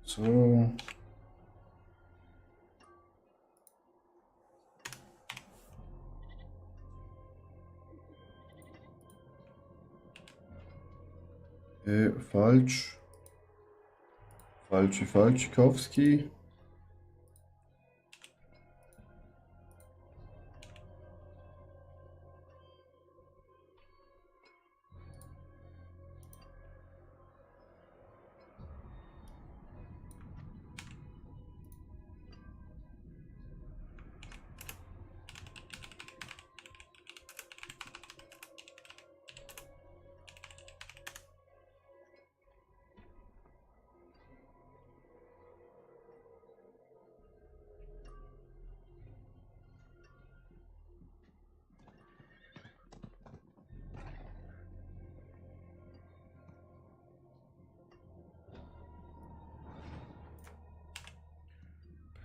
[SPEAKER 1] So. Falsch. Falschikowski.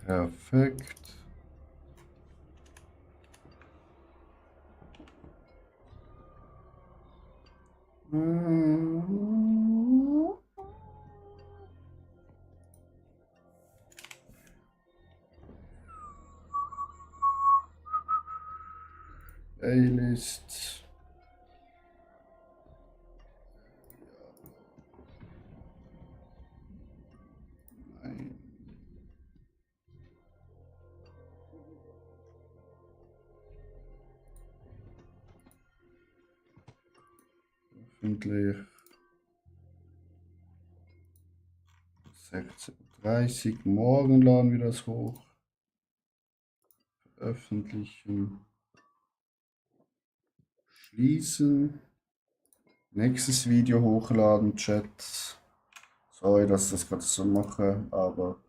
[SPEAKER 1] Perfekt. Playlist. Nein. Öffentlich. 16:30 Uhr. Morgen laden wir das hoch. Veröffentlichen. Schließen. Nächstes Video hochladen, Chat. Sorry, dass ich das gerade so mache, aber.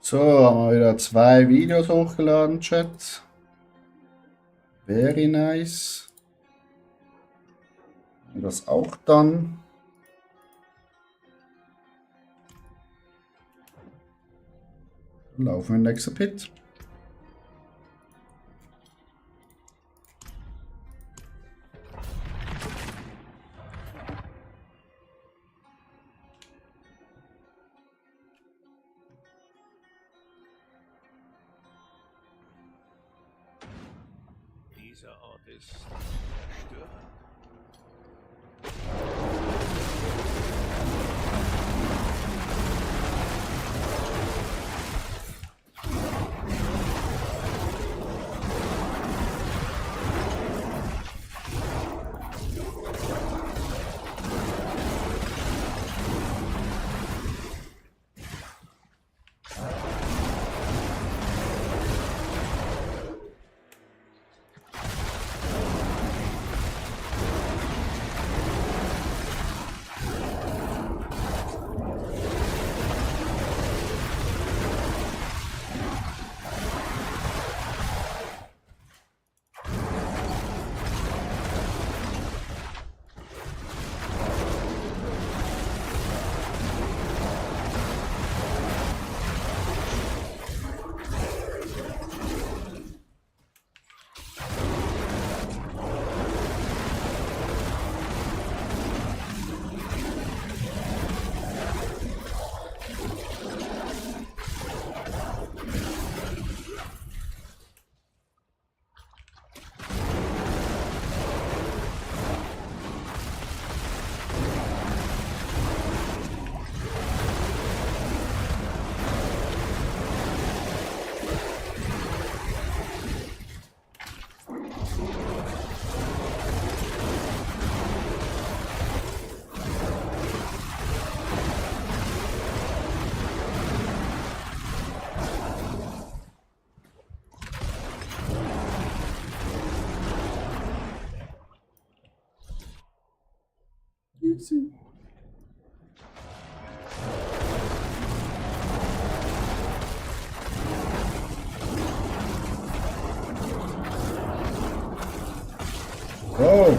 [SPEAKER 1] So, haben wir wieder 2 Videos hochgeladen, Chat. Very nice. Und das auch dann. Dann laufen wir in den nächsten Pit.
[SPEAKER 6] Dieser Ort ist störend.
[SPEAKER 1] Easy. Oh.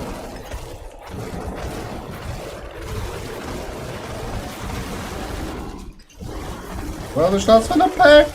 [SPEAKER 1] Was ist das für eine Pack?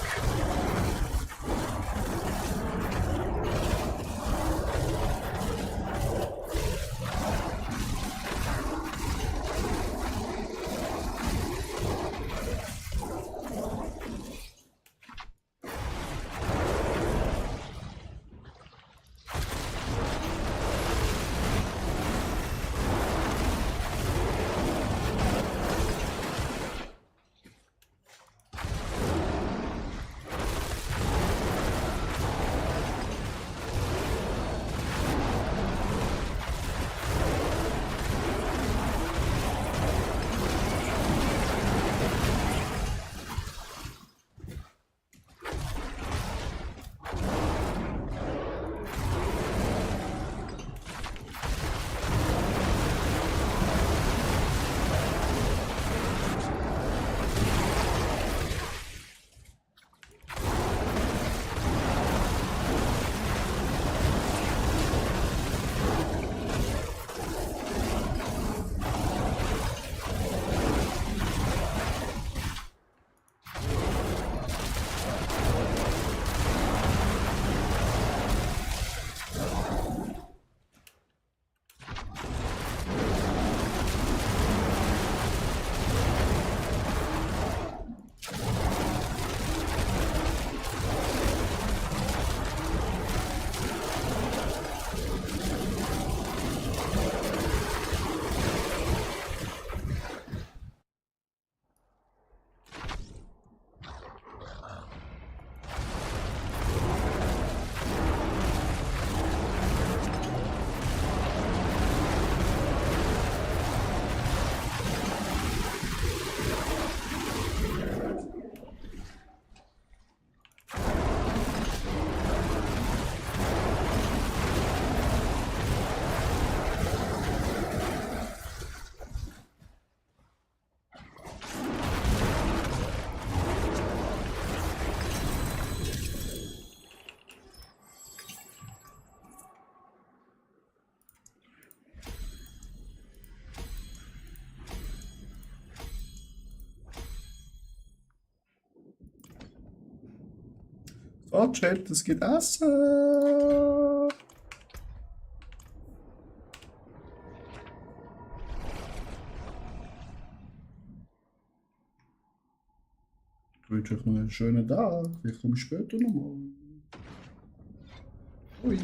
[SPEAKER 1] Oh, Chat, es geht Essen. Ich wünsche euch noch einen schönen Tag. Vielleicht komme ich später nochmal. Ui.